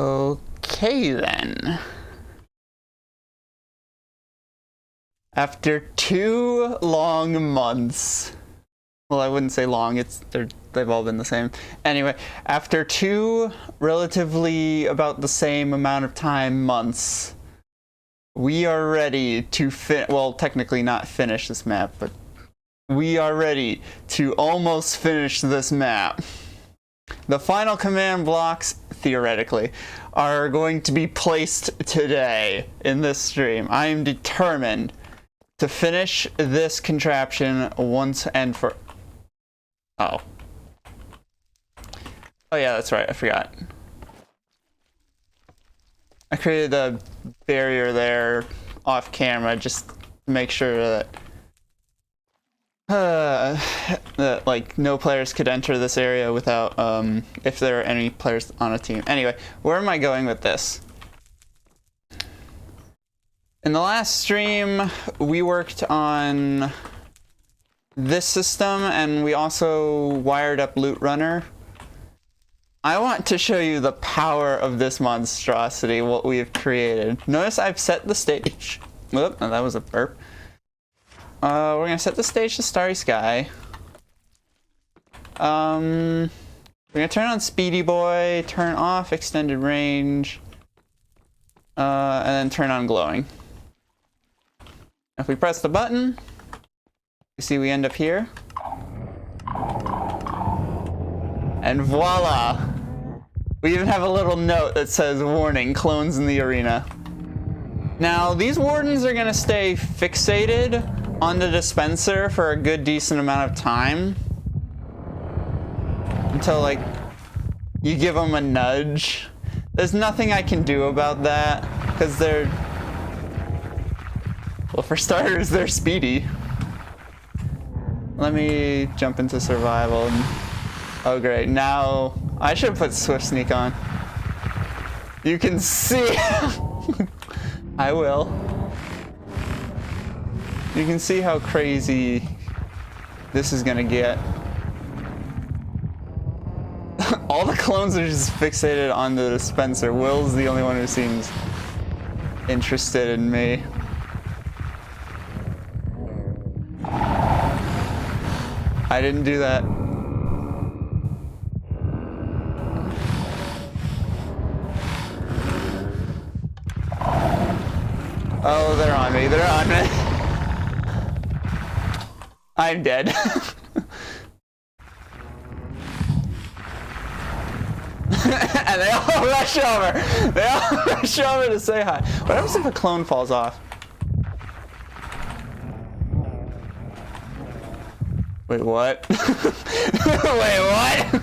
Okay then. After 2 long months, well, I wouldn't say long, they've all been the same. Anyway, after 2 relatively about the same amount of time months, we are ready to well, technically not finish this map, but we are ready to almost finish this map. The final command blocks, theoretically, are going to be placed today in this stream. I am determined to finish this contraption once and for... Oh yeah, that's right, I forgot. I created a barrier there off camera just to make sure that like no players could enter this area without if there are any players on a team. Anyway, where am I going with this? In the last stream, we worked on this system and we also wired up Loot Runner. I want to show you the power of this monstrosity, what we have created. Notice I've set the stage. Whoop, oh, that was a burp. We're gonna set the stage to Starry Sky. We're gonna turn on Speedy Boy, turn off Extended Range, and then turn on Glowing. If we press the button, you see we end up here. And voila! We even have a little note that says, "Warning, clones in the arena." Now, these wardens are gonna stay fixated on the dispenser for a good decent amount of time. Until, like, you give them a nudge. There's nothing I can do about that, because they're... Well, for starters, they're speedy. Let me jump into survival. And... Oh, great. Now, I should put Swift Sneak on. You can see... I will. You can see how crazy this is gonna get. All the clones are just fixated on the dispenser. Will's the only one who seems interested in me. I didn't do that. Oh, they're on me. They're on me. I'm dead. And they all rush over. They all rush over to say hi. What happens if a clone falls off? Wait, what? Wait, what?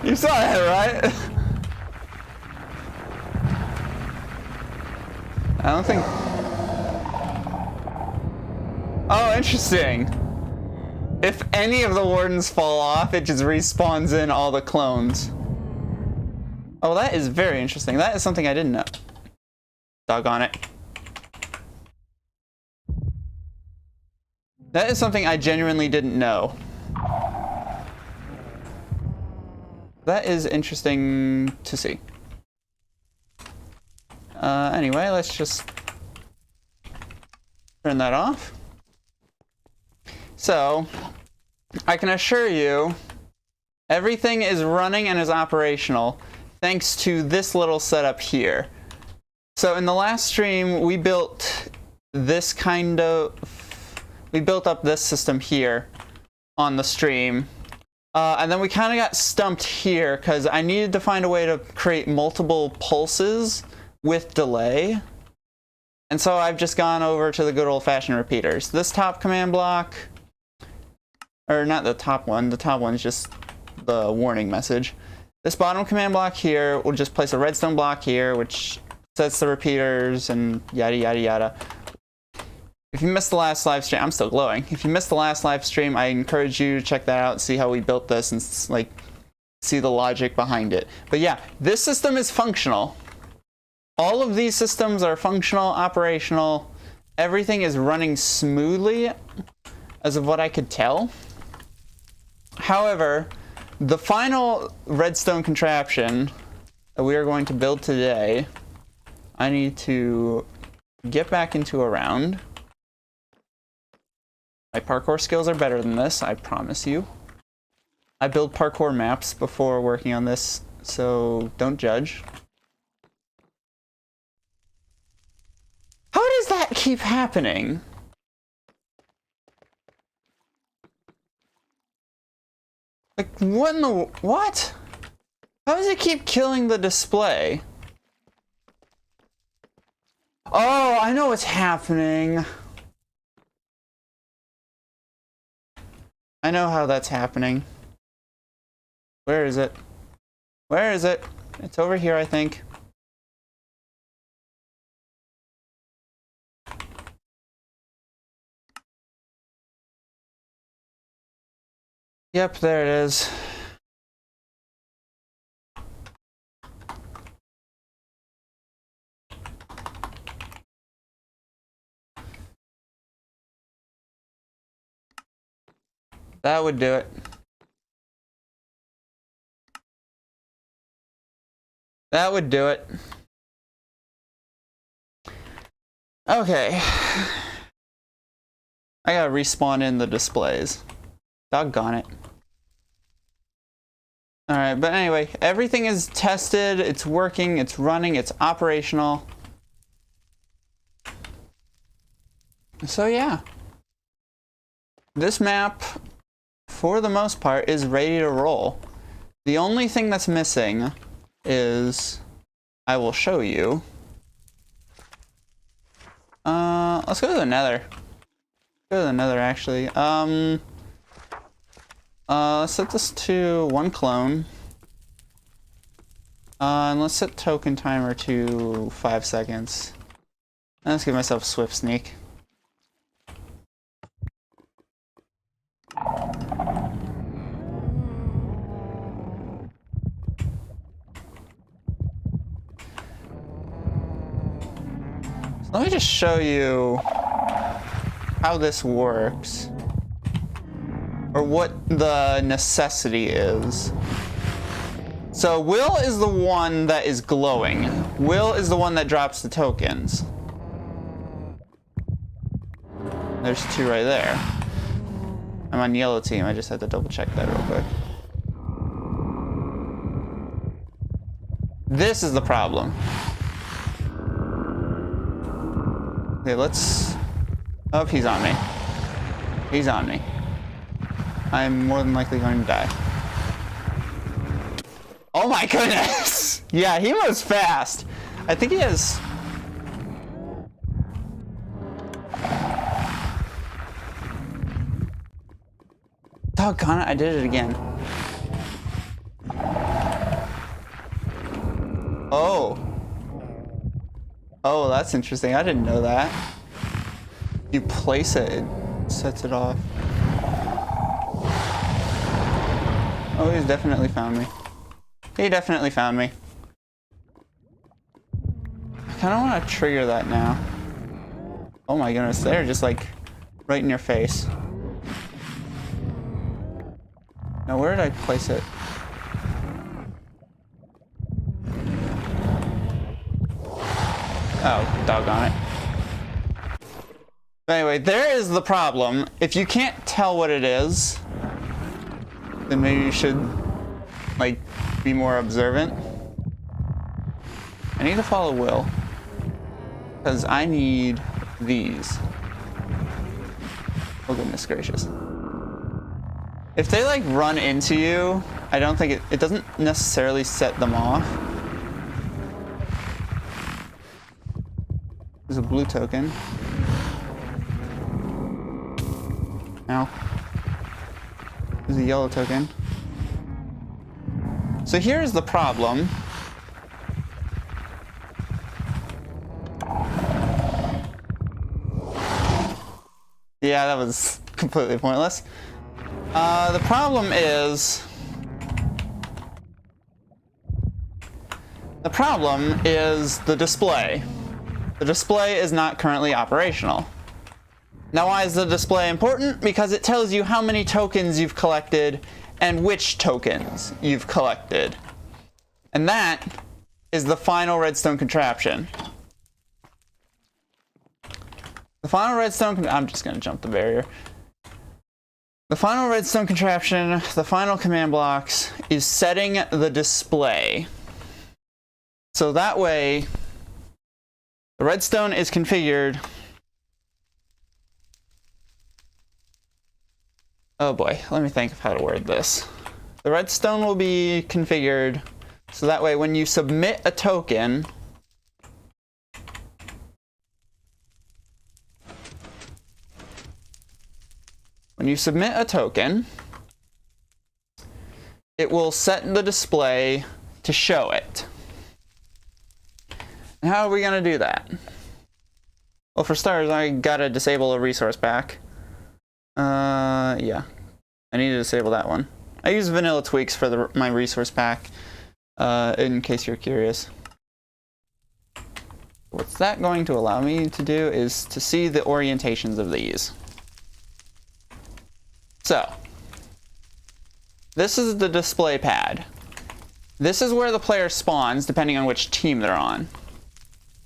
You saw that, right? I don't think... Oh, interesting. If any of the wardens fall off, it just respawns in all the clones. Oh, that is very interesting. That is something I didn't know. Doggone it. That is something I genuinely didn't know. That is interesting to see. Anyway, let's just turn that off. So, I can assure you, everything is running and is operational thanks to this little setup here. So in the last stream, we built this we built up this system here on the stream. And then we kind of got stumped here because I needed to find a way to create multiple pulses with delay. And so I've just gone over to the good old-fashioned repeaters. This top command block, or not the top one's just the warning message. This bottom command block here will just place a redstone block here, which sets the repeaters and yada yada yada. If you missed the last live stream, I'm still glowing. If you missed the last live stream, I encourage you to check that out, see how we built this, and like see the logic behind it. But yeah, this system is functional. All of these systems are functional, operational. Everything is running smoothly, as of what I could tell. However, the final redstone contraption that we are going to build today, I need to get back into a round. My parkour skills are better than this, I promise you. I build parkour maps before working on this, so don't judge. How does that keep happening? Like, what in the... what? How does it keep killing the display? Oh, I know what's happening. I know how that's happening. Where is it? Where is it? It's over here, I think. Yep, there it is. That would do it. That would do it. Okay. I gotta respawn in the displays. Doggone it. Alright, but anyway, everything is tested, it's working, it's running, it's operational. So yeah. This map, for the most part, is ready to roll. The only thing that's missing is, I will show you. Let's go to the Nether. Go to the Nether, actually. Let's set this to 1 clone. And let's set token timer to 5 seconds. And let's give myself swift sneak. So let me just show you how this works. Or what the necessity is. So Will is the one that is glowing. Will is the one that drops the tokens. There's 2 right there. I'm on yellow team, I just had to double check that real quick. This is the problem. Okay, let's... oh, he's on me. He's on me. I'm more than likely going to die. Oh my goodness! Yeah, he moves fast. I think he has... doggone it, I did it again. Oh. Oh, that's interesting. I didn't know that. You place it, it sets it off. Oh, he's definitely found me. He definitely found me. I kind of want to trigger that now. Oh my goodness, they're just like right in your face. Now, where did I place it? Oh, doggone it. But anyway, there is the problem. If you can't tell what it is, then maybe you should, like, be more observant. I need to follow Will, because I need these. Oh, goodness gracious. If they, like, run into you, I don't think it doesn't necessarily set them off. There's a blue token. Ow. There's a yellow token. So here's the problem. Yeah, that was completely pointless. The problem is... the problem is the display. The display is not currently operational. Now, why is the display important? Because it tells you how many tokens you've collected and which tokens you've collected. And that is the final redstone contraption. The final redstone, I'm just gonna jump the barrier. The final redstone contraption, the final command blocks, is setting the display. So that way, the redstone is configured. Oh boy, let me think of how to word this. The redstone will be configured so that way when you submit a token, it will set the display to show it. And how are we going to do that? Well, for starters, I gotta disable a resource pack. Yeah. I need to disable that one. I use vanilla tweaks for my resource pack, in case you're curious. What's that going to allow me to do is to see the orientations of these. So, this is the display pad. This is where the player spawns, depending on which team they're on.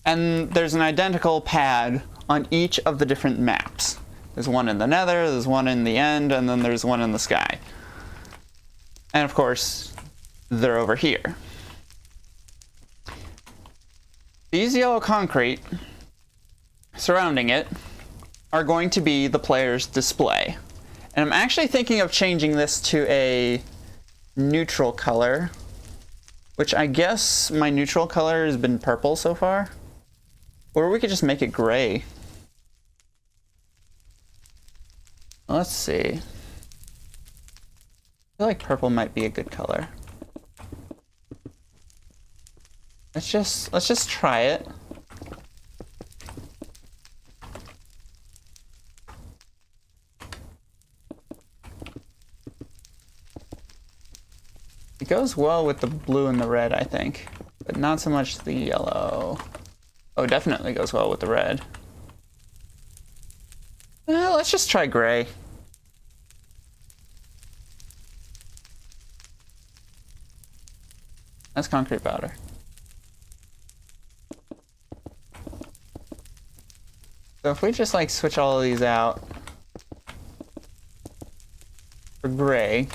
And there's an identical pad on each of the different maps. There's one in the nether, there's one in the end, and then there's one in the sky. And of course, they're over here. These yellow concrete surrounding it are going to be the player's display. And I'm actually thinking of changing this to a neutral color, which I guess my neutral color has been purple so far. Or we could just make it gray. Let's see. I feel like purple might be a good color. Let's just try it. It goes well with the blue and the red, I think, but not so much the yellow. Oh, definitely goes well with the red. Let's just try gray. That's concrete powder. So if we just like switch all of these out for gray,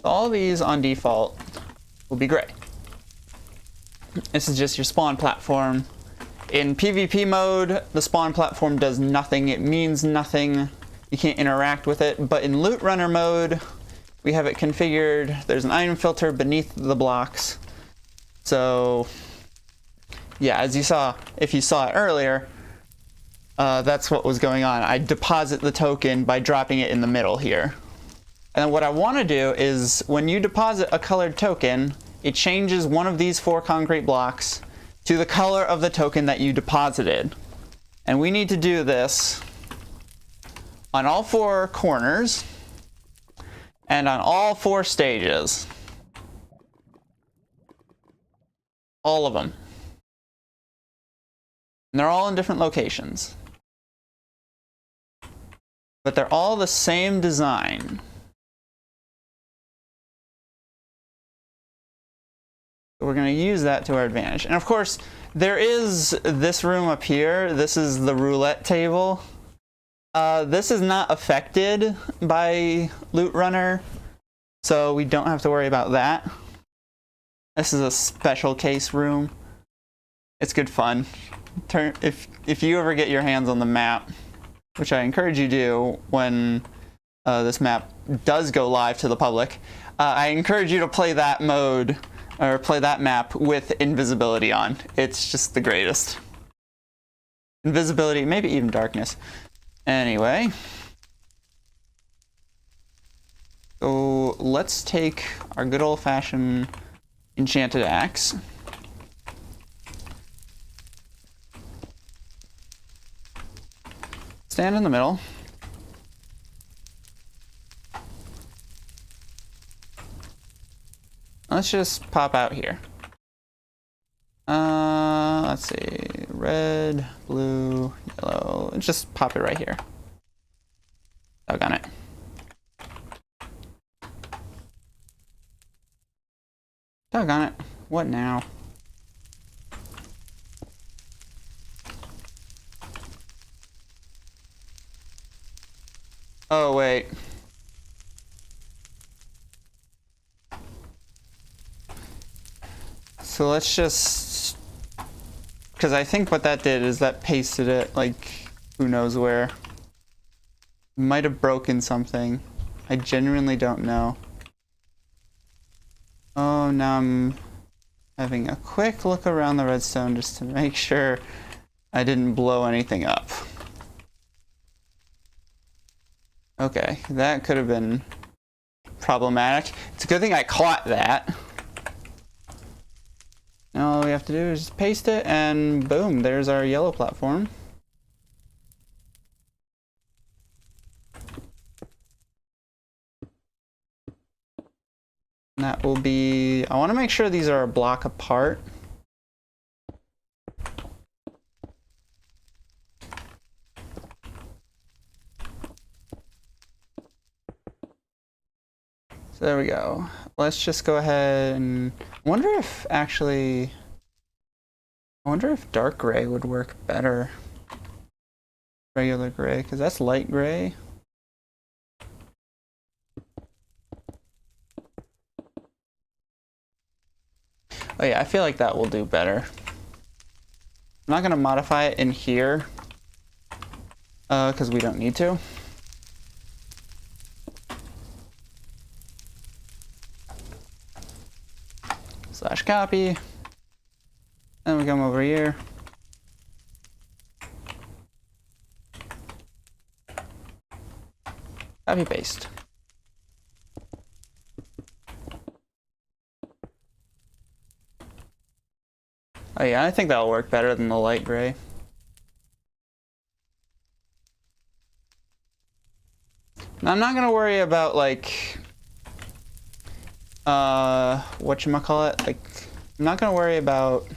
all these on default will be gray. This is just your spawn platform. In PvP mode, the spawn platform does nothing. It means nothing. You can't interact with it. But in loot runner mode, we have it configured. There's an item filter beneath the blocks. So, yeah, as you saw, if you saw it earlier, that's what was going on. I deposit the token by dropping it in the middle here. And then what I want to do is, when you deposit a colored token, it changes one of these 4 concrete blocks to the color of the token that you deposited. And we need to do this on all 4 corners and on all 4 stages. All of them. And they're all in different locations. But they're all the same design. We're going to use that to our advantage. And of course, there is this room up here. This is the roulette table. This is not affected by Loot Runner, so we don't have to worry about that. This is a special case room. It's good fun. If you ever get your hands on the map, which I encourage you do when this map does go live to the public, I encourage you to play that mode, or play that map with invisibility on. It's just the greatest. Invisibility, maybe even darkness. Anyway. So let's take our good old-fashioned enchanted axe. Stand in the middle. Let's just pop out here. Let's see. Red, blue, yellow. Let's just pop it right here. Dug on it. Doggone it. What now? Oh, wait. So let's just... Because I think what that did is that pasted it, like, who knows where. Might have broken something. I genuinely don't know. Oh, now I'm having a quick look around the redstone just to make sure I didn't blow anything up. Okay, that could have been problematic. It's a good thing I caught that. Now all we have to do is paste it and boom, there's our yellow platform. And that will be... I want to make sure these are a block apart. So there we go. Let's just go ahead and... I wonder if actually... I wonder if dark gray would work better. Regular gray, because that's light gray. Oh yeah, I feel like that will do better. I'm not going to modify it in here, because we don't need to. Slash copy. Then we come over here. Copy paste. Oh yeah, I think that'll work better than the light gray. Now, I'm not gonna worry about like whatchamacallit, like I'm not gonna worry about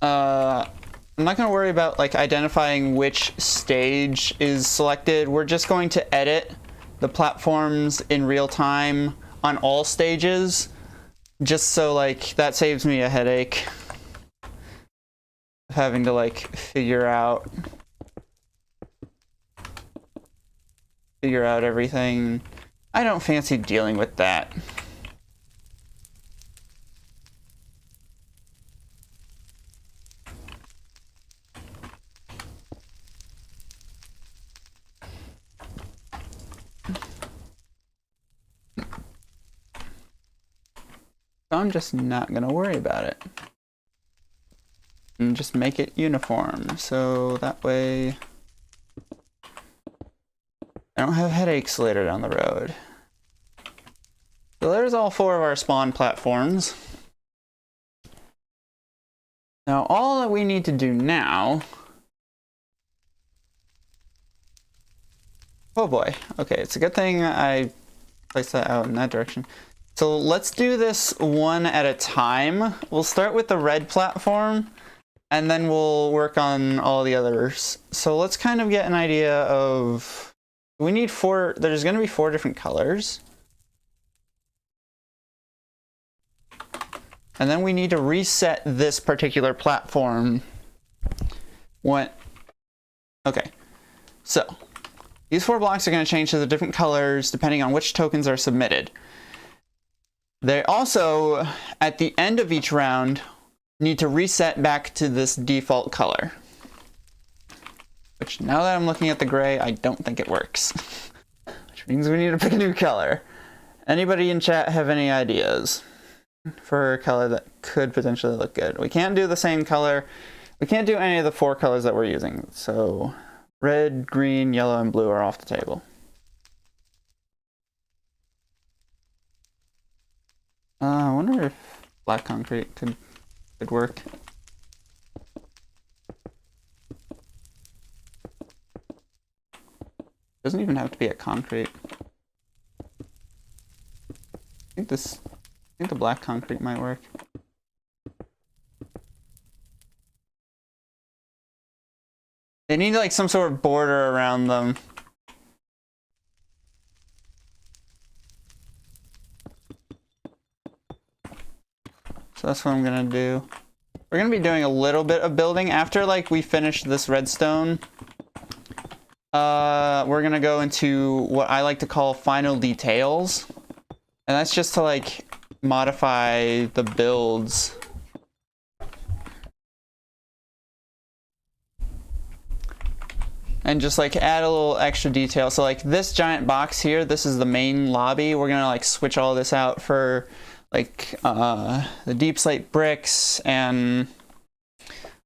I'm not gonna worry about like identifying which stage is selected. We're just going to edit the platforms in real time on all stages. Just so, like, that saves me a headache of having to, like, figure out everything. I don't fancy dealing with that. So I'm just not gonna worry about it. And just make it uniform, so that way I don't have headaches later down the road. So there's all 4 of our spawn platforms. Now all that we need to do now... Oh boy, okay, it's a good thing I placed that out in that direction. So let's do this one at a time. We'll start with the red platform, and then we'll work on all the others. So let's kind of get an idea of... We need 4... There's going to be 4 different colors. And then we need to reset this particular platform. What? Okay. So, these 4 blocks are going to change to the different colors depending on which tokens are submitted. They also, at the end of each round, need to reset back to this default color. Which, now that I'm looking at the gray, I don't think it works. Which means we need to pick a new color. Anybody in chat have any ideas for a color that could potentially look good? We can't do the same color. We can't do any of the 4 colors that we're using. So, red, green, yellow, and blue are off the table. I wonder if black concrete could work. Doesn't even have to be a concrete. I think the black concrete might work. They need like some sort of border around them. So that's what I'm gonna do. We're gonna be doing a little bit of building after like we finish this redstone. We're gonna go into what I like to call final details. And that's just to like modify the builds. And just like add a little extra detail. So like this giant box here, this is the main lobby. We're gonna like switch all this out for like the deep slate bricks and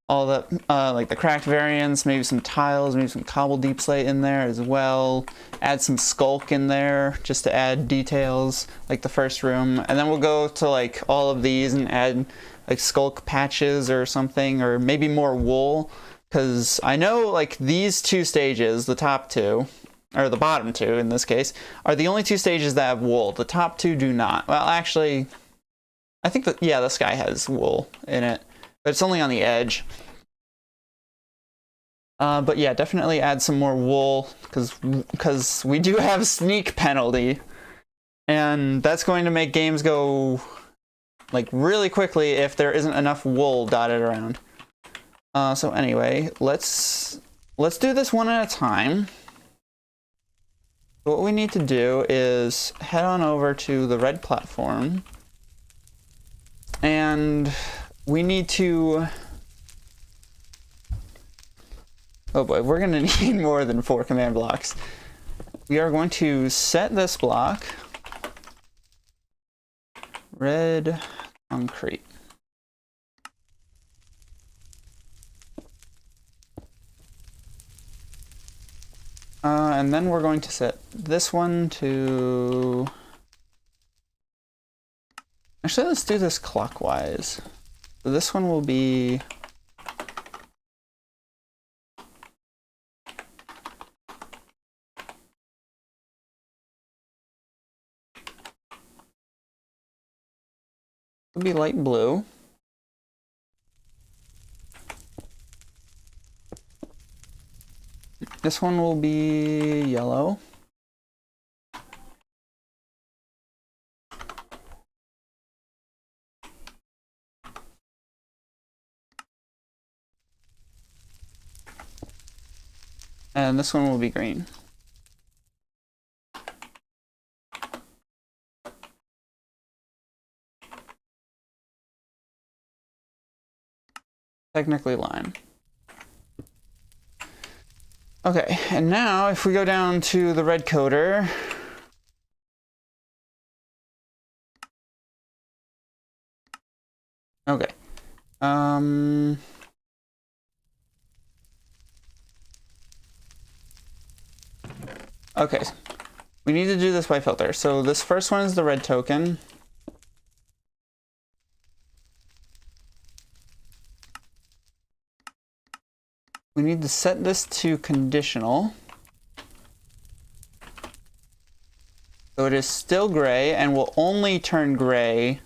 all the like the cracked variants, maybe some tiles, maybe some cobble deep slate in there as well. Add some skulk in there just to add details like the first room. And then we'll go to like all of these and add like skulk patches or something, or maybe more wool. Because I know like these two stages, the top two, or the bottom two in this case, are the only two stages that have wool. The top two do not. Well, actually, I think that, yeah, the sky has wool in it, but it's only on the edge. But yeah, definitely add some more wool, because we do have sneak penalty. And that's going to make games go like really quickly if there isn't enough wool dotted around. So anyway, let's do this one at a time. What we need to do is head on over to the red platform, and we need to, oh boy, we're gonna need more than 4 command blocks. We are going to set this block red concrete. And then we're going to set this one to... Actually, let's do this clockwise. So this one will be... It'll be light blue. This one will be yellow. And this one will be green. Technically lime. Okay, and now if we go down to the red coder, okay, okay, we need to do this by filter. So this first one is the red token. We need to set this to conditional. So it is still gray and will only turn gray.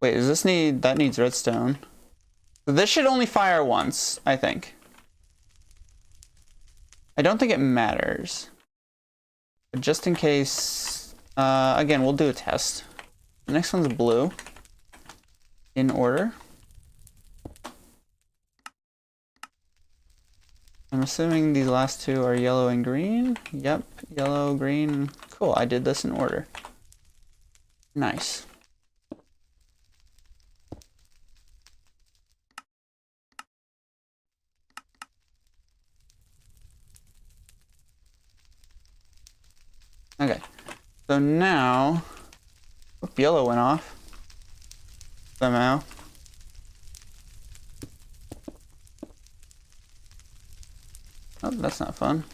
Wait, does this need, that needs redstone. So this should only fire once, I think. I don't think it matters. But just in case, again, we'll do a test. The next one's blue. In order. I'm assuming these last two are yellow and green. Yep, yellow, green. Cool, I did this in order. Nice. Okay, so now, oop, yellow went off somehow. Oh, that's not fun.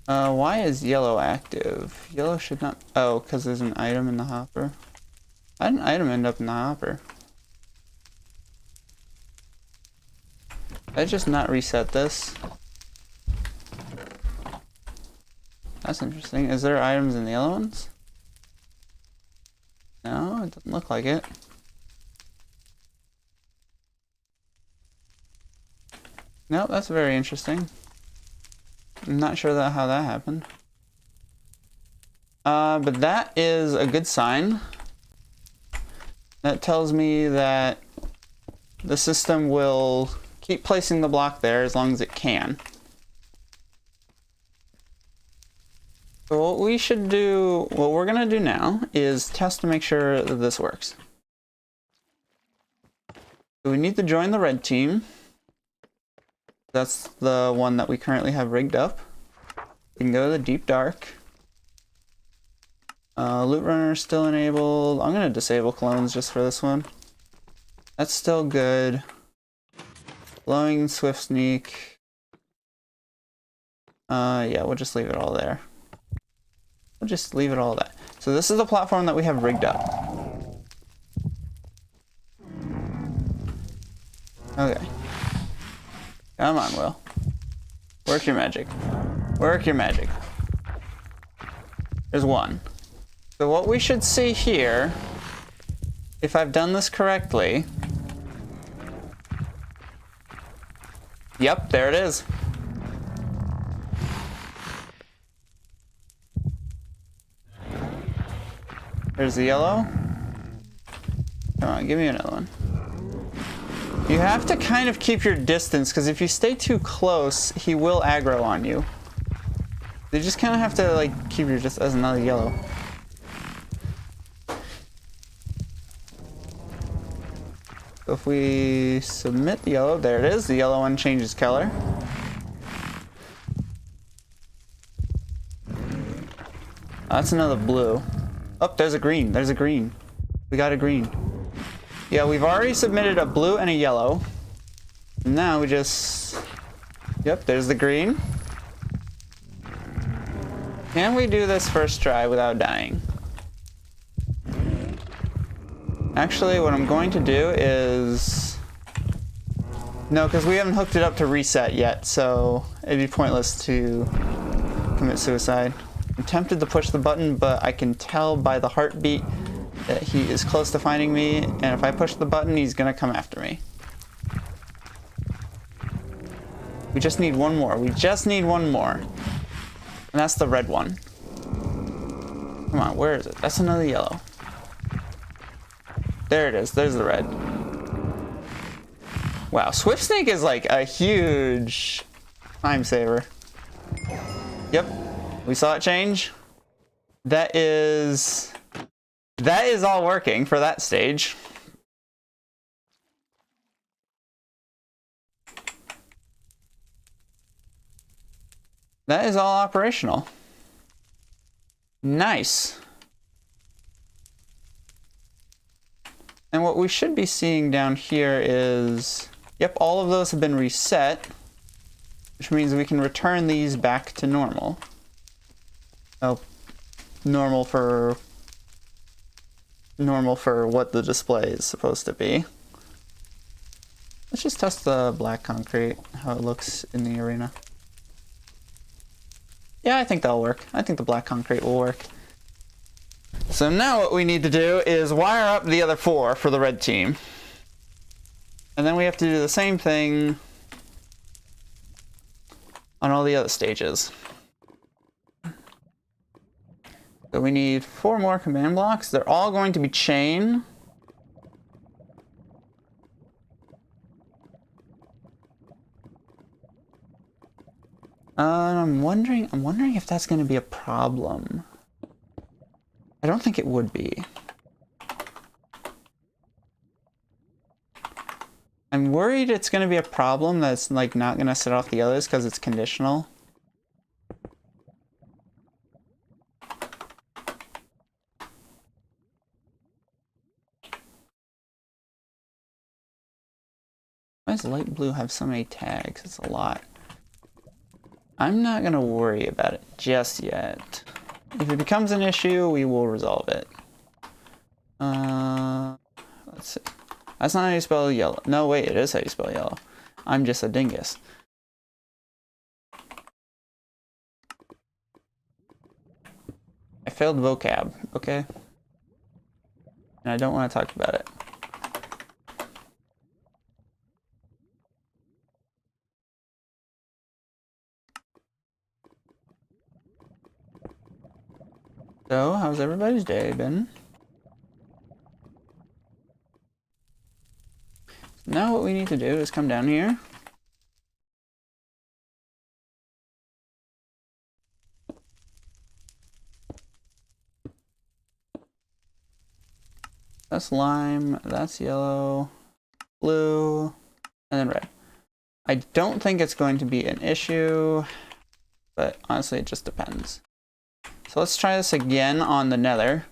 Why is yellow active? Yellow should not... Oh, because there's an item in the hopper. How did an item end up in the hopper? Did I just not reset this? That's interesting. Is there items in the yellow ones? No, it doesn't look like it. Nope, that's very interesting. I'm not sure how that happened. But that is a good sign. That tells me that the system will keep placing the block there as long as it can. So what we should do, what we're gonna do now is test to make sure that this works. So we need to join the red team. That's the one that we currently have rigged up. We can go to the deep dark. Loot runner still enabled. I'm gonna disable clones just for this one. That's still good. Glowing swift sneak. Yeah, we'll just leave it all there. We'll just leave it all that. So this is the platform that we have rigged up. Okay. Come on, Will. Work your magic. Work your magic. There's one. So what we should see here, if I've done this correctly, yep, there it is. There's the yellow. Come on, give me another one. You have to kind of keep your distance, because if you stay too close, he will aggro on you. You just kind of have to, like, keep your distance. As another yellow. So if we submit the yellow, there it is. The yellow one changes color. That's another blue. Oh, there's a green. There's a green. We got a green. Yeah, we've already submitted a blue and a yellow. Now we just... Yep, there's the green. Can we do this first try without dying? Actually, what I'm going to do is... No, because we haven't hooked it up to reset yet, so it'd be pointless to commit suicide. I'm tempted to push the button, but I can tell by the heartbeat that he is close to finding me, and if I push the button, he's gonna come after me. We just need one more. We just need one more. And that's the red one. Come on, where is it? That's another yellow. There it is. There's the red. Wow, Swift Snake is like a huge time saver. Yep, we saw it change. That is all working for that stage. That is all operational. Nice. And what we should be seeing down here is, yep, all of those have been reset, which means we can return these back to normal. Oh, normal for what the display is supposed to be. Let's just test the black concrete, how it looks in the arena. Yeah, I think that'll work. I think the black concrete will work. So now what we need to do is wire up the other 4 for the red team. And then we have to do the same thing on all the other stages. So we need 4 more command blocks. They're all going to be chain. I'm wondering if that's going to be a problem. I don't think it would be. I'm worried it's going to be a problem that's like not going to set off the others because it's conditional. Why does light blue have so many tags? It's a lot. I'm not going to worry about it just yet. If it becomes an issue, we will resolve it. Let's see. That's not how you spell yellow. No, wait, it is how you spell yellow. I'm just a dingus. I failed vocab, okay? And I don't want to talk about it. So, how's everybody's day been? Now what we need to do is come down here. That's lime, that's yellow, blue, and then red. I don't think it's going to be an issue, but honestly it just depends. So let's try this again on the nether,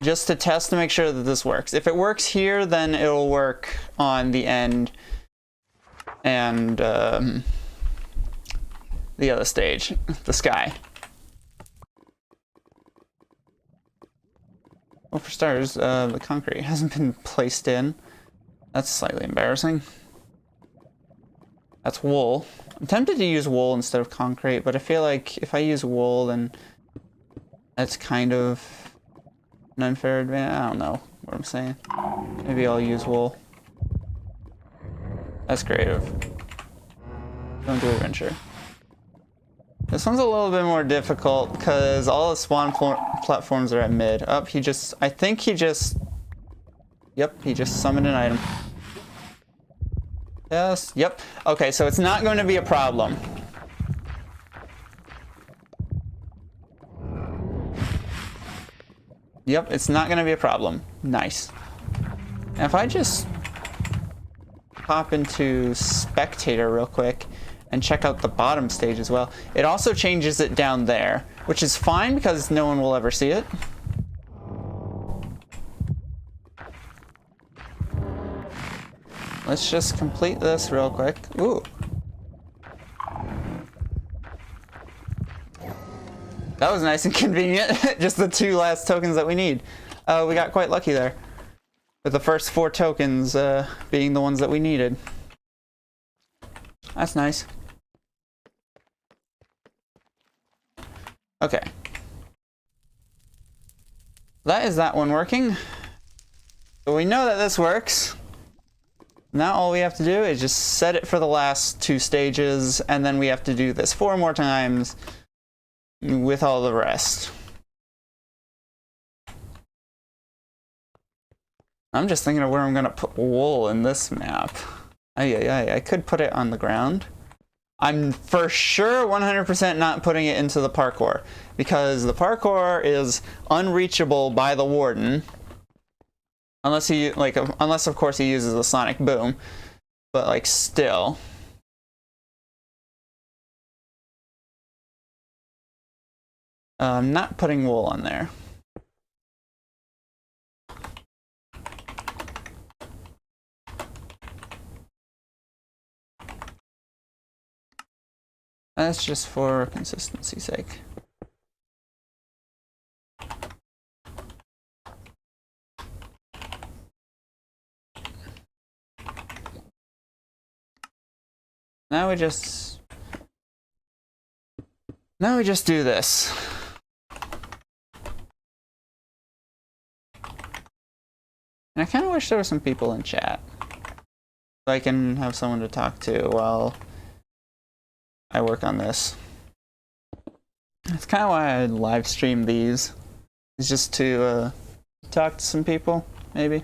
just to test to make sure that this works. If it works here, then it'll work on the end and the other stage, the sky. Well, for starters, the concrete hasn't been placed in. That's slightly embarrassing. That's wool. I'm tempted to use wool instead of concrete, but I feel like if I use wool, then that's kind of an unfair advantage. I don't know what I'm saying. Maybe I'll use wool. That's creative. Don't do adventure. This one's a little bit more difficult because all the spawn platforms are at mid. Oh, I think he just summoned an item. Yes, yep. Okay, so it's not going to be a problem. Yep, it's not going to be a problem. Nice. Now if I just pop into spectator real quick and check out the bottom stage as well. It also changes it down there, which is fine because no one will ever see it. Let's just complete this real quick. Ooh. That was nice and convenient. Just the 2 last tokens that we need. We got quite lucky there, with the first 4 tokens being the ones that we needed. That's nice. Okay. That is that one working. So we know that this works. Now all we have to do is just set it for the last 2 stages, and then we have to do this 4 more times with all the rest. I'm just thinking of where I'm gonna put wool in this map. I could put it on the ground. I'm for sure 100% not putting it into the parkour, because the parkour is unreachable by the Warden. Unless of course he uses the sonic boom, but like still. I'm not putting wool on there. That's just for consistency's sake. Now we just do this. And I kind of wish there were some people in chat, so I can have someone to talk to while I work on this. That's kind of why I live stream these. It's just to talk to some people, maybe.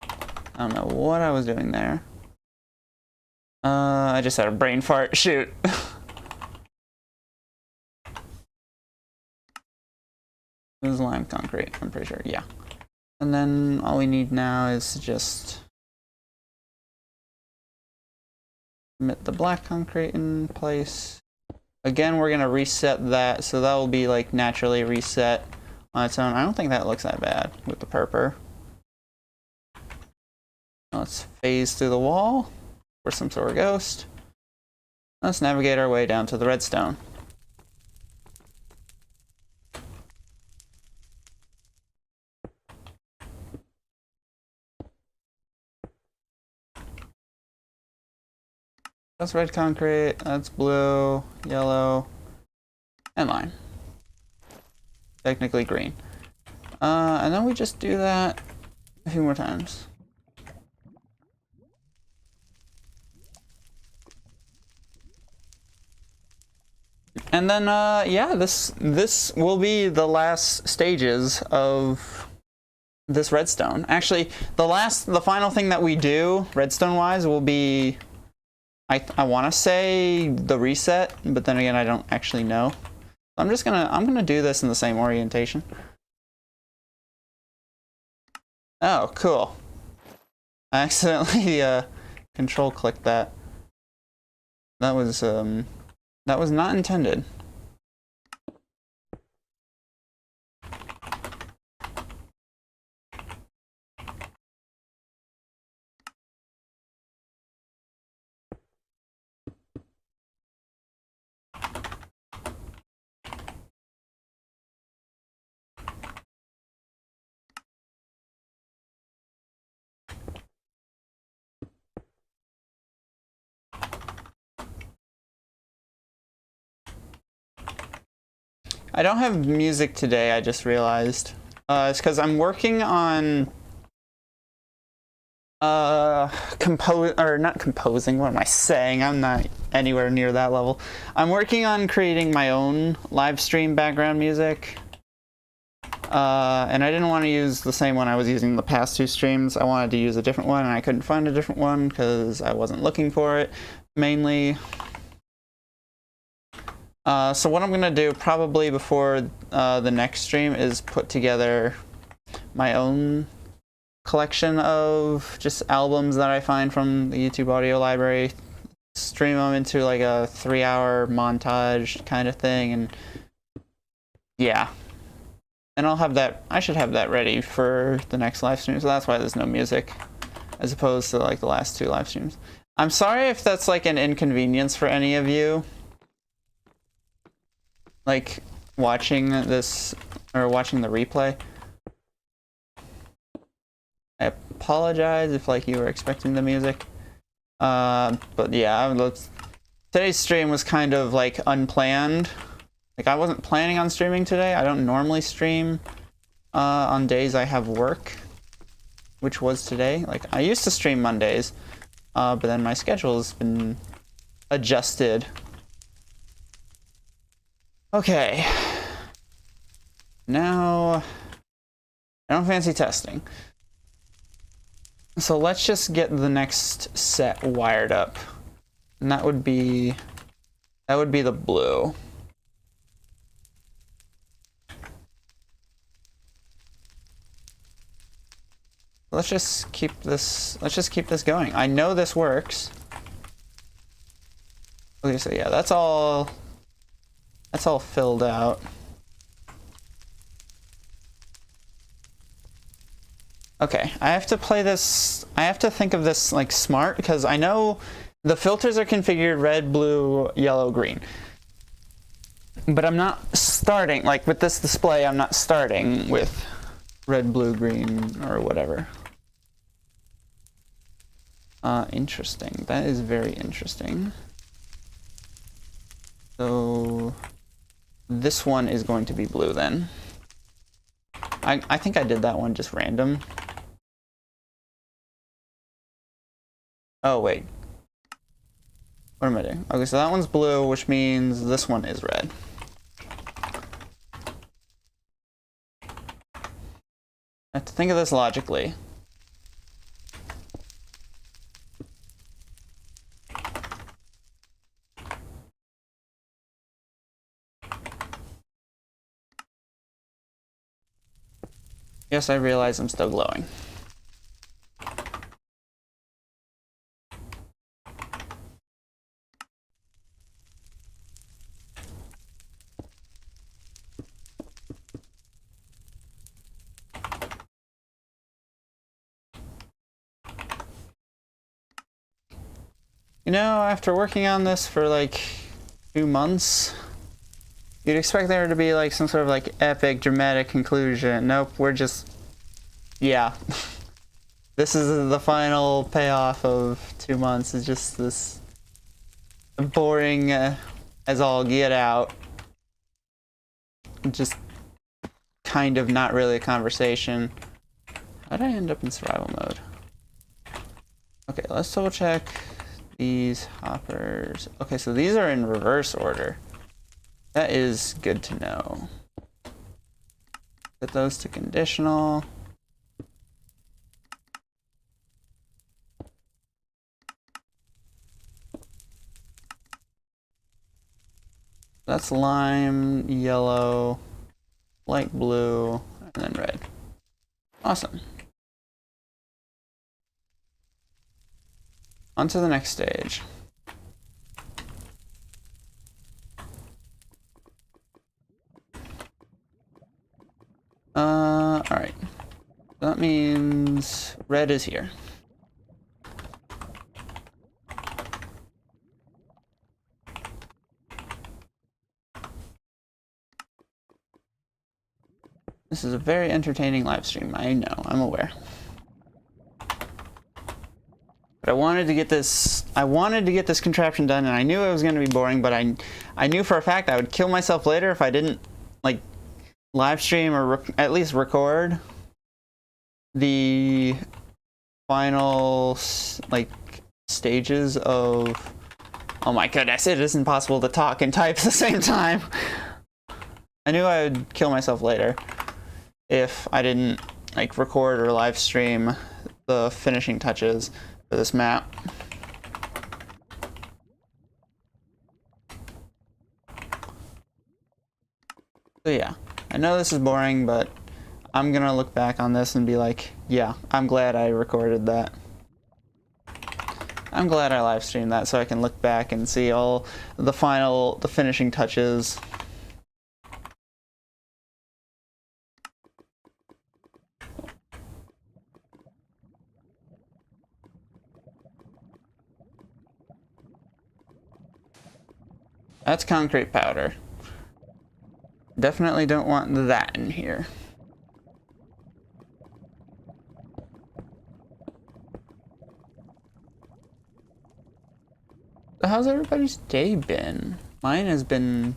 I don't know what I was doing there. I just had a brain fart. Shoot. It was lime concrete, I'm pretty sure. Yeah. And then all we need now is just submit the black concrete in place. Again, we're gonna reset that, so that will be like naturally reset on its own. I don't think that looks that bad with the purple. Let's phase through the wall for some sort of ghost. Let's navigate our way down to the redstone. That's red concrete, that's blue, yellow, and lime. Technically green. And then we just do that a few more times. And then, yeah, this will be the last stages of this redstone. Actually, the final thing that we do, redstone-wise, will be, I want to say the reset, but then again, I don't actually know. I'm gonna do this in the same orientation. Oh, cool. I accidentally, control clicked that. That was not intended. I don't have music today, I just realized. It's because I'm working on not composing, what am I saying? I'm not anywhere near that level. I'm working on creating my own live stream background music. And I didn't want to use the same one I was using the past two streams. I wanted to use a different one, and I couldn't find a different one because I wasn't looking for it, mainly. So what I'm gonna do probably before the next stream is put together my own collection of just albums that I find from the YouTube audio library, stream them into like a 3-hour montage kind of thing, and yeah. And I'll have that, I should have that ready for the next live stream, so that's why there's no music, as opposed to like the last two live streams. I'm sorry if that's like an inconvenience for any of you. Like, watching this, or watching the replay. I apologize if, like, you were expecting the music. But yeah, today's stream was kind of, like, unplanned. Like, I wasn't planning on streaming today. I don't normally stream on days I have work, which was today. Like, I used to stream Mondays, but then my schedule has been adjusted. Okay, now, I don't fancy testing. So let's just get the next set wired up. And that would be the blue. Let's just keep this going. I know this works. Okay, so yeah, that's all filled out. Okay, I have to play this, I have to think of this like smart, because I know the filters are configured red, blue, yellow, green. But I'm not starting, like with this display, I'm not starting with red, blue, green, or whatever. Interesting. That is very interesting. So this one is going to be blue then. I think I did that one just random. Oh, wait. What am I doing? Okay, so that one's blue, which means this one is red. I have to think of this logically. Yes, I realize I'm still glowing. You know, after working on this for like 2 months, you'd expect there to be like some sort of like epic, dramatic conclusion. Nope, we're just, yeah. This is the final payoff of 2 months, is just this boring as all get out. Just kind of not really a conversation. How did I end up in survival mode? Okay, let's double check these hoppers. Okay, so these are in reverse order. That is good to know. Set those to conditional. That's lime, yellow, light blue, and then red. Awesome. On to the next stage. Alright. That means red is here. This is a very entertaining live stream. I know, I'm aware. But I wanted to get this contraption done, and I knew it was going to be boring, but I knew for a fact I would kill myself later if I didn't like live stream or at least record the final like stages of. Oh my goodness, it is impossible to talk and type at the same time. I knew I would kill myself later if I didn't like record or live stream the finishing touches for this map. So yeah, I know this is boring, but I'm gonna look back on this and be like, yeah, I'm glad I recorded that. I'm glad I live streamed that so I can look back and see all the finishing touches. That's concrete powder. Definitely don't want that in here. So how's everybody's day been? Mine has been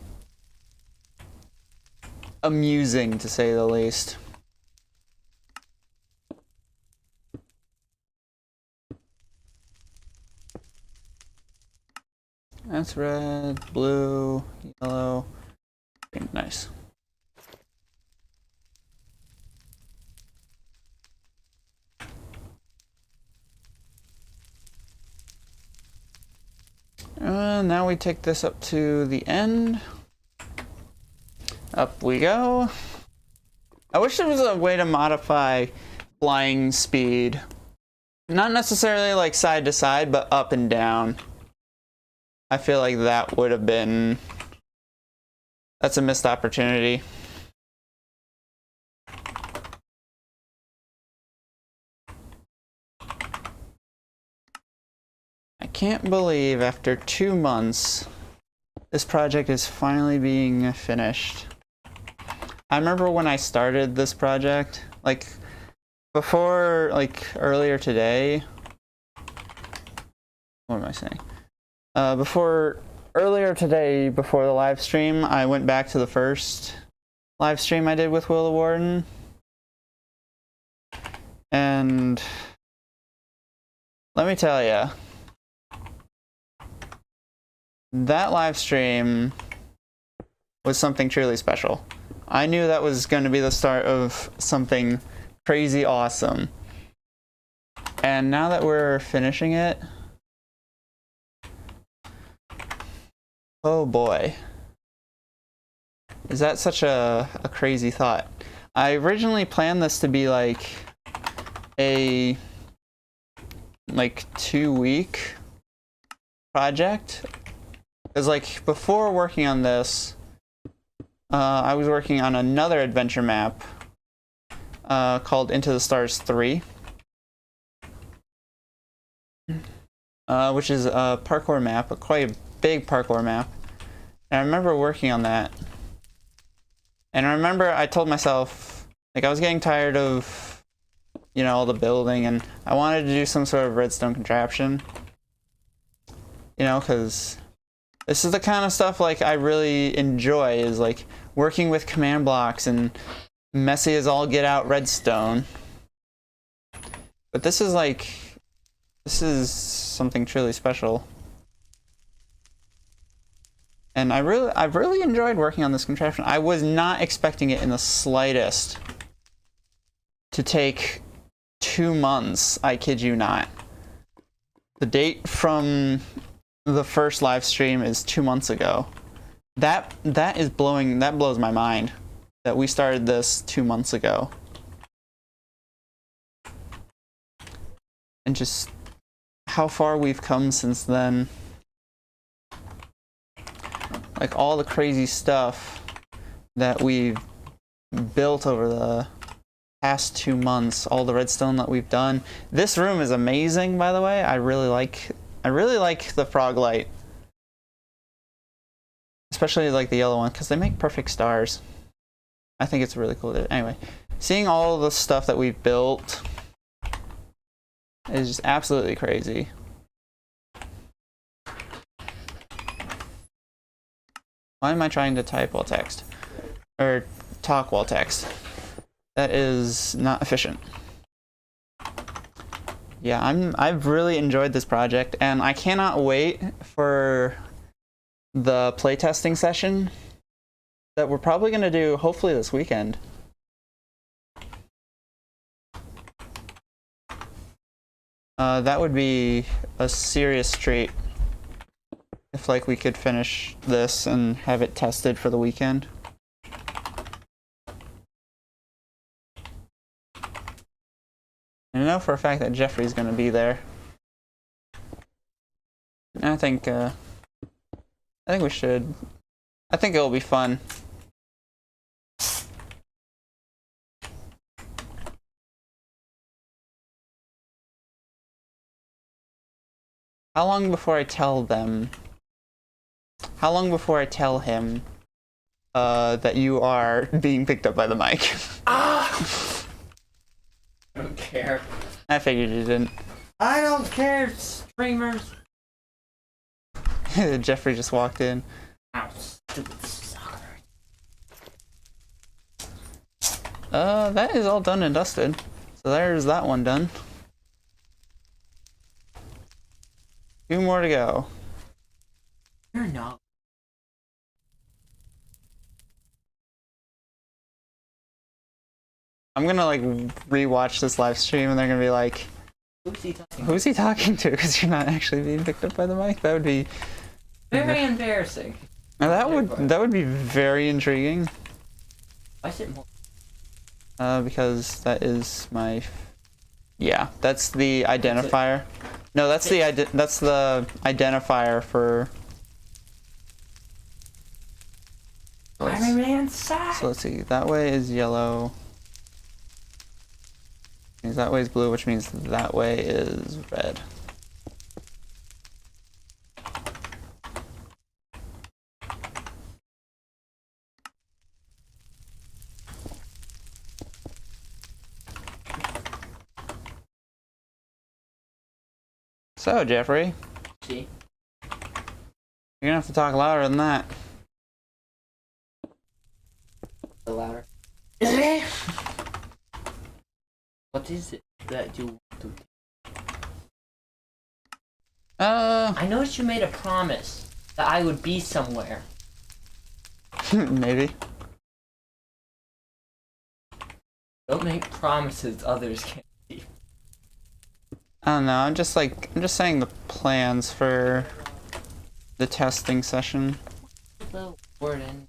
amusing, to say the least. That's red, blue, yellow. Okay, nice. Now we take this up to the end. Up we go. I wish there was a way to modify flying speed. Not necessarily like side to side, but up and down. I feel like that would have been... That's a missed opportunity. I can't believe after 2 months, this project is finally being finished. I remember when I started this project, like before, like earlier today. What am I saying? Earlier today, before the live stream, I went back to the first live stream I did with Will the Warden. And let me tell ya, that live stream was something truly special. I knew that was going to be the start of something crazy awesome. And now that we're finishing it, oh boy. Is that such a crazy thought? I originally planned this to be like a 2-week project. Because like before working on this, I was working on another adventure map called Into the Stars 3. Which is a parkour map, quite a big parkour map. And I remember working on that. And I remember I told myself, like I was getting tired of, you know, all the building, and I wanted to do some sort of redstone contraption. You know, because this is the kind of stuff like I really enjoy, is like working with command blocks and messy as all get out redstone. But this is something truly special. And I've really enjoyed working on this contraption. I was not expecting it in the slightest to take 2 months. I kid you not. The date from the first live stream is 2 months ago. That blows my mind that we started this 2 months ago. And just how far we've come since then. Like all the crazy stuff that we've built over the past 2 months, all the redstone that we've done. This room is amazing, by the way. I really like the frog light. Especially like the yellow one, because they make perfect stars. I think it's really cool. Anyway, seeing all the stuff that we've built is just absolutely crazy. Why am I trying to type while text? Or talk while text? That is not efficient. Yeah, I've really enjoyed this project, and I cannot wait for the playtesting session that we're probably going to do hopefully this weekend. That would be a serious treat if like we could finish this and have it tested for the weekend. And I know for a fact that Jeffrey's going to be there. And I think we should. I think it'll be fun. How long before I tell them? How long before I tell him that you are being picked up by the mic? Ah! I don't care. I figured you didn't. I don't care, streamers. Jeffrey just walked in. Ow, stupid sucker. That is all done and dusted. So there's that one done. 2 more to go. You're not. I'm gonna like rewatch this live stream and they're gonna be like, who's he talking to? Because you're not actually being picked up by the mic. That would be very embarrassing. Now that would be very intriguing. Why is it more? Because that is my. Yeah, that's the identifier. No, that's the identifier for. Iron Man side. So let's see. That way is yellow. Means that way is blue, which means that way is red. So, Jeffrey, See? you're gonna have to talk louder than that. The louder. What is it that you want to do? I noticed you made a promise that I would be somewhere. Maybe. Don't make promises others can't keep. I don't know. I'm just saying the plans for the testing session. The Warden.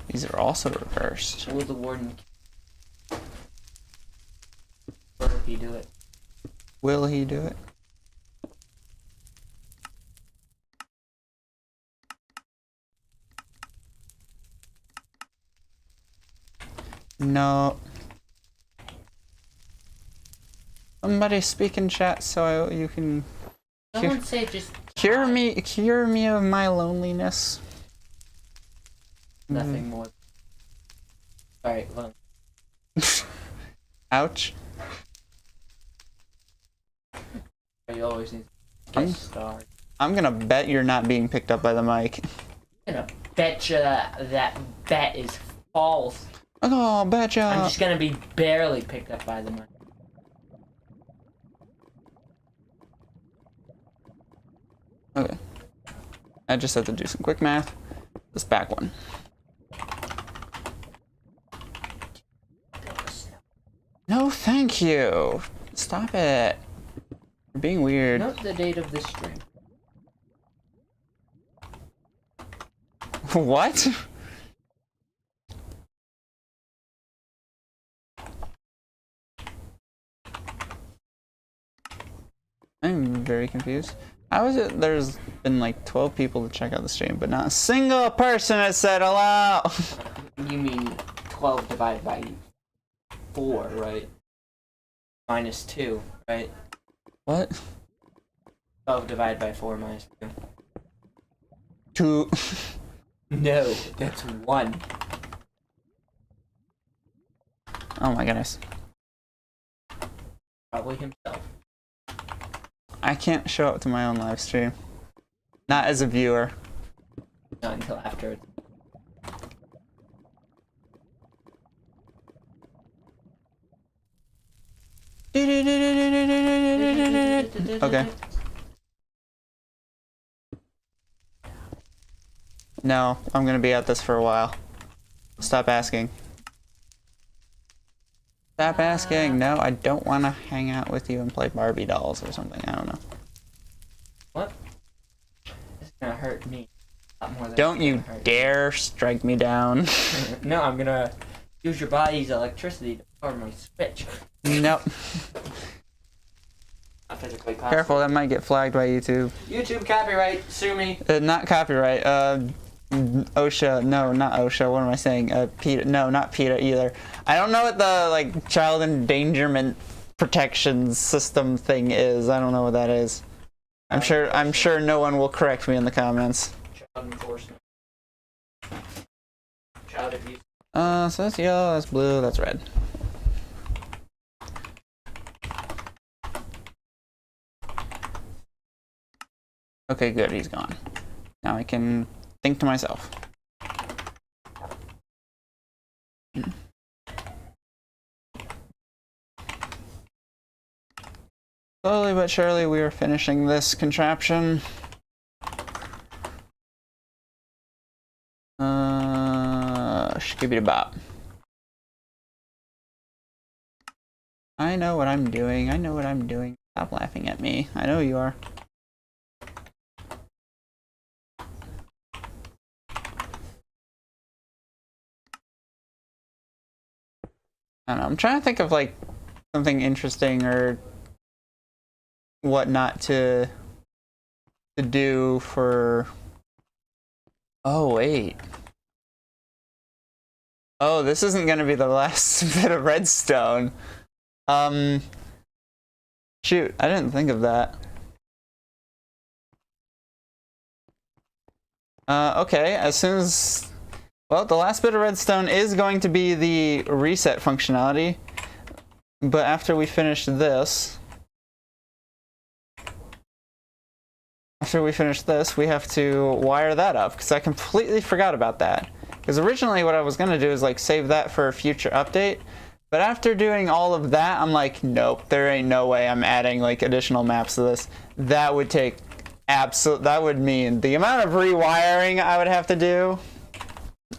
These are also reversed. Will the Warden? Will he do it? Will he do it? No. Somebody speak in chat so you can Someone say just cure me of my loneliness. nothing more. Alright, well. Ouch. You always need to get started. I'm gonna bet you're not being picked up by the mic. I'm gonna betcha that bet is false. Oh, betcha. I'm just gonna be barely picked up by the mic. Okay. I just had to do some quick math. This back one. No, thank you. Stop it. You're being weird. Note the date of this stream. What? I'm very confused. How is it there's been like 12 people to check out the stream, but not a single person has said hello? You mean 12 divided by 4, right? Minus 2, right? What? 12 divided by 4 minus 2. 2. No, that's 1. Oh my goodness. Probably himself. I can't show up to my own live stream. Not as a viewer. Not until after. Okay. No, I'm gonna be at this for a while. Stop asking. Stop asking. No, I don't want to hang out with you and play Barbie dolls or something. I don't know. What? It's gonna hurt me a lot more than Don't it's you gonna hurt dare strike me down. No, I'm gonna use your body's electricity to power my Switch. Nope. Not physically possible. Careful, that might get flagged by YouTube. YouTube copyright, sue me. Not copyright. OSHA. No, not OSHA. What am I saying? PETA. No, not PETA either. I don't know what the like child endangerment protection system thing is. I don't know what that is. I'm sure no one will correct me in the comments. Child enforcement. Child abuse. So that's yellow, that's blue, that's red. Okay, good, he's gone. Now I can think to myself. Slowly but surely we are finishing this contraption. Skibbity-bop. I know what I'm doing. I know what I'm doing. Stop laughing at me. I know you are. I don't know. I'm trying to think of like something interesting or whatnot to do for. Oh wait. Oh, this isn't gonna be the last bit of redstone. Shoot, I didn't think of that. Okay, as soon as... Well, the last bit of redstone is going to be the reset functionality. But after we finish this... we have to wire that up, because I completely forgot about that. Because originally what I was going to do is like save that for a future update. But after doing all of that, I'm like, nope, there ain't no way I'm adding like additional maps to this. That would take that would mean the amount of rewiring I would have to do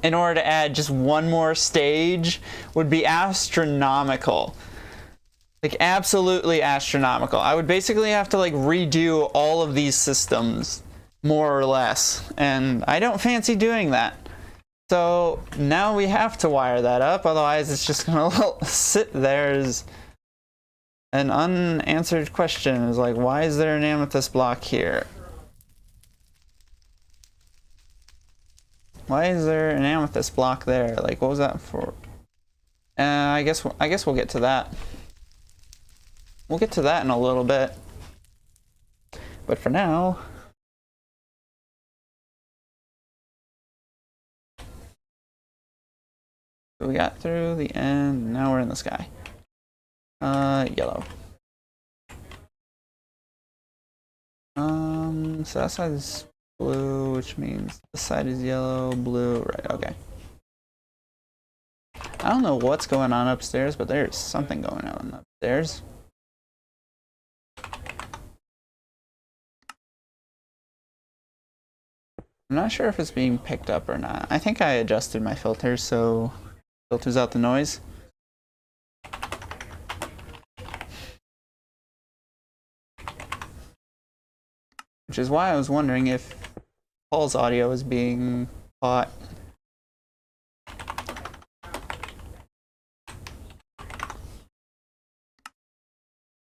in order to add just one more stage would be astronomical. Like absolutely astronomical. I would basically have to like redo all of these systems, more or less. And I don't fancy doing that. So now we have to wire that up, otherwise it's just gonna sit there as an unanswered question. It's like, why is there an amethyst block here? Why is there an amethyst block there? Like, what was that for? I guess we'll get to that. We'll get to that in a little bit. But for now... we got through the end, now we're in the sky. Yellow. So that side is blue, which means this side is yellow, blue, right, okay. I don't know what's going on upstairs, but there's something going on upstairs. I'm not sure if it's being picked up or not. I think I adjusted my filters so it filters out the noise. Which is why I was wondering if Paul's audio is being caught.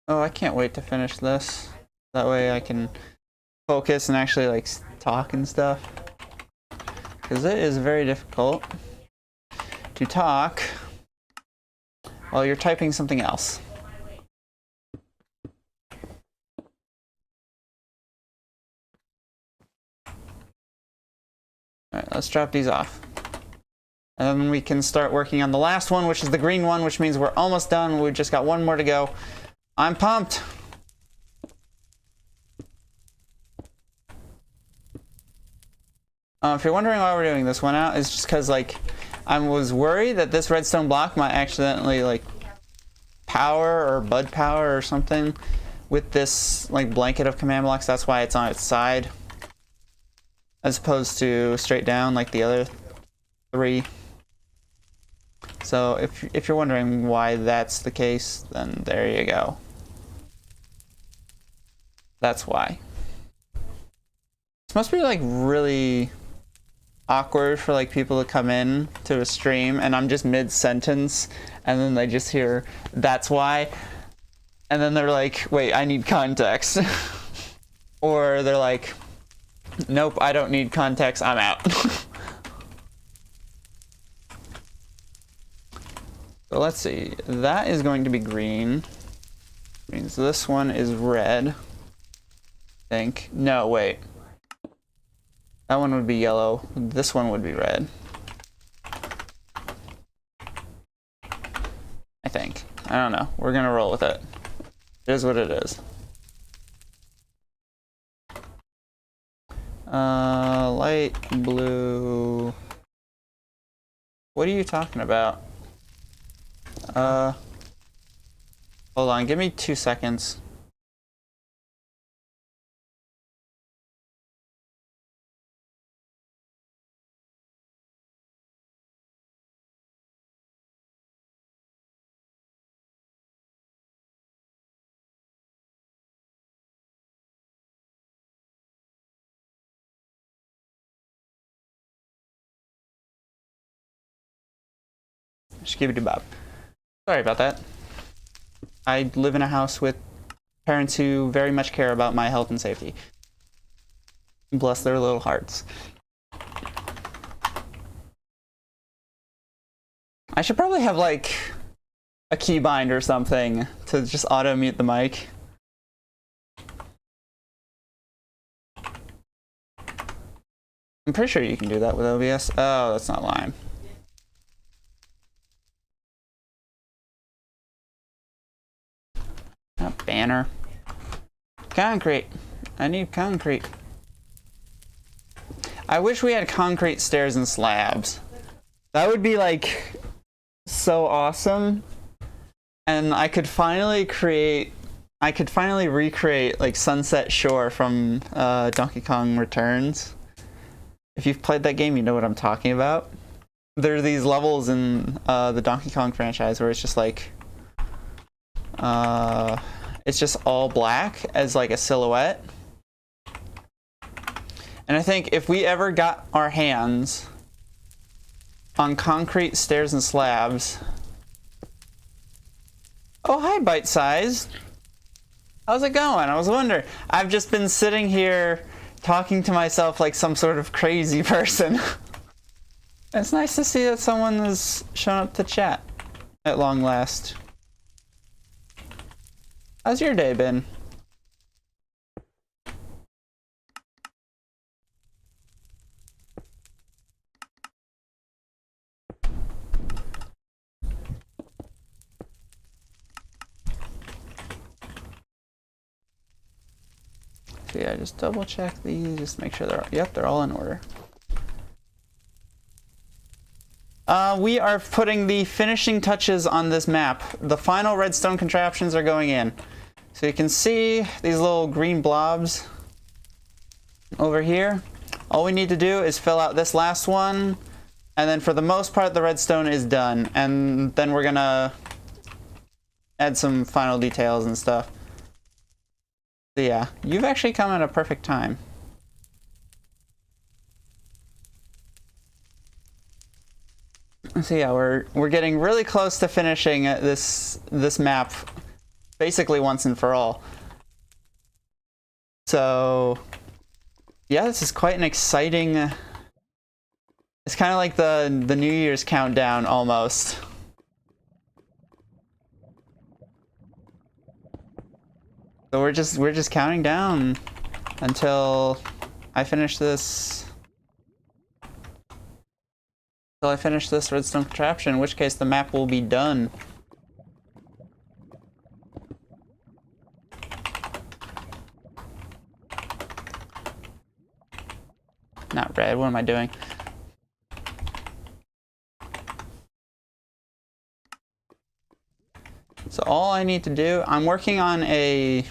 Oh, I can't wait to finish this. That way I can focus and actually like talk and stuff. Because it is very difficult to talk while you're typing something else. Alright, let's drop these off. And then we can start working on the last one, which is the green one, which means we're almost done. We've just got one more to go. I'm pumped! If you're wondering why we're doing this one out, it's just because, like, I was worried that this redstone block might accidentally, like, power or bud power or something with this, like, blanket of command blocks. That's why it's on its side, as opposed to straight down like the other three. So if you're wondering why that's the case, then there you go. That's why. This must be like really awkward for like people to come in to a stream and I'm just mid-sentence and then they just hear that's why and then they're like, wait, I need context. Or they're like, nope, I don't need context, I'm out. So let's see, that is going to be green. Means this one is red. I think. No, wait. That one would be yellow. This one would be red. I think. I don't know. We're gonna roll with it. It is what it is. Light blue. What are you talking about? Hold on, give me 2 seconds. Skibidi Bob. Sorry about that. I live in a house with parents who very much care about my health and safety. Bless their little hearts. I should probably have like a keybind or something to just auto mute the mic. I'm pretty sure you can do that with OBS. Oh, that's not Lime. A banner. Concrete. I need concrete. I wish we had concrete stairs and slabs. That would be like so awesome. And I could finally recreate like Sunset Shore from Donkey Kong Returns. If you've played that game, you know what I'm talking about. There are these levels in the Donkey Kong franchise where it's just like it's just all black as like a silhouette. And I think if we ever got our hands on concrete stairs and slabs. Oh, hi, Bite Size. How's it going? I was wondering. I've just been sitting here talking to myself like some sort of crazy person. It's nice to see that someone has shown up to chat at long last. How's your day been? So yeah, just double check these, just make sure they're all in order. We are putting the finishing touches on this map. The final redstone contraptions are going in. So you can see these little green blobs over here. All we need to do is fill out this last one, and then for the most part the redstone is done, and then we're gonna add some final details and stuff. So yeah, you've actually come at a perfect time. So yeah, we're getting really close to finishing this map basically once and for all. So yeah, this is quite an exciting, it's kind of like the New Year's countdown almost. So we're just counting down until I finish this. Until I finish this redstone contraption, in which case the map will be done. Not red, what am I doing? So all I need to do, I'm working on a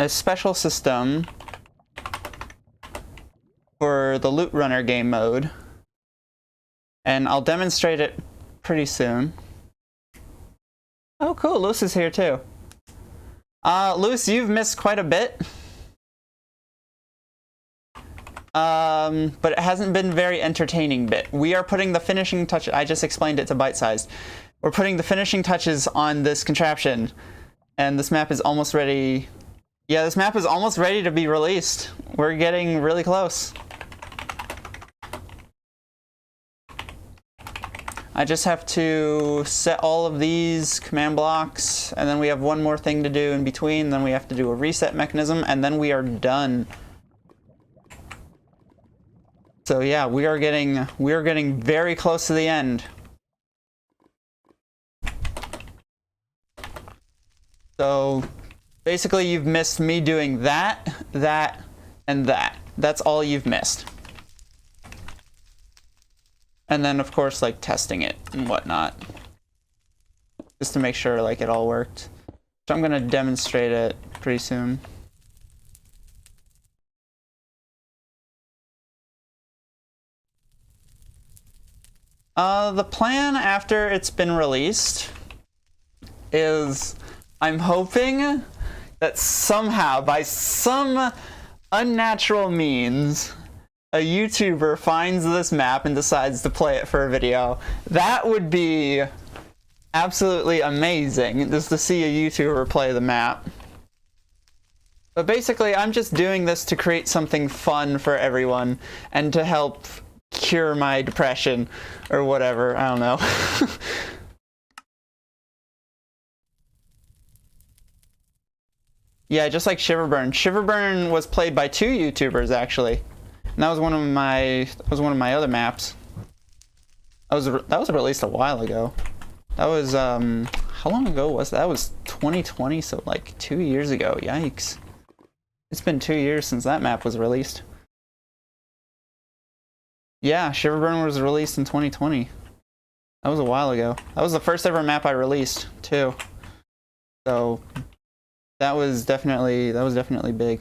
special system for the Loot Runner game mode. And I'll demonstrate it pretty soon. Oh cool, Luce is here too. Luce, you've missed quite a bit. But it hasn't been very entertaining bit. We are putting the finishing touch, I just explained it to bite-sized. We're putting the finishing touches on this contraption. And this map is almost ready. Yeah, this map is almost ready to be released. We're getting really close. I just have to set all of these command blocks, and then we have one more thing to do in between, then we have to do a reset mechanism, and then we are done. So yeah, we are getting very close to the end. So basically you've missed me doing that, that, and that. That's all you've missed. And then, of course, like, testing it and whatnot. Just to make sure, like, it all worked. So I'm gonna demonstrate it pretty soon. The plan after it's been released is I'm hoping that somehow, by some unnatural means, a YouTuber finds this map and decides to play it for a video. That would be absolutely amazing, just to see a YouTuber play the map. But basically, I'm just doing this to create something fun for everyone and to help cure my depression or whatever. I don't know. Yeah, just like Shiverburn. Shiverburn was played by 2 YouTubers actually. And that was one of my other maps. That was released a while ago. That was how long ago was that? That was 2020, so like 2 years ago. Yikes. It's been 2 years since that map was released. Yeah, Shiverburn was released in 2020. That was a while ago. That was the first ever map I released, too. So that was definitely big.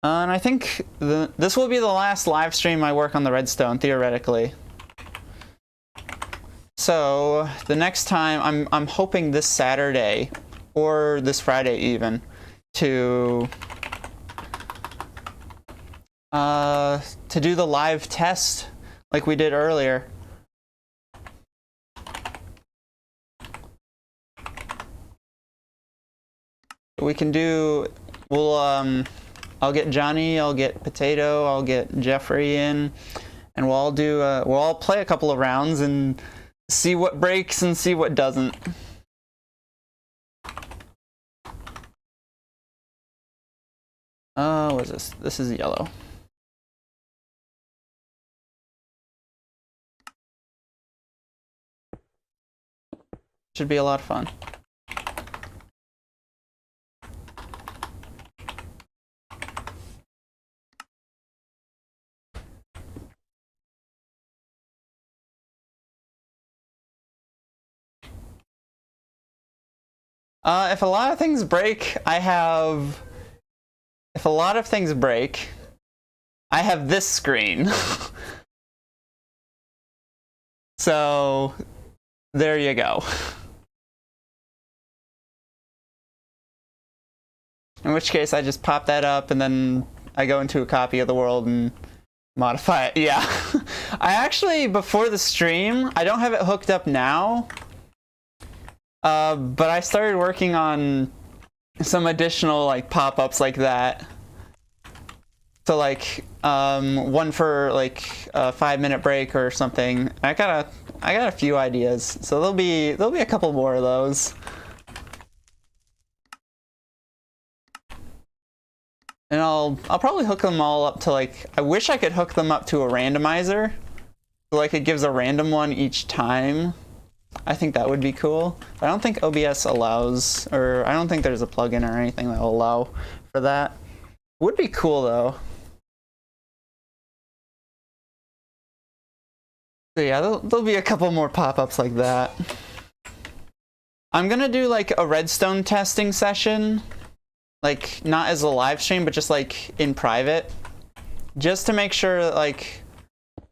And I think this will be the last live stream I work on the redstone, theoretically. So the next time, I'm hoping this Saturday or this Friday even to do the live test like we did earlier. We can do. I'll get Johnny, I'll get Potato, I'll get Jeffrey in, and we'll all play a couple of rounds and see what breaks and see what doesn't. What is this? This is yellow. Should be a lot of fun. If a lot of things break, if a lot of things break, I have this screen. So, there you go. In which case, I just pop that up and then I go into a copy of the world and modify it. Yeah. I actually, before the stream, I don't have it hooked up now. But I started working on some additional like pop-ups like that. So like one for like a 5-minute break or something. I got a few ideas. So there'll be a couple more of those. And I'll probably hook them all up to like, I wish I could hook them up to a randomizer. So like it gives a random one each time. I think that would be cool. I don't think OBS allows, or I don't think there's a plugin or anything that will allow for that. Would be cool though. So yeah, there'll be a couple more pop-ups like that. I'm gonna do like a redstone testing session. Like, not as a live stream, but just like in private. Just to make sure that like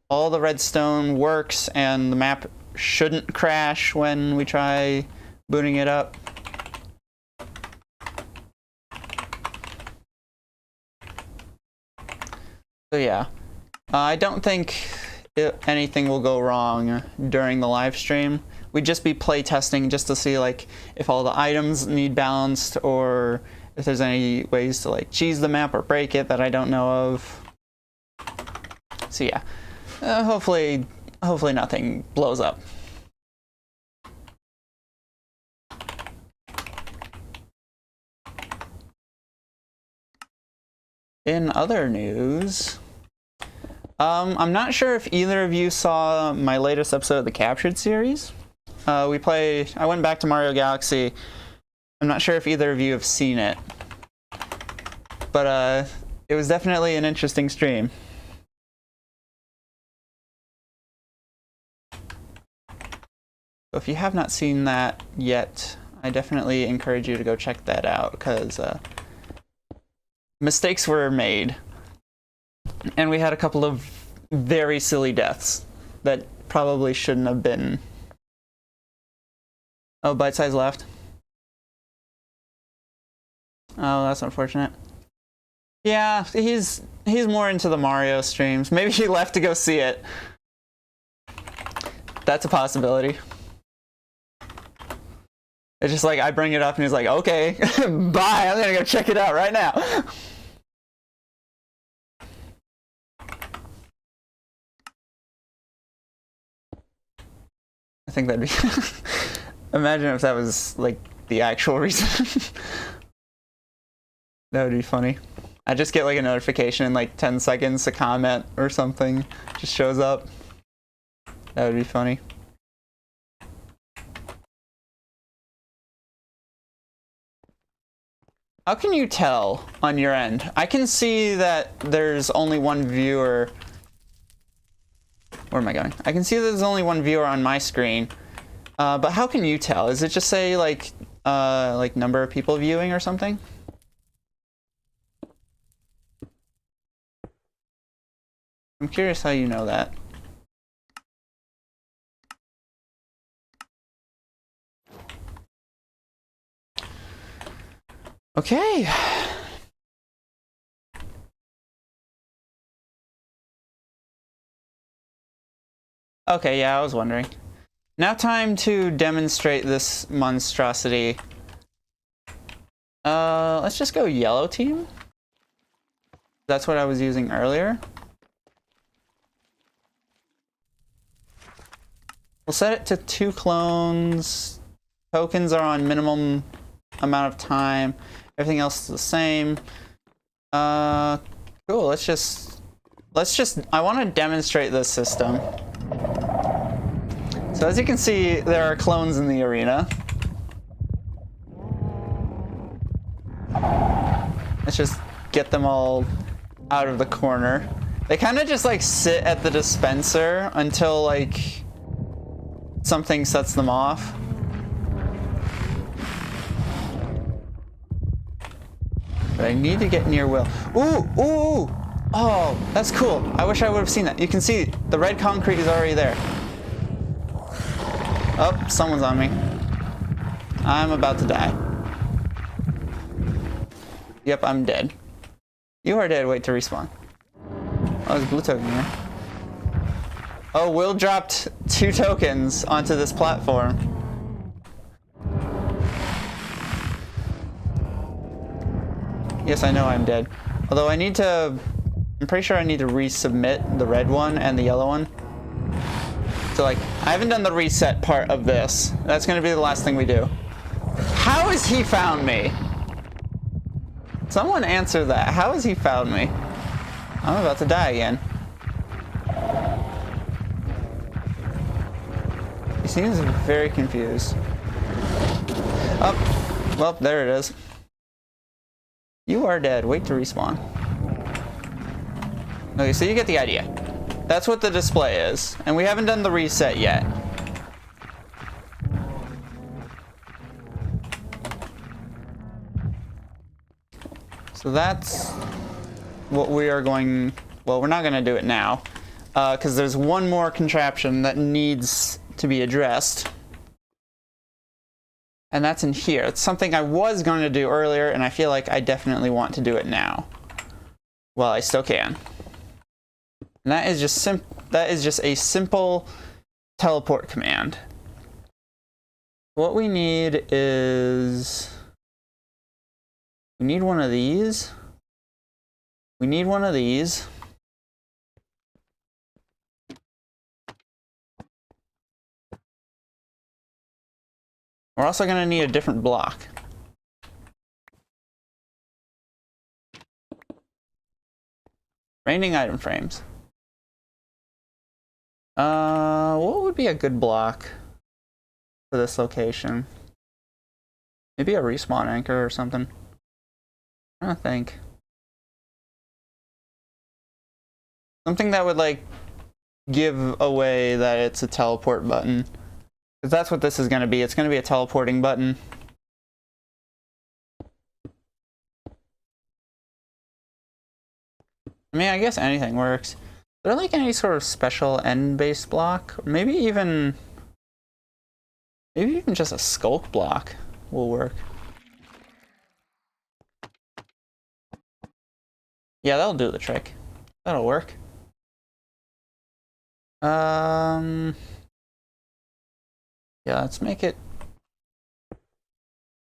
all the redstone works and the map shouldn't crash when we try booting it up. So yeah, I don't think anything will go wrong during the live stream. We'd just be play testing just to see like if all the items need balanced or if there's any ways to like cheese the map or break it that I don't know of. So yeah, hopefully nothing blows up. In other news, I'm not sure if either of you saw my latest episode of the Captured series. I went back to Mario Galaxy. I'm not sure if either of you have seen it, but it was definitely an interesting stream. So if you have not seen that yet, I definitely encourage you to go check that out, because mistakes were made. And we had a couple of very silly deaths that probably shouldn't have been. Oh, Bite Size left. Oh, that's unfortunate. Yeah, he's more into the Mario streams. Maybe he left to go see it. That's a possibility. It's just like I bring it up and he's like, okay, bye, I'm gonna go check it out right now. I think that'd be imagine if that was like the actual reason. That would be funny. I just get like a notification in like 10 seconds, a comment or something just shows up. That would be funny. How can you tell on your end? I can see that there's only one viewer. Where am I going? I can see that there's only one viewer on my screen. But how can you tell? Does it just say like number of people viewing or something? I'm curious how you know that. Okay. Okay, yeah, I was wondering. Now time to demonstrate this monstrosity. Let's just go yellow team. That's what I was using earlier. We'll set it to 2 clones. Tokens are on minimum amount of time. Everything else is the same. Cool, let's just, I want to demonstrate this system. So as you can see, there are clones in the arena. Let's just get them all out of the corner. They kind of just like sit at the dispenser until like something sets them off. But I need to get near Will. Ooh, ooh! Oh, that's cool. I wish I would have seen that. You can see the red concrete is already there. Oh, someone's on me. I'm about to die. Yep, I'm dead. You are dead. Wait to respawn. Oh, there's a blue token here. Oh, Will dropped 2 tokens onto this platform. Yes, I know I'm dead. Although I need to... I'm pretty sure I need to resubmit the red one and the yellow one. So, like, I haven't done the reset part of this. That's going to be the last thing we do. How has he found me? Someone answer that. How has he found me? I'm about to die again. He seems very confused. Oh, well, there it is. You are dead. Wait to respawn. Okay, so you get the idea. That's what the display is. And we haven't done the reset yet. So that's what we are going... Well, we're not going to do it now. Because there's one more contraption that needs to be addressed. And that's in here. It's something I was going to do earlier, and I feel like I definitely want to do it now. Well, I still can. And that is just a simple teleport command. What we need is... We need one of these. We need one of these. We're also going to need a different block. Raining item frames. What would be a good block for this location? Maybe a respawn anchor or something. I don't think. Something that would, like, give away that it's a teleport button. Because that's what this is going to be. It's going to be a teleporting button. I mean, I guess anything works. Is there, like, any sort of special end-based block? Or maybe even just a skulk block will work. Yeah, that'll do the trick. That'll work. Yeah, let's make it...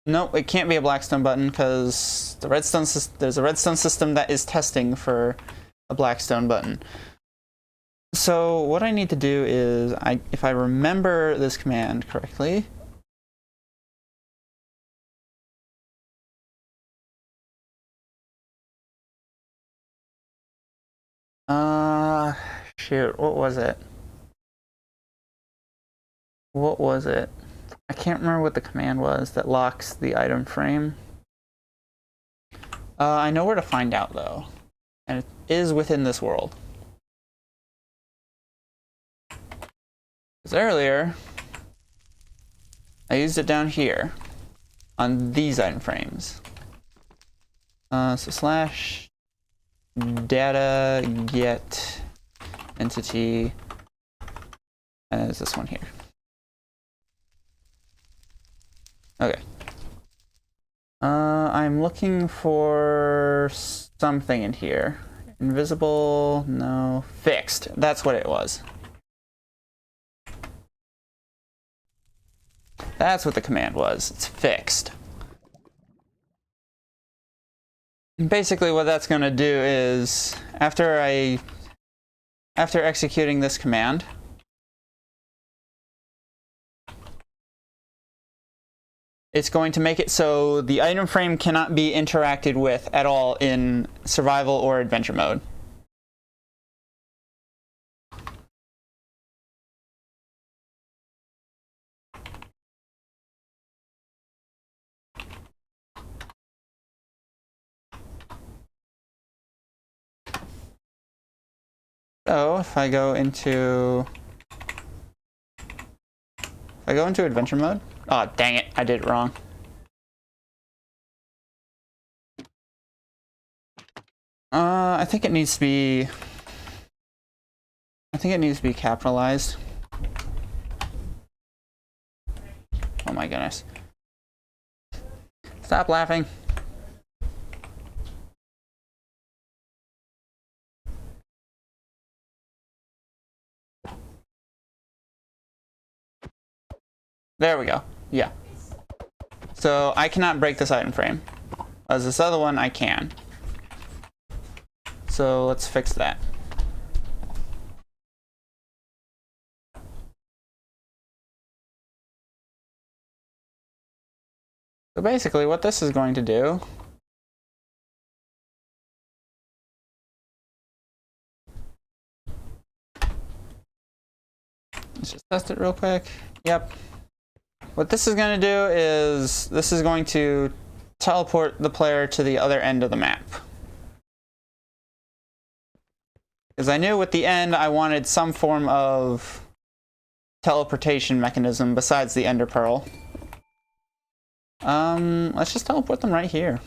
Nope, it can't be a blackstone button because there's a redstone system that is testing for a blackstone button. So what I need to do is, if I remember this command correctly... Shoot, what was it? What was it? I can't remember what the command was that locks the item frame. I know where to find out, though. And it is within this world. Because earlier, I used it down here on these item frames. So slash data get entity, and there's this one here. Okay. I'm looking for something in here. Invisible, no, fixed. That's what it was. That's what the command was. It's fixed. Basically what that's going to do is, after executing this command, it's going to make it so the item frame cannot be interacted with at all in survival or adventure mode. So if I go into adventure mode, oh dang it, I did it wrong. I think it needs to be... I think it needs to be capitalized. Oh my goodness. Stop laughing. There we go. Yeah. So I cannot break this item frame. As this other one, I can. So let's fix that. So basically what this is going to do let's just test it real quick. Yep. What this is going to do is this is going to teleport the player to the other end of the map. Because I knew with the end I wanted some form of teleportation mechanism besides the Ender Pearl. Let's just teleport them right here.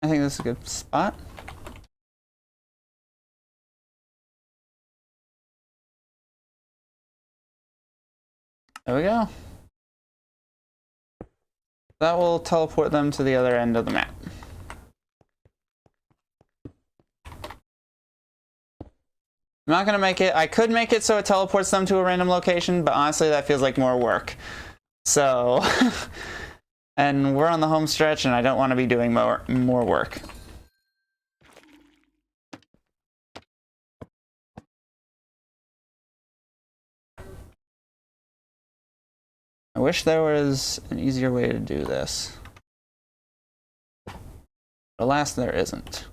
I think this is a good spot. There we go. That will teleport them to the other end of the map. I'm not gonna make it. I could make it so it teleports them to a random location, but honestly that feels like more work. So, and we're on the home stretch and I don't want to be doing more work. I wish there was an easier way to do this. Alas, there isn't.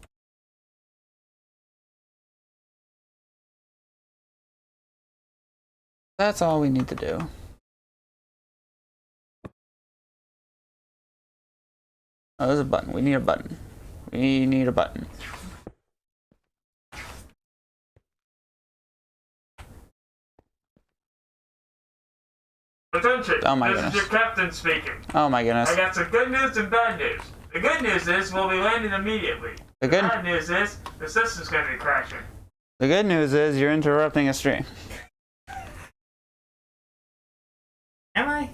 That's all we need to do. Oh, there's a button. We need a button. We need a button. Attention! Oh my This goodness. is your captain speaking. Oh my goodness. I got some good news and bad news. The good news is we'll be landing immediately. The The bad news is the system's going to be crashing. good news is you're interrupting a stream. Am I?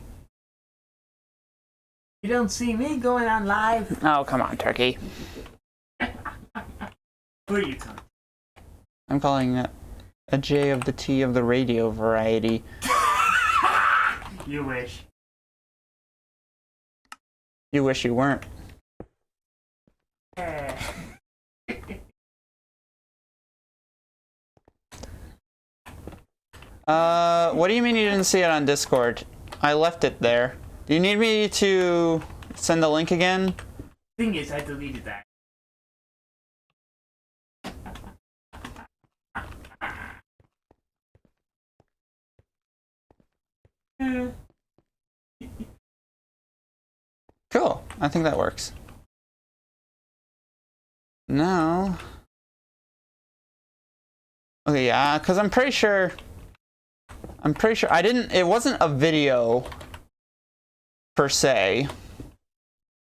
You don't see me going on live? Oh, come on, Turkey. Who are you talking? I'm calling it a J of the T of the radio variety. You wish. You wish you weren't. What do you mean you didn't see it on Discord? I left it there. Do you need me to send the link again? Thing is, I deleted that. Cool. I think that works. No. Okay, yeah, because I'm pretty sure I didn't, it wasn't a video per se.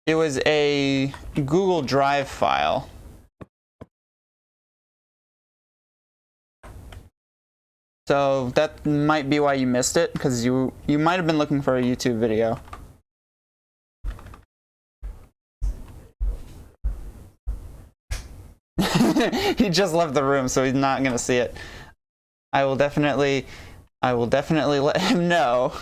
It was a Google Drive file. So that might be why you missed it, because you might have been looking for a YouTube video. He just left the room, so he's not gonna see it. I will definitely let him know.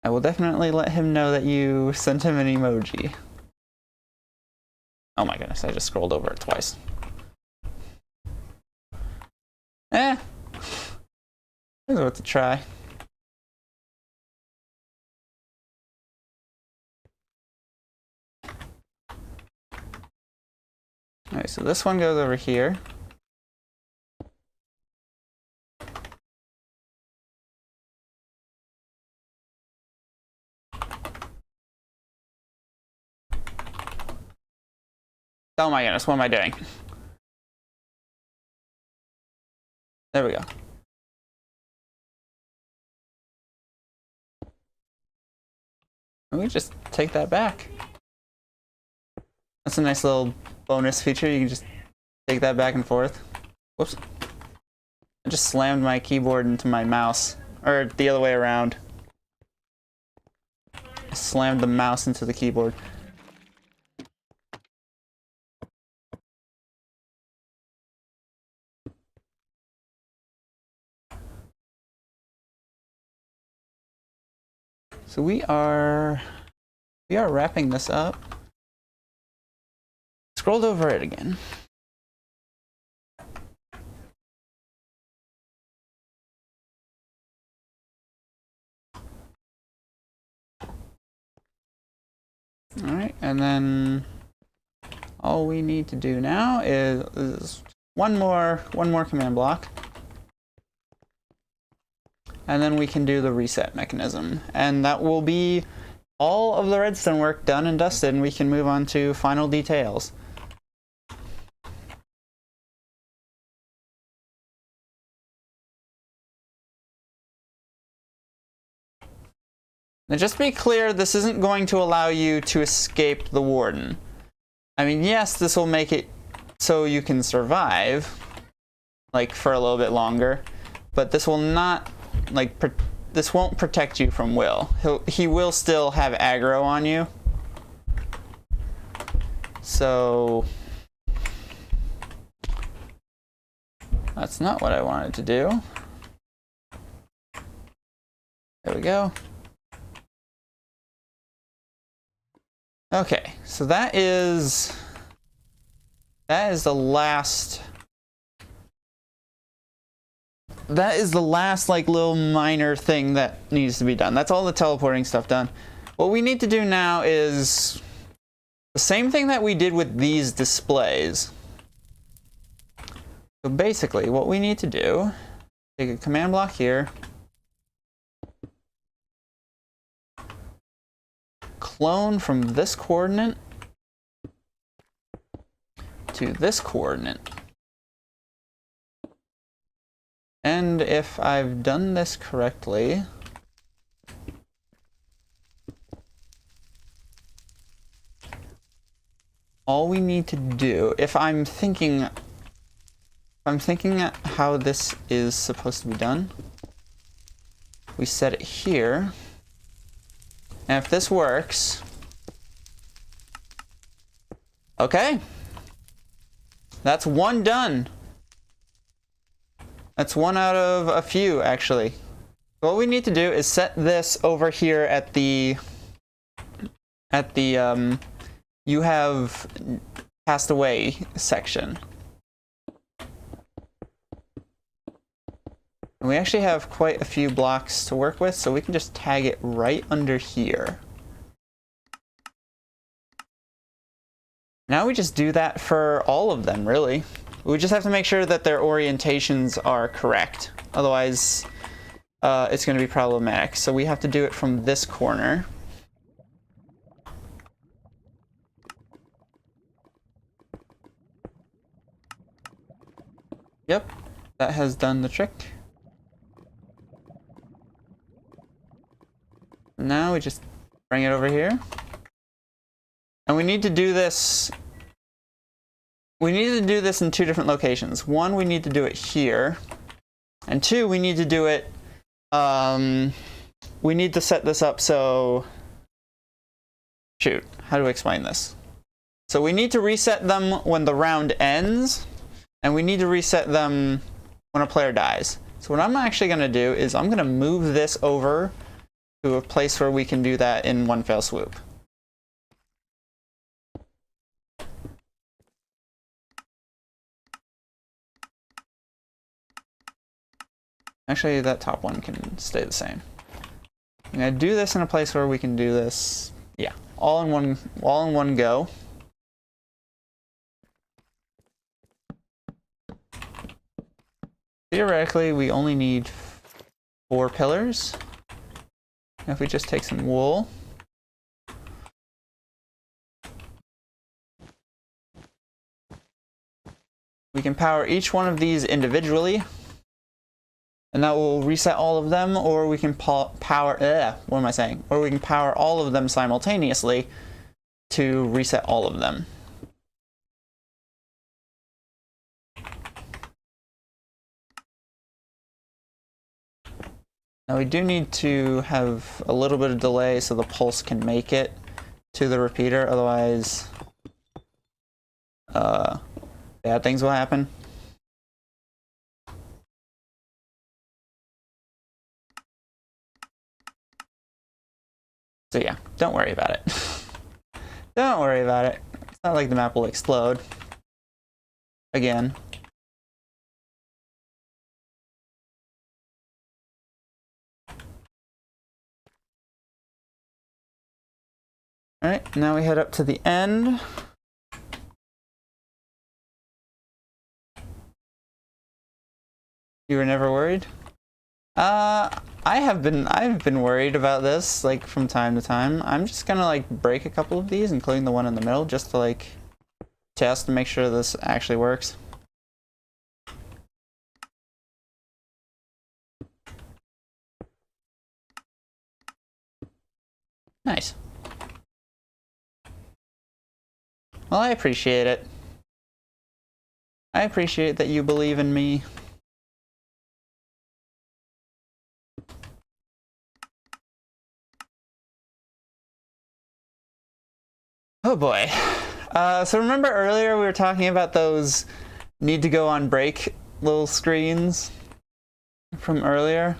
I will definitely let him know that you sent him an emoji. Oh my goodness, I just scrolled over it twice. It was worth a try. Alright, so this one goes over here. Oh my goodness, what am I doing? There we go. And we just take that back. That's a nice little bonus feature. You can just take that back and forth. Whoops. I just slammed my keyboard into my mouse. Or the other way around. I slammed the mouse into the keyboard. So we are wrapping this up. Scrolled over it again. Alright, and then all we need to do now is one more command block. And then we can do the reset mechanism. And that will be all of the redstone work done and dusted, and we can move on to final details. Now just to be clear, this isn't going to allow you to escape the Warden. I mean, yes, this will make it so you can survive, like, for a little bit longer, but this will not, like, this won't protect you from Will. He will still have aggro on you. So that's not what I wanted to do. There we go. Okay, so that is the last like little minor thing that needs to be done. That's all the teleporting stuff done. What we need to do now is the same thing that we did with these displays. So basically what we need to do, take a command block here, clone from this coordinate to this coordinate. And if I've done this correctly, all we need to do, if I'm thinking how this is supposed to be done, we set it here. And if this works, okay, that's one done. That's one out of a few, actually. What we need to do is set this over here at the you have passed away section. And we actually have quite a few blocks to work with, so we can just tag it right under here. Now we just do that for all of them, really. We just have to make sure that their orientations are correct. Otherwise, it's going to be problematic. So we have to do it from this corner. Yep, that has done the trick. Now we just bring it over here. And we need to do this. We need to do this in two different locations. One, we need to do it here. And two, we need to do it, we need to set this up so, shoot, how do I explain this? So we need to reset them when the round ends, and we need to reset them when a player dies. So what I'm actually gonna do is I'm gonna move this over to a place where we can do that in one fell swoop. Actually, that top one can stay the same. I'm gonna do this in a place where we can do this, yeah, all in one go. Theoretically, we only need 4 pillars. If we just take some wool. We can power each one of these individually. And that will reset all of them, or we can power, what am I saying? Or we can power all of them simultaneously to reset all of them. Now we do need to have a little bit of delay so the pulse can make it to the repeater, otherwise bad things will happen. So yeah, don't worry about it. Don't worry about it. It's not like the map will explode again. Alright, now we head up to the end. You were never worried? I've been worried about this, like, from time to time. I'm just gonna, like, break a couple of these, including the one in the middle, just to, like, test and make sure this actually works. Nice. Well, I appreciate it. I appreciate that you believe in me. Oh boy. So remember earlier we were talking about those need to go on break little screens from earlier?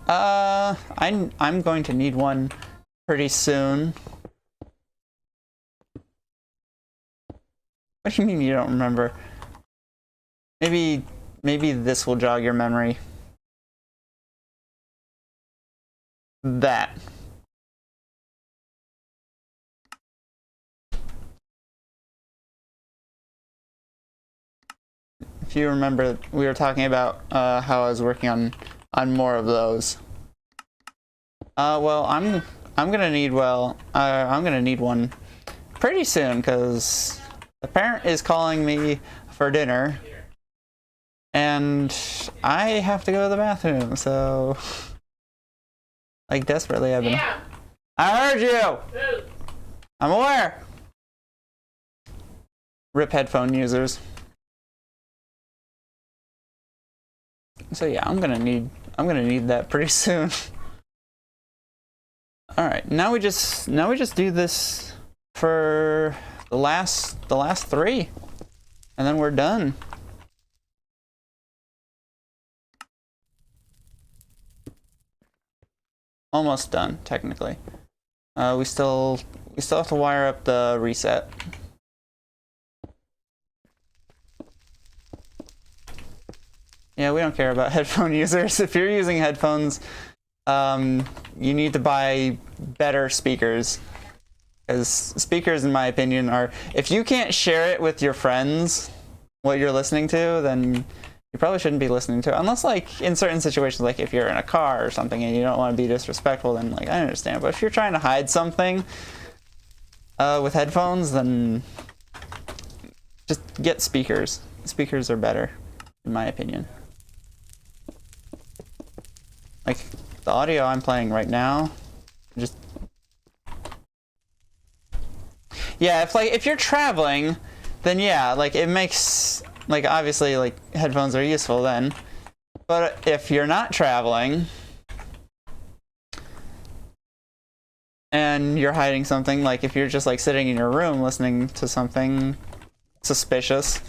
I'm going to need one pretty soon. What do you mean you don't remember? Maybe this will jog your memory. That. If you remember, we were talking about how I was working on more of those. Well, I'm gonna need one pretty soon because the parent is calling me for dinner, and I have to go to the bathroom. So, like, desperately, I've been. Yeah. I heard you. I'm aware. Rip headphone users. So yeah, I'm gonna need that pretty soon. All right, now we just do this for the last 3, and then we're done. Almost done, technically. We still have to wire up the reset. Yeah, we don't care about headphone users. If you're using headphones, you need to buy better speakers. Because speakers, in my opinion, are... If you can't share it with your friends, what you're listening to, then you probably shouldn't be listening to it. Unless, like, in certain situations, like if you're in a car or something and you don't want to be disrespectful, then, like, I understand. But if you're trying to hide something with headphones, then just get speakers. Speakers are better, in my opinion. Like, the audio I'm playing right now, just... Yeah, if you're traveling, then yeah, like, it makes... Like, obviously, like, headphones are useful then. But if you're not traveling, and you're hiding something, like, if you're just, like, sitting in your room listening to something suspicious,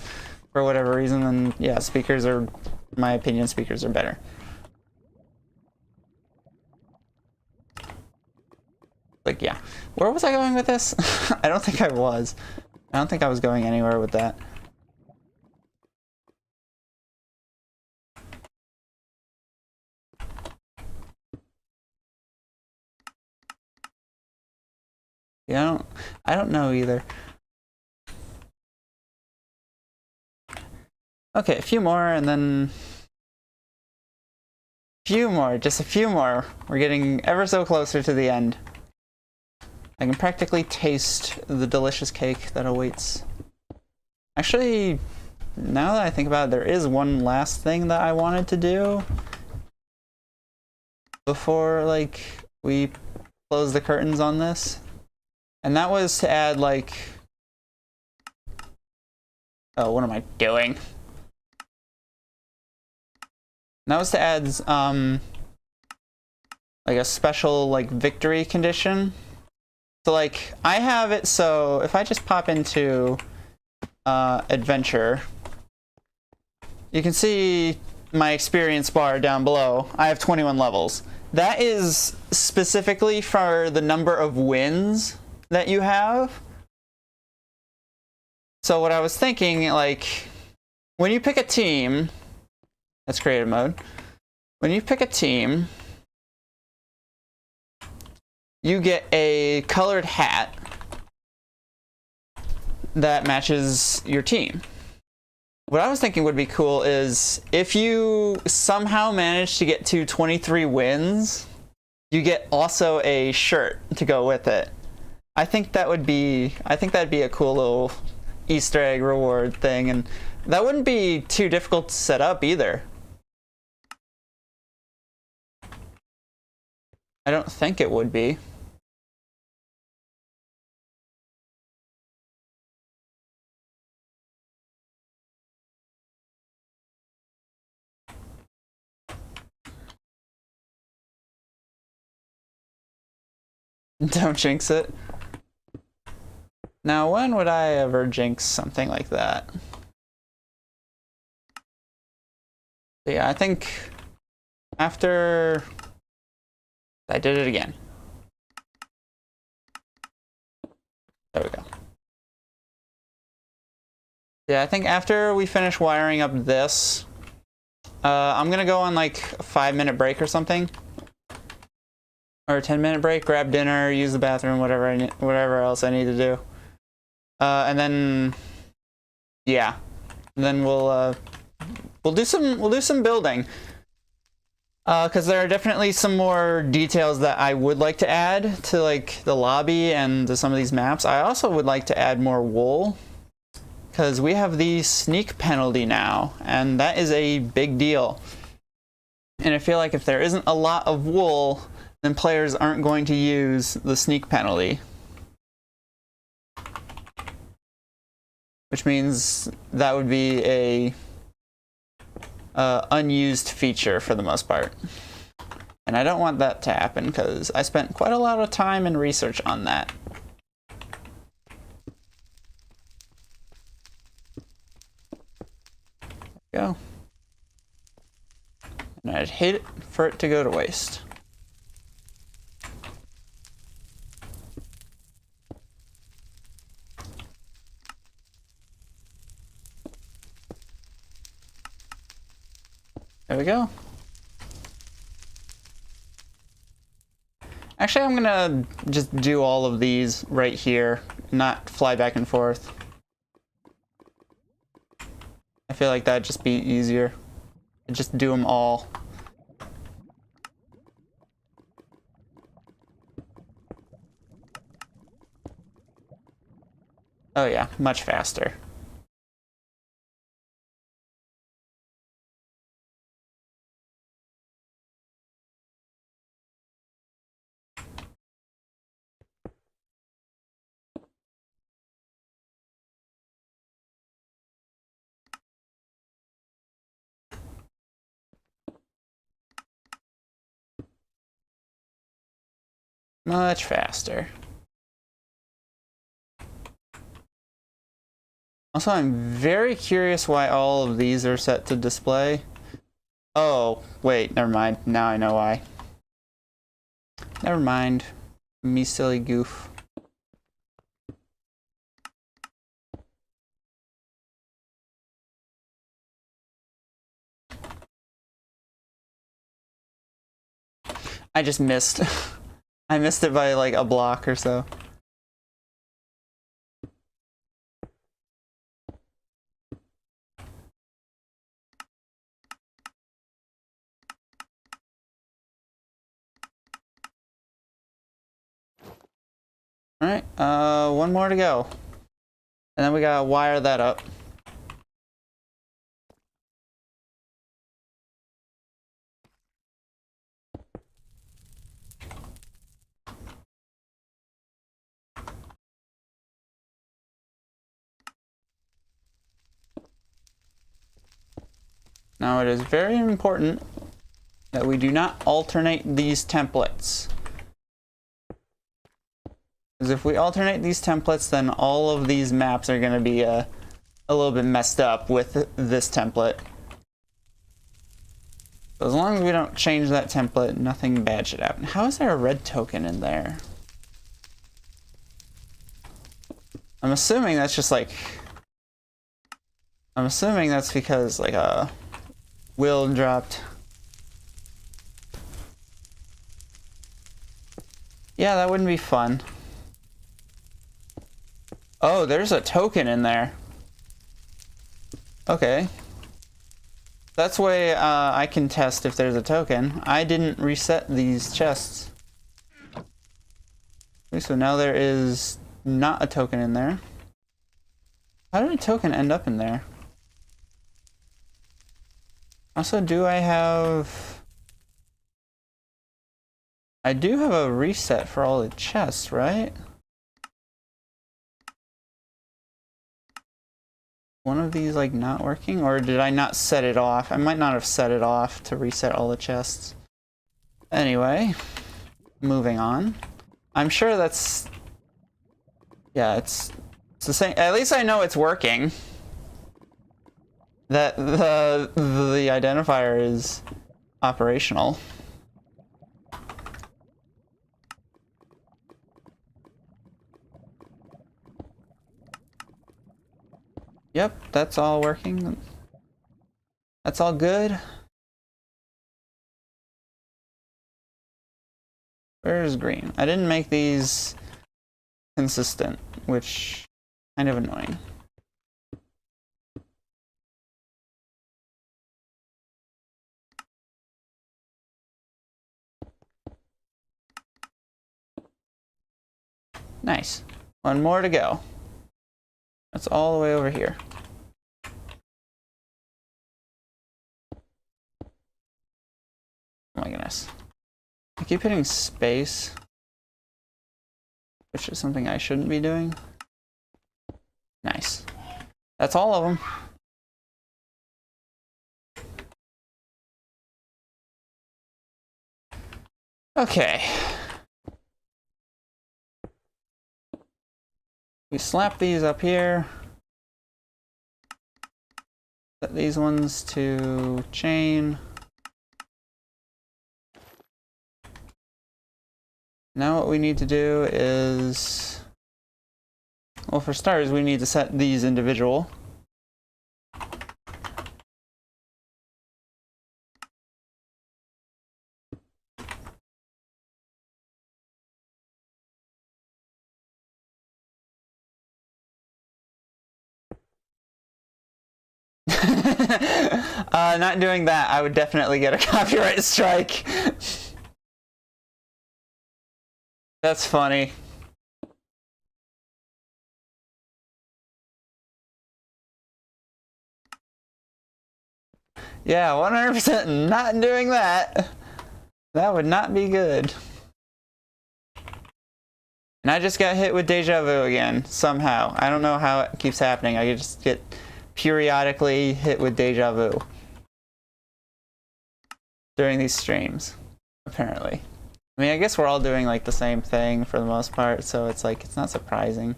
for whatever reason, then, yeah, speakers are... In my opinion, speakers are better. Like, yeah. Where was I going with this? I don't think I was. I don't think I was going anywhere with that. Yeah, I don't know either. Okay, a few more and then... Few more, just a few more. We're getting ever so closer to the end. I can practically taste the delicious cake that awaits. Actually, now that I think about it, there is one last thing that I wanted to do before, like, we close the curtains on this. And that was to add, like... Oh, what am I doing? And that was to add, like a special, like, victory condition. So, like, I have it so if I just pop into adventure, you can see my experience bar down below. I have 21 levels. That is specifically for the number of wins that you have. So what I was thinking, like, when you pick a team, that's creative mode. When you pick a team, you get a colored hat that matches your team. What I was thinking would be cool is if you somehow manage to get to 23 wins, you get also a shirt to go with it. I think that'd be a cool little Easter egg reward thing, and that wouldn't be too difficult to set up either. I don't think it would be. Don't jinx it. Now, when would I ever jinx something like that? But yeah, I think after I did it again. There we go. Yeah, I think after we finish wiring up this, I'm gonna go on like a 5-minute break or something. Or a 10-minute break, grab dinner, use the bathroom, whatever else I need to do. And then, yeah, and then we'll do some building. Because there are definitely some more details that I would like to add to like the lobby and to some of these maps. I also would like to add more wool, because we have the sneak penalty now, and that is a big deal. And I feel like if there isn't a lot of wool, then players aren't going to use the sneak penalty. Which means that would be a unused feature for the most part. And I don't want that to happen because I spent quite a lot of time and research on that. There we go. And I'd hate it for it to go to waste. There we go. Actually, I'm gonna just do all of these right here, not fly back and forth. I feel like that'd just be easier. Just do them all. Oh yeah, much faster. Much faster. Also, I'm very curious why all of these are set to display. Oh, wait, never mind. Now I know why. Never mind. Me silly goof. I just missed. I missed it by like a block or so. Alright, one more to go. And then we gotta wire that up. Now it is very important that we do not alternate these templates. Because if we alternate these templates, then all of these maps are going to be a little bit messed up with this template. So as long as we don't change that template, nothing bad should happen. How is there a red token in there? I'm assuming that's just like... I'm assuming that's because like a will dropped. Yeah, that wouldn't be fun. Oh, there's a token in there. Okay. That's way I can test if there's a token. I didn't reset these chests. Okay, so now there is not a token in there. How did a token end up in there? Also, do I have... I do have a reset for all the chests, right? One of these like not working, or did I not set it off? I might not have set it off to reset all the chests. Anyway, moving on. I'm sure that's... Yeah, it's the same. At least I know it's working. That the identifier is operational. Yep, that's all working. That's all good. Where's green? I didn't make these consistent, which is kind of annoying. Nice. One more to go. That's all the way over here. Oh my goodness. I keep hitting space, which is something I shouldn't be doing. Nice. That's all of them. Okay. We slap these up here. Set these ones to chain. Now what we need to do is... Well, for starters, we need to set these individual. Not doing that, I would definitely get a copyright strike. That's funny. Yeah, 100% not doing that. That would not be good. And I just got hit with deja vu again, somehow. I don't know how it keeps happening. I just get periodically hit with deja vu during these streams, apparently. I mean, I guess we're all doing like the same thing for the most part, so it's like, it's not surprising.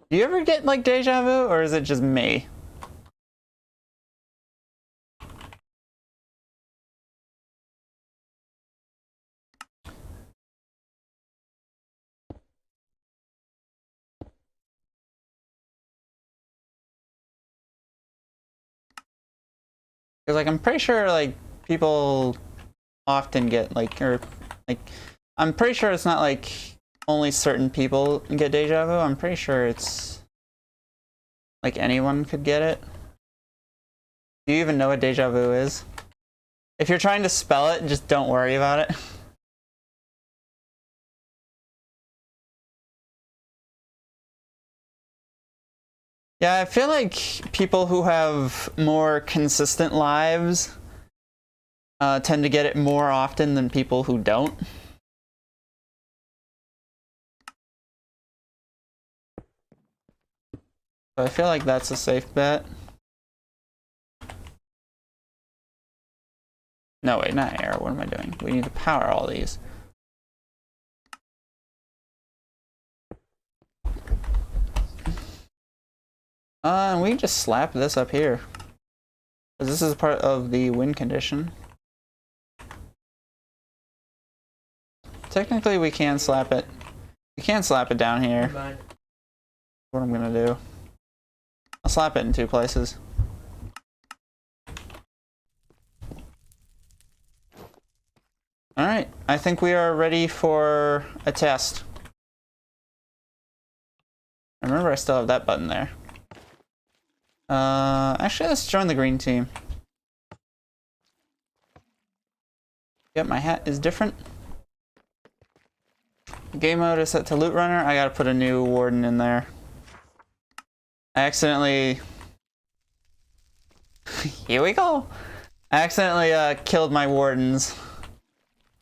Do you ever get like deja vu, or is it just me? Because like I'm pretty sure like people often get like, or like, I'm pretty sure it's not like only certain people get deja vu. I'm pretty sure it's like anyone could get it. Do you even know what deja vu is? If you're trying to spell it, just don't worry about it. Yeah, I feel like people who have more consistent lives tend to get it more often than people who don't. So I feel like that's a safe bet. No, wait, not air. What am I doing? We need to power all these. And we can just slap this up here. Because this is part of the win condition. Technically, we can slap it. We can slap it down here. What I'm gonna do. I'll slap it in 2 places. Alright, I think we are ready for a test. Remember, I still have that button there. Actually, let's join the green team. Yep, my hat is different. Game mode is set to loot runner. I gotta put a new warden in there. I accidentally... Here we go! I accidentally killed my wardens.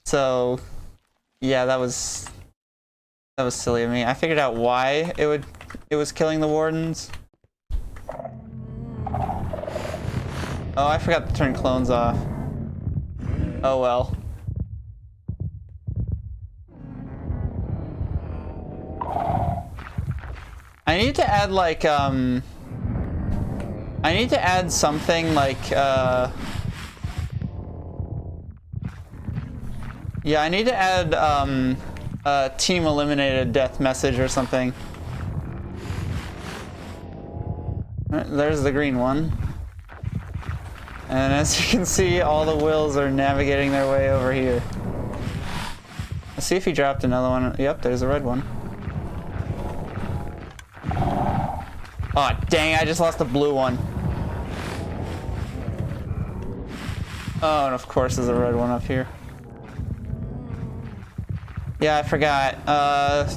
So, yeah, that was silly of me. I figured out why it was killing the wardens. Oh, I forgot to turn clones off. Oh well. I need to add like I need to add something like yeah, I need to add a team eliminated death message or something. There's the green one. And as you can see, all the wills are navigating their way over here. Let's see if he dropped another one. Yep, there's a red one. Oh, dang, I just lost the blue one. Oh, and of course there's a red one up here. Yeah, I forgot.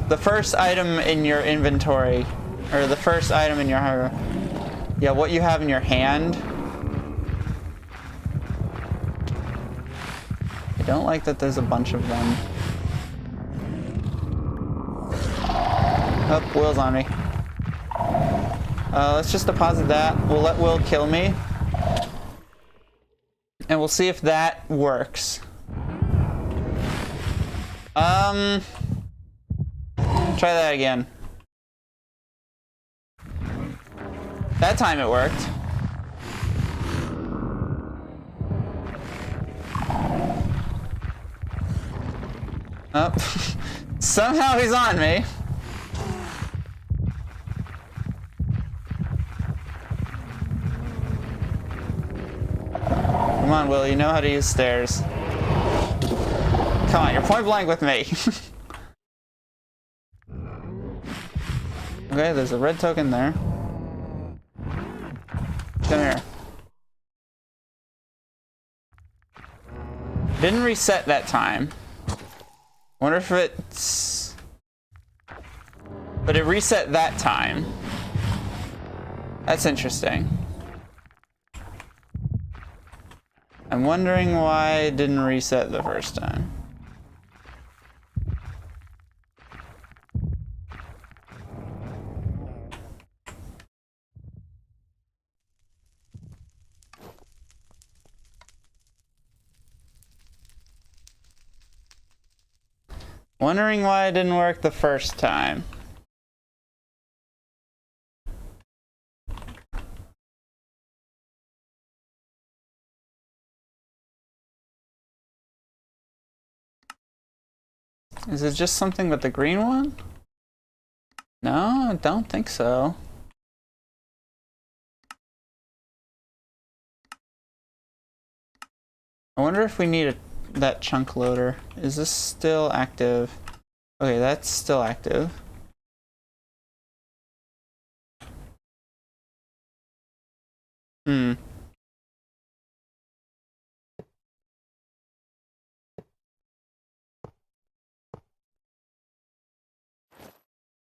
The first item in your inventory, or the first item in your... Yeah, what you have in your hand. I don't like that there's a bunch of them. Oh, Will's on me. Let's just deposit that. We'll let Will kill me. And we'll see if that works. Try that again. That time it worked. Oh, somehow he's on me. Come on, Will, you know how to use stairs. Come on, you're point blank with me. Okay, there's a red token there. Come here. Didn't reset that time. Wonder if it's... But it reset that time. That's interesting. I'm wondering why it didn't reset the first time. Wondering why it didn't work the first time. Is it just something with the green one? No, I don't think so. I wonder if we need that chunk loader. Is this still active? Okay, that's still active.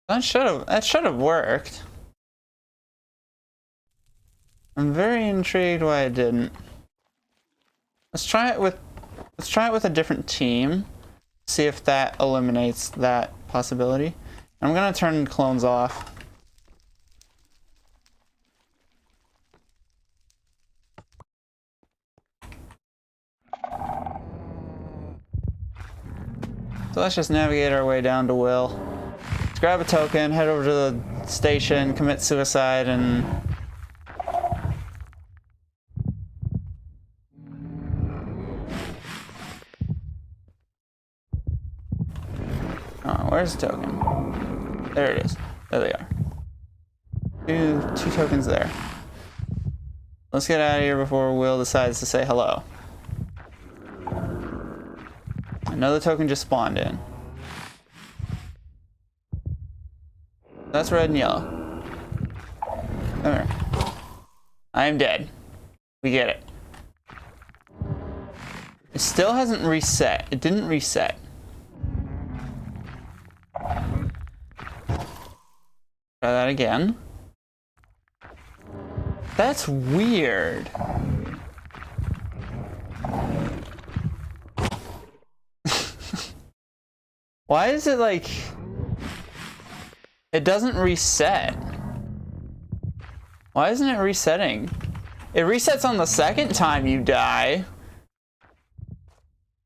That should have worked. I'm very intrigued why it didn't. Let's try it with a different team. See if that eliminates that possibility. I'm gonna turn clones off. So let's just navigate our way down to Will. Let's grab a token, head over to the station, commit suicide, and... Oh, where's the token? There it is. There they are. Two tokens there. Let's get out of here before Will decides to say hello. Another token just spawned in. That's red and yellow. Come here. I am dead. We get it. It still hasn't reset. It didn't reset. Try that again. That's weird. Why is it like... It doesn't reset? Why isn't it resetting? It resets on the second time you die,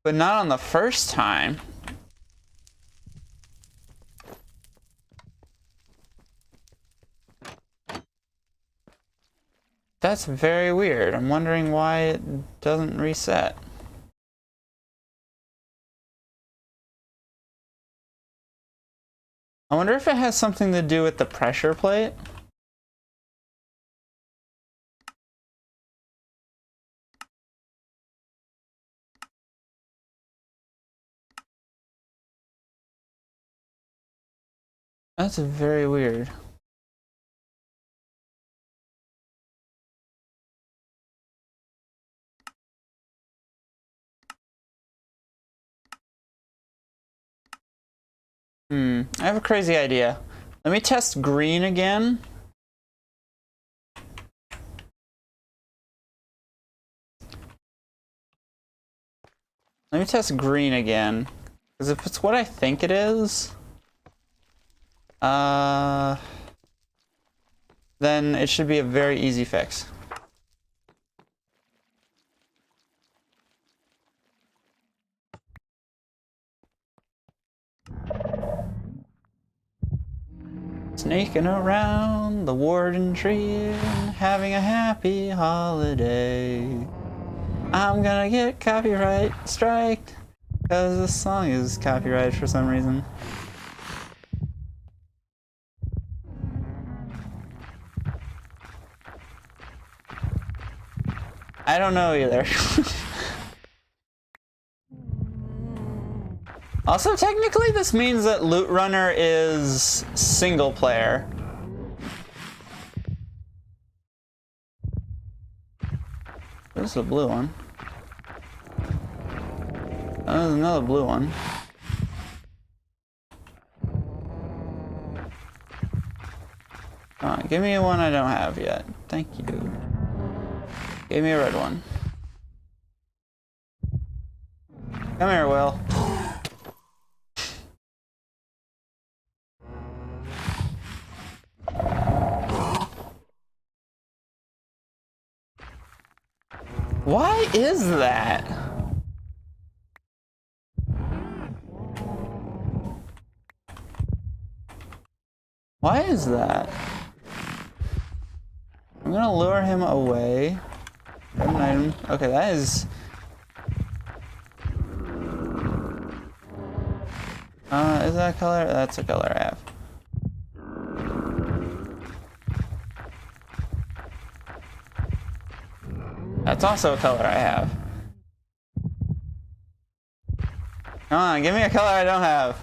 but not on the first time. That's very weird. I'm wondering why it doesn't reset. I wonder if it has something to do with the pressure plate. That's very weird. I have a crazy idea. Let me test green again. Let me test green again. Because if it's what I think it is, then it should be a very easy fix. Sneaking around the Warden tree and having a happy holiday. I'm gonna get copyright striked because this song is copyrighted for some reason. I don't know either. Also, technically, this means that Loot Runner is single player. This is a blue one. Oh, there's another blue one. Come on, give me one I don't have yet. Thank you. Give me a red one. Come here, Will. Why is that? Why is that? I'm gonna lure him away. Grab an item. Okay, that is... is that a color? That's a color I have. That's also a color I have. Come on, give me a color I don't have.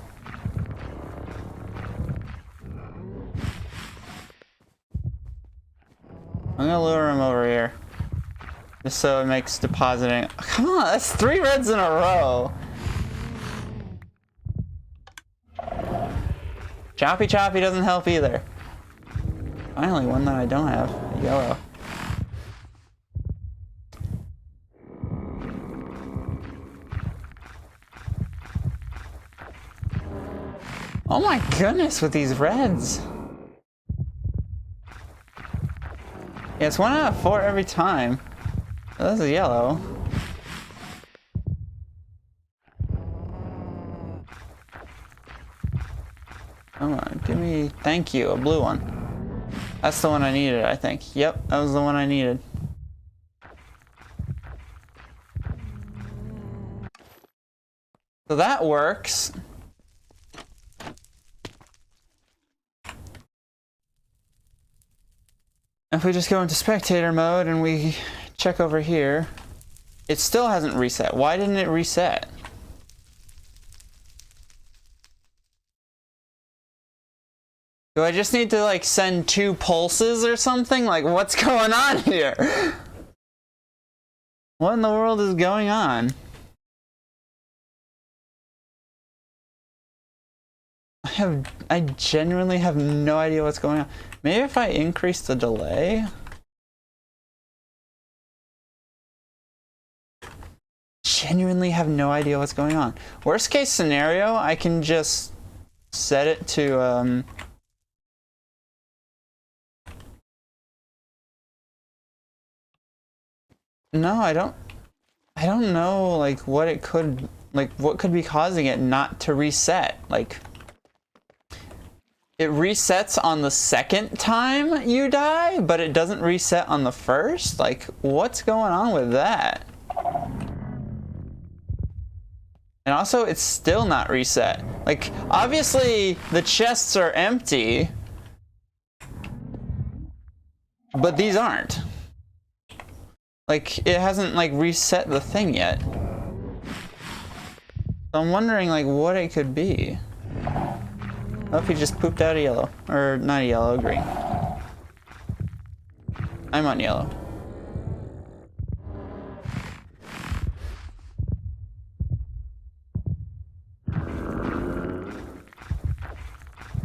I'm gonna lure him over here. Just so it makes depositing. Come on, that's 3 reds in a row. Choppy Choppy doesn't help either. Finally, one that I don't have. Yellow. Oh my goodness, with these reds. Yeah, it's 1 out of 4 every time. Oh, this is yellow. Come on, give me, thank you, a blue one. That's the one I needed, I think. Yep, that was the one I needed. So that works. If we just go into spectator mode and we check over here, it still hasn't reset. Why didn't it reset? Do I just need to like send 2 pulses or something? Like, what's going on here? What in the world is going on? I genuinely have no idea what's going on. Maybe if I increase the delay? Genuinely have no idea what's going on. Worst case scenario, I can just set it to, no, I don't know, like, what it could, like, what could be causing it not to reset, like... It resets on the second time you die, but it doesn't reset on the first? Like, what's going on with that? And also, it's still not reset. Like, obviously, the chests are empty, but these aren't. Like, it hasn't, like, reset the thing yet. So I'm wondering, like, what it could be. Oh, if he just pooped out a yellow. Or, not a yellow, green. I'm on yellow.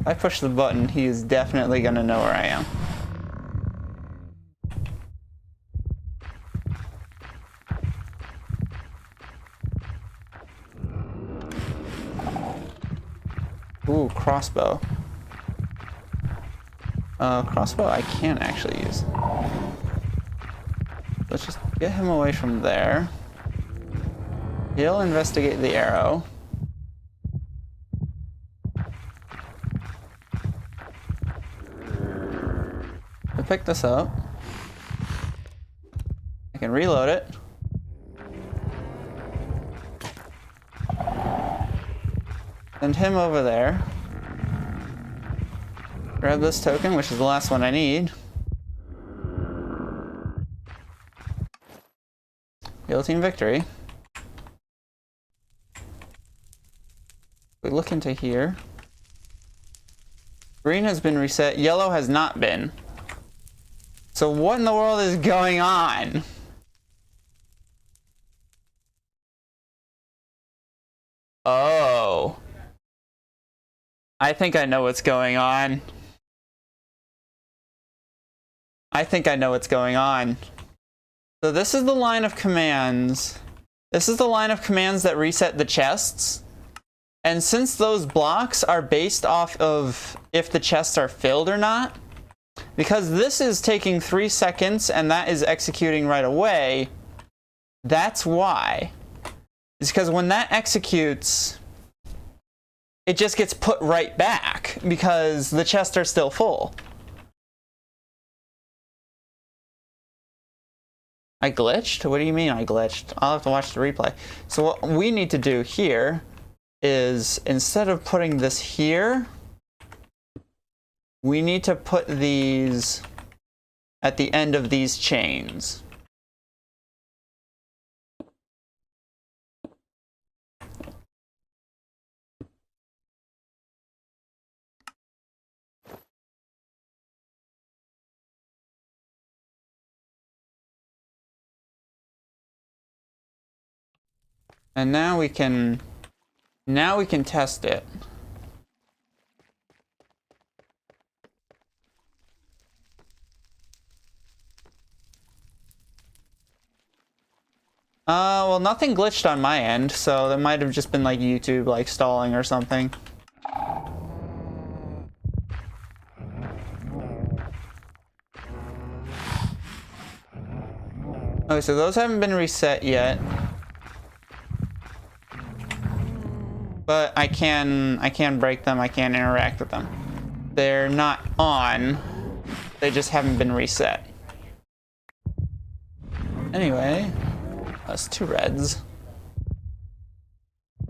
If I push the button, he is definitely gonna know where I am. Ooh, crossbow. Crossbow I can actually use. Let's just get him away from there. He'll investigate the arrow. I'll pick this up. I can reload it. Send him over there. Grab this token, which is the last one I need. Yellow team victory. We look into here. Green has been reset. Yellow has not been. So what in the world is going on? Oh. I think I know what's going on. I think I know what's going on. So this is the line of commands. This is the line of commands that reset the chests. And since those blocks are based off of if the chests are filled or not, because this is taking 3 seconds and that is executing right away, that's why. It's because when that executes, it just gets put right back because the chests are still full. I glitched? What do you mean I glitched? I'll have to watch the replay. So what we need to do here is, instead of putting this here, we need to put these at the end of these chains. And now we can test it. Well, nothing glitched on my end, so that might have just been like YouTube like stalling or something. Okay, so those haven't been reset yet. But I can break them, I can interact with them. They're not on, they just haven't been reset. Anyway, that's 2 reds.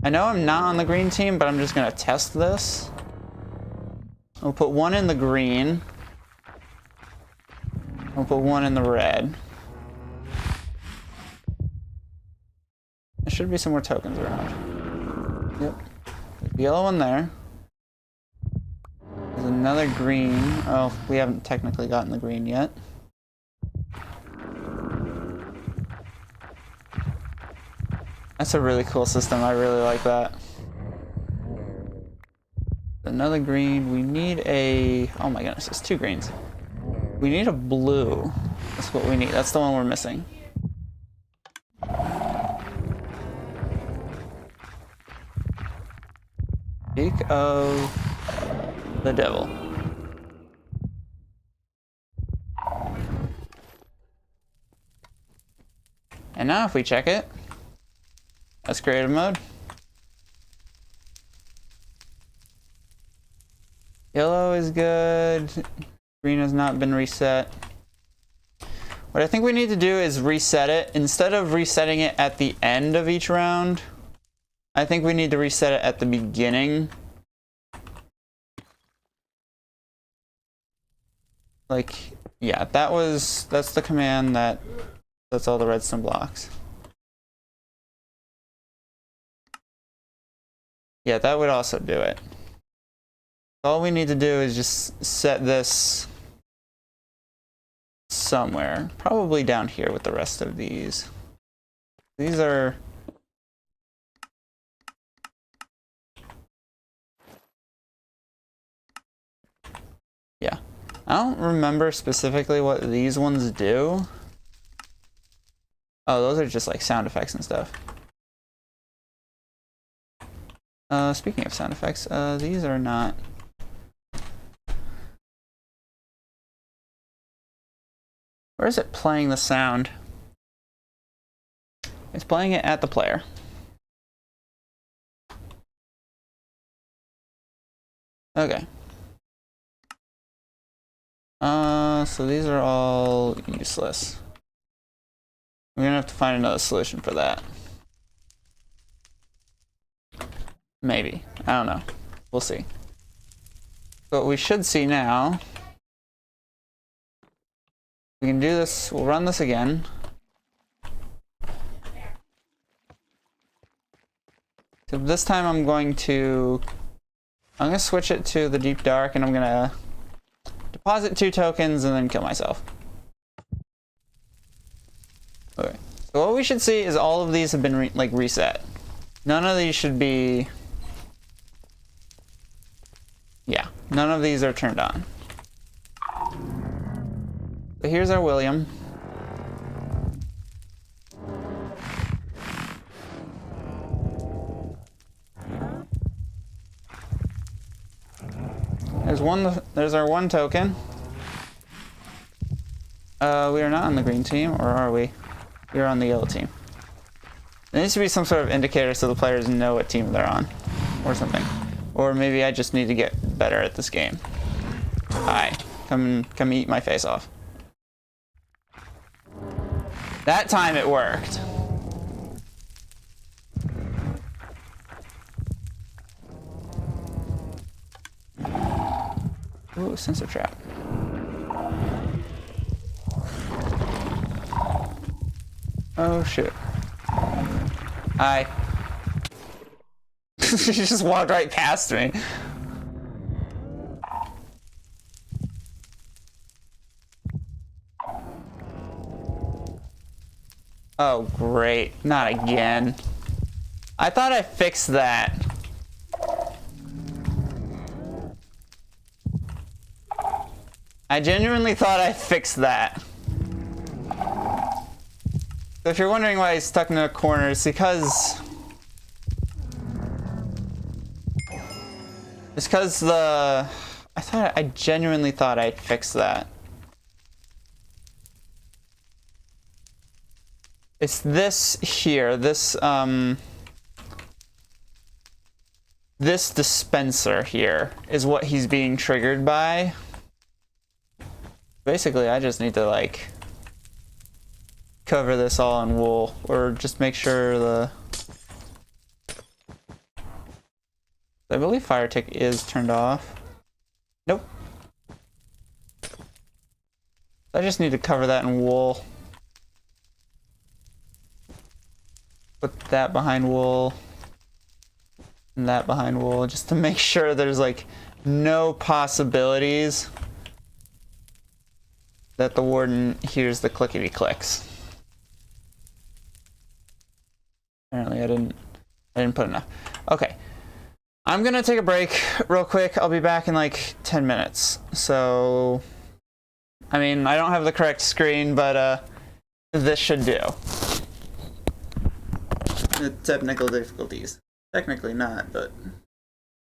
I know I'm not on the green team, but I'm just gonna test this. I'll put 1 in the green. I'll put 1 in the red. There should be some more tokens around. Yep. There's the yellow one there. There's another green. Oh, we haven't technically gotten the green yet. That's a really cool system. I really like that. Another green. We need a... Oh my goodness, it's 2 greens. We need a blue. That's what we need. That's the one we're missing. Speak of the devil. And now if we check it, that's creative mode. Yellow is good. Green has not been reset. What I think we need to do is reset it. Instead of resetting it at the end of each round, I think we need to reset it at the beginning. Like, yeah, that's the command that's all the redstone blocks. Yeah, that would also do it. All we need to do is just set this somewhere. Probably down here with the rest of these. These are... Yeah. I don't remember specifically what these ones do. Oh, those are just like sound effects and stuff. Speaking of sound effects, these are not... Where is it playing the sound? It's playing it at the player. Okay. So these are all useless. We're gonna have to find another solution for that. Maybe. I don't know. We'll see. So what we should see now... We can do this, we'll run this again. So this time I'm going to switch it to the deep dark and I'm gonna deposit 2 tokens and then kill myself. Okay, so what we should see is all of these have been reset. None of these should be, yeah, none of these are turned on. So here's our William. There's our 1 token. We are not on the green team, or are we? We are on the yellow team. There needs to be some sort of indicator so the players know what team they're on, or something. Or maybe I just need to get better at this game. Hi, come eat my face off. That time it worked. Ooh, sensor trap. Oh shit. Hi. She just walked right past me. Oh, great. Not again. I thought I fixed that. I genuinely thought I fixed that. So if you're wondering why he's stuck in a corner, it's because... It's because the... I genuinely thought I fixed that. It's this here, this this dispenser here is what he's being triggered by. Basically, I just need to like cover this all in wool, or just make sure the... I believe fire tick is turned off. Nope. I just need to cover that in wool. Put that behind wool. And that behind wool, just to make sure there's like no possibilities that the warden hears the clickety clicks. Apparently I didn't put enough. Okay. I'm gonna take a break real quick. I'll be back in like 10 minutes. So, I mean, I don't have the correct screen, but this should do. The technical difficulties. Technically not, but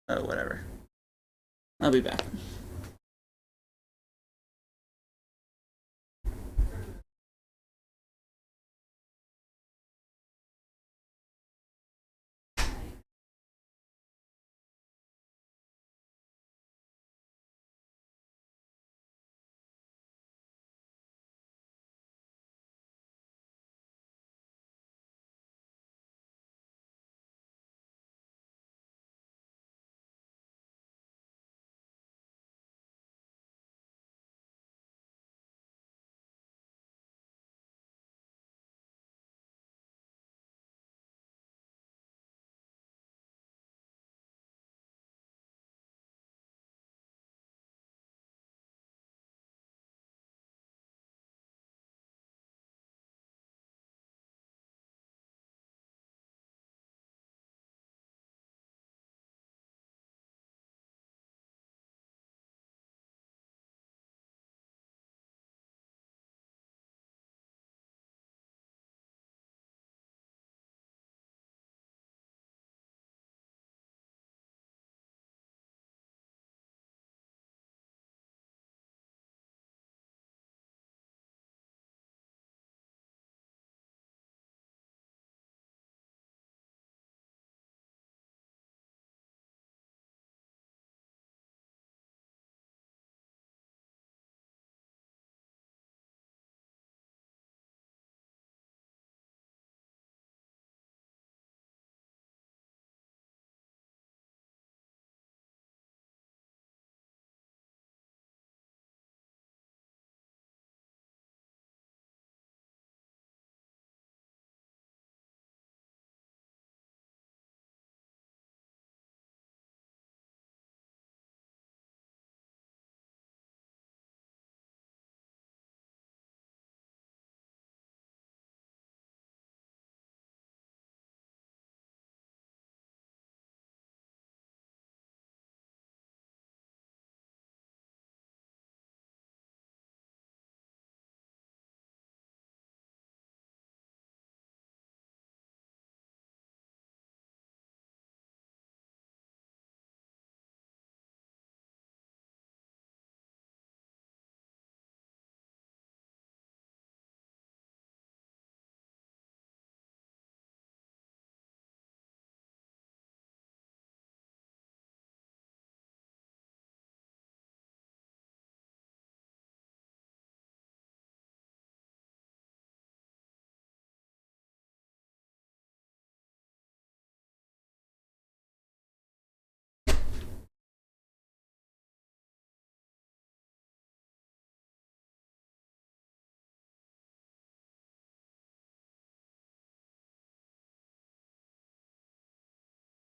whatever. I'll be back.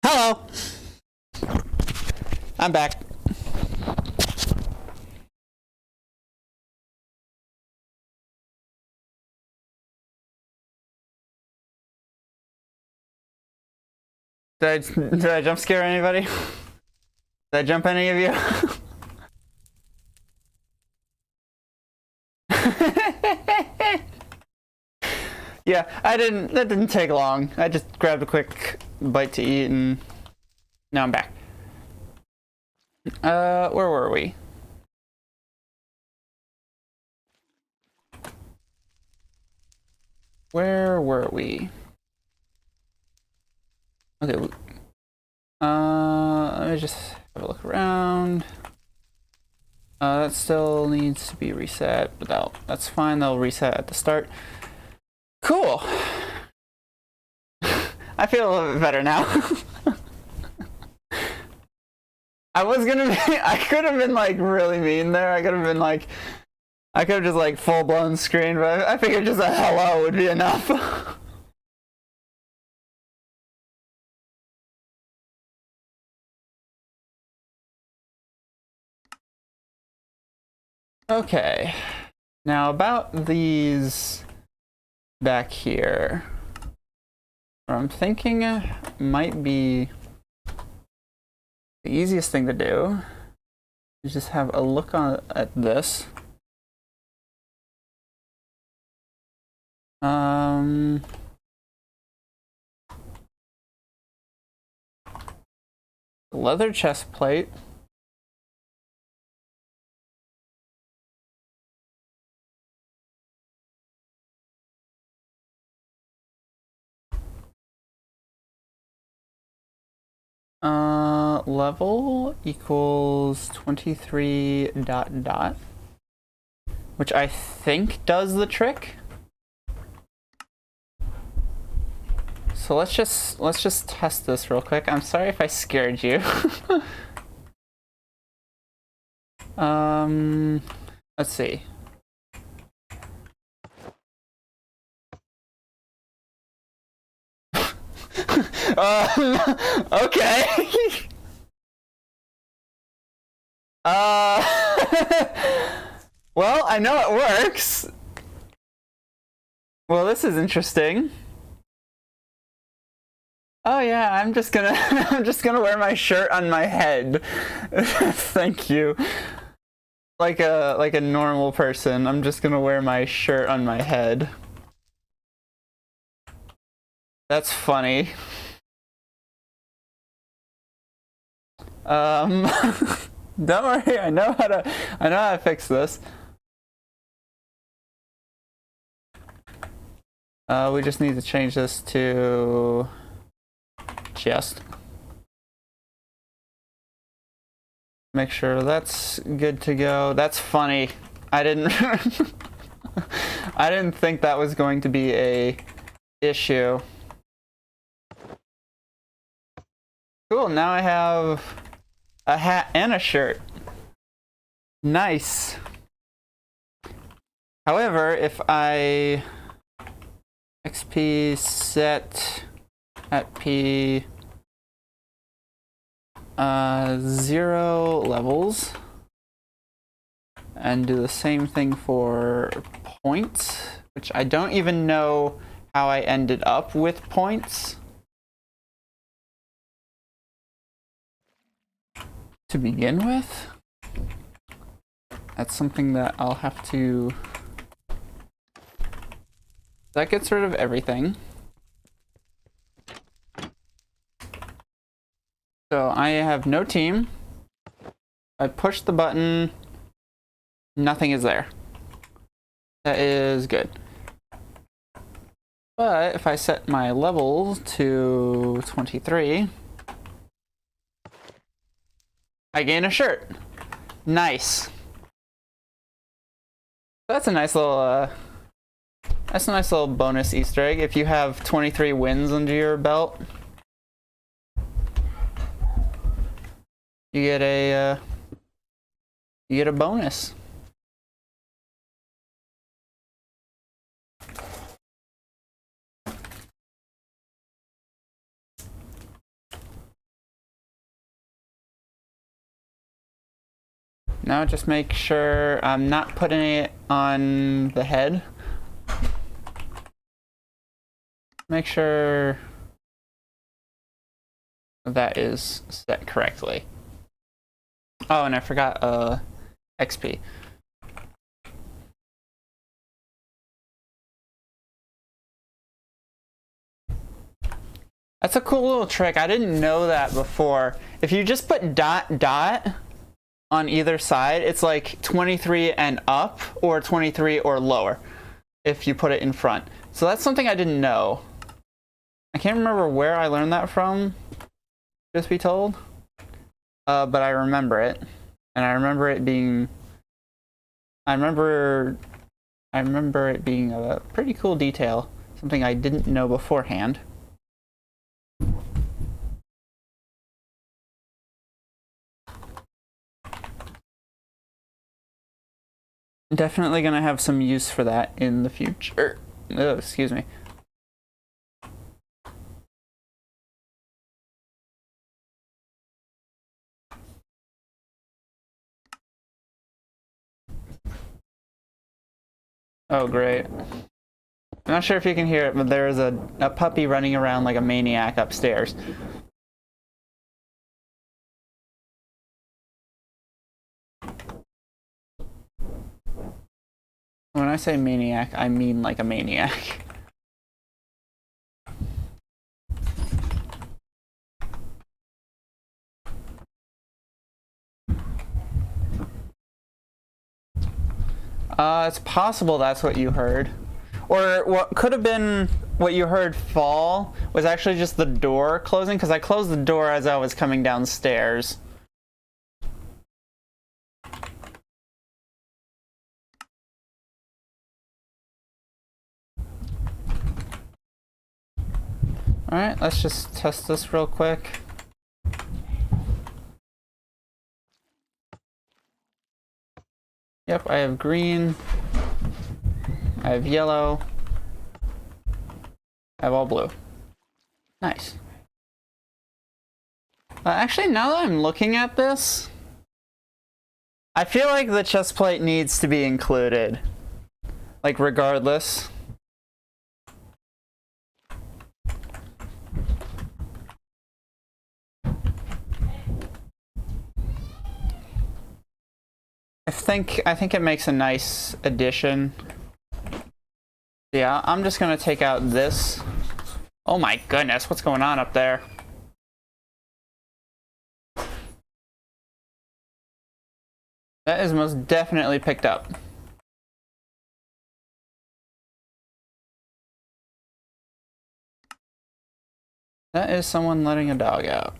Hello! I'm back. Did I jump scare anybody? Did I jump any of you? Yeah, that didn't take long. I just grabbed a quick bite to eat and now I'm back. Where were we? Where were we? Okay, Let me just have a look around. That still needs to be reset, but that's fine. They'll reset at the start. Cool. I feel a little bit better now. I could have been like really mean there. I could have just like full blown screen, but I figured just a hello would be enough. Okay, now about these back here, what I'm thinking might be the easiest thing to do is just have a look at this. Leather chest plate. Level equals 23 ... which I think does the trick. So let's just test this real quick. I'm sorry if I scared you. Let's see. Okay. Well, I know it works. Well, this is interesting. Oh yeah, I'm just gonna wear my shirt on my head. Thank you. Like a normal person, I'm just gonna wear my shirt on my head. That's funny. Don't worry, I know how to fix this. We just need to change this to chest. Make sure that's good to go. That's funny. I didn't I didn't think that was going to be a issue. Cool, now I have a hat and a shirt. Nice. However, if I XP set at P 0 levels and do the same thing for points, which I don't even know how I ended up with points to begin with. That's something that I'll have to... That gets rid of everything. So I have no team. I push the button. Nothing is there. That is good. But if I set my levels to 23, I gain a shirt. Nice. That's a nice little bonus Easter egg if you have 23 wins under your belt. You get a bonus. Now just make sure I'm not putting it on the head. Make sure that is set correctly. Oh, and I forgot XP. That's a cool little trick. I didn't know that before. If you just put ... on either side, it's like 23 and up or 23 or lower if you put it in front. So that's something I didn't know. I can't remember where I learned that from. just be told. But I remember it. And I remember it being... I remember it being a pretty cool detail. Something I didn't know beforehand. Definitely gonna have some use for that in the future. Oh, excuse me. Oh, great. I'm not sure if you can hear it, but there is a puppy running around like a maniac upstairs. When I say maniac, I mean like a maniac. It's possible that's what you heard. Or what could have been what you heard fall was actually just the door closing, because I closed the door as I was coming downstairs. Alright, let's just test this real quick. Yep, I have green. I have yellow. I have all blue. Nice. Actually, now that I'm looking at this, I feel like the chest plate needs to be included. Like, regardless. I think it makes a nice addition. Yeah, I'm just gonna take out this. Oh my goodness, what's going on up there? That is most definitely picked up. That is someone letting a dog out.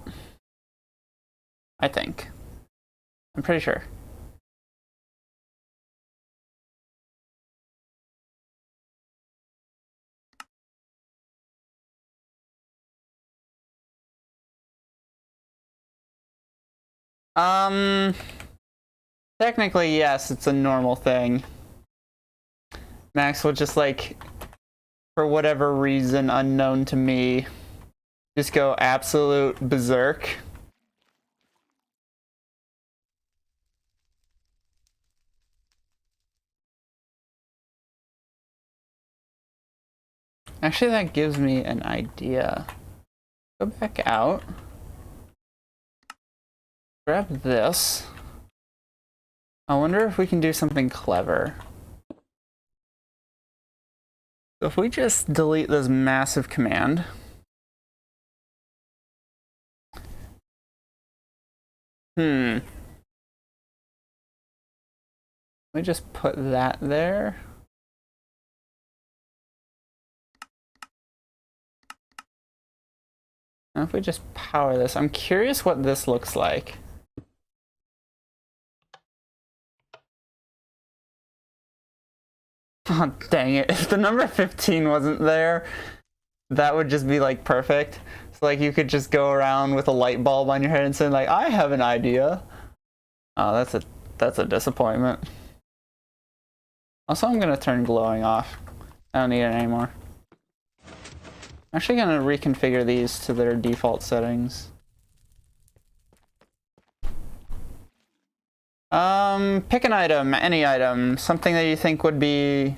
I think. I'm pretty sure. Technically, yes, it's a normal thing. Max will just, like, for whatever reason unknown to me, just go absolute berserk. Actually, that gives me an idea. Go back out. Grab this. I wonder if we can do something clever. So if we just delete this massive command. Let me just put that there. Now if we just power this, I'm curious what this looks like. Oh, dang it. If the number 15 wasn't there, that would just be like perfect. So like you could just go around with a light bulb on your head and say like, I have an idea. Oh, that's a disappointment. Also, I'm gonna turn glowing off. I don't need it anymore. I'm actually gonna reconfigure these to their default settings. Pick an item, any item, something that you think would be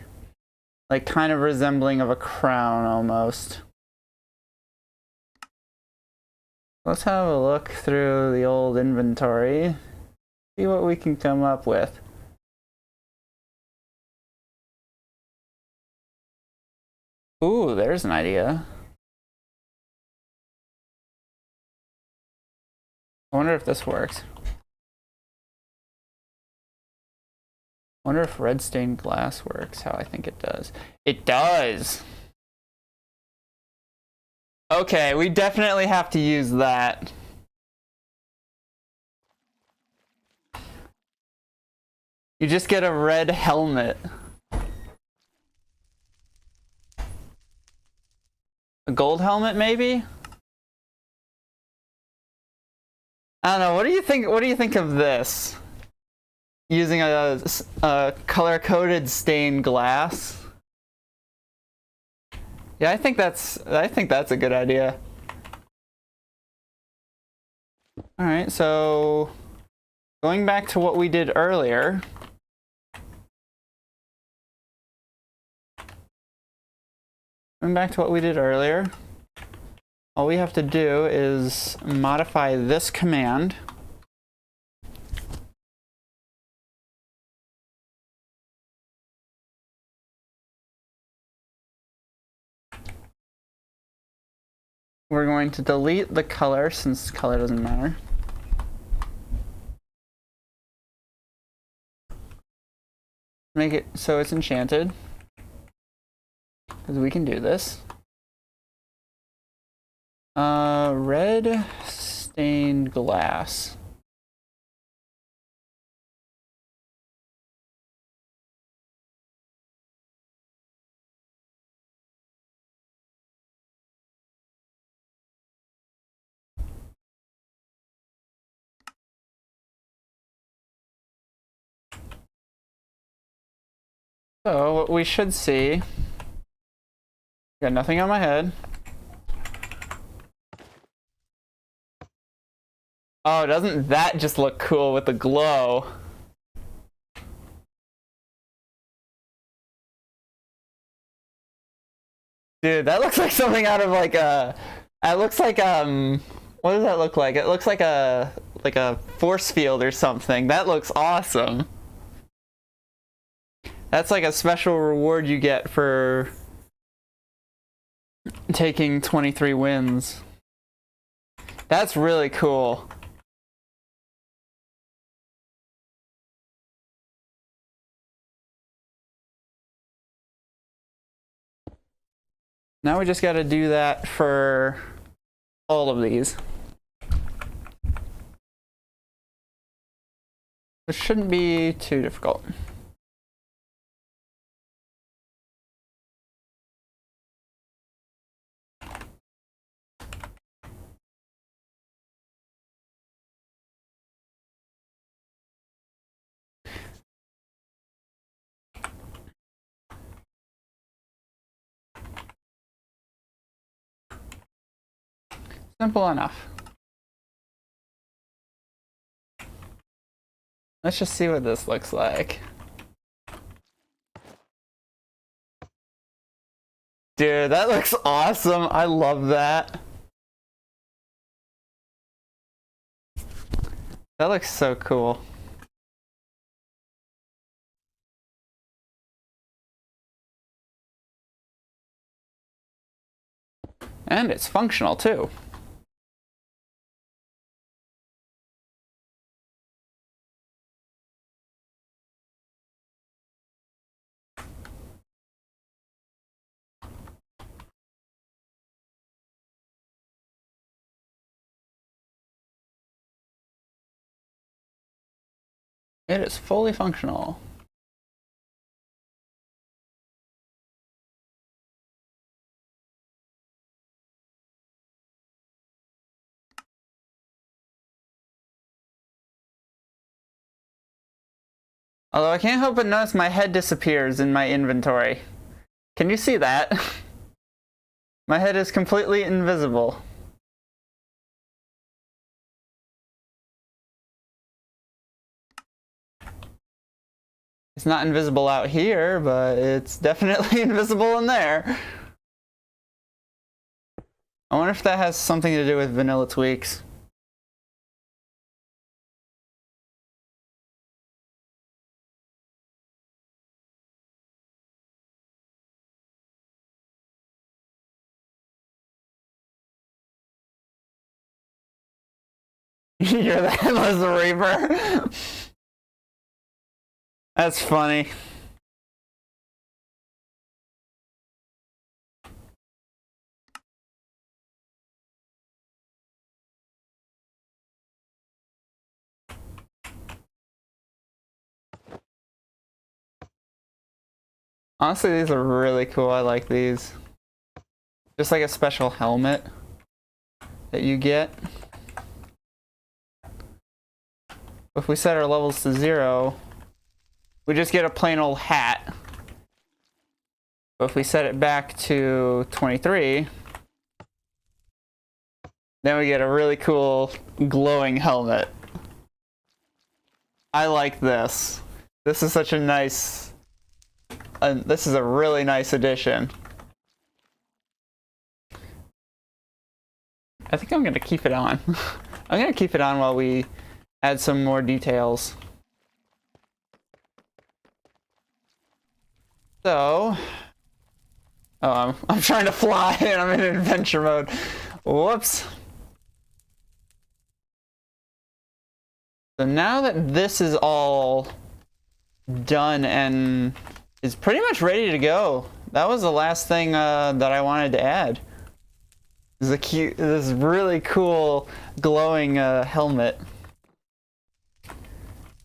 like kind of resembling of a crown almost. Let's have a look through the old inventory, see what we can come up with. Ooh, there's an idea. I wonder if this works. I wonder if red stained glass works how I think it does. It does! Okay, we definitely have to use that. You just get a red helmet. A gold helmet, maybe? I don't know. What do you think? What do you think of this? Using a color-coded stained glass. Yeah, I think that's a good idea. All right, so going back to what we did earlier. All we have to do is modify this command. We're going to delete the color since color doesn't matter. Make it so it's enchanted. Because we can do this. Red stained glass. So what we should see, got nothing on my head. Oh, doesn't that just look cool with the glow? Dude, that looks like something out of like a, it looks like what does that look like? It looks like a force field or something. That looks awesome. That's like a special reward you get for taking 23 wins. That's really cool. Now we just got to do that for all of these. This shouldn't be too difficult. Simple enough. Let's just see what this looks like. Dude, that looks awesome. I love that. That looks so cool. And it's functional too. It is fully functional. Although I can't help but notice my head disappears in my inventory. Can you see that? My head is completely invisible. It's not invisible out here, but it's definitely invisible in there. I wonder if that has something to do with vanilla tweaks. You're the Endless Reaper. That's funny. Honestly, these are really cool. I like these. Just like a special helmet that you get. If we set our levels to 0, we just get a plain old hat. But if we set it back to 23, then we get a really cool glowing helmet. I like this. This is such a nice... this is a really nice addition. I think I'm gonna keep it on. I'm gonna keep it on while we add some more details. So... Oh, I'm trying to fly and I'm in adventure mode. Whoops. So now that this is all done and is pretty much ready to go, that was the last thing that I wanted to add. This really cool glowing helmet.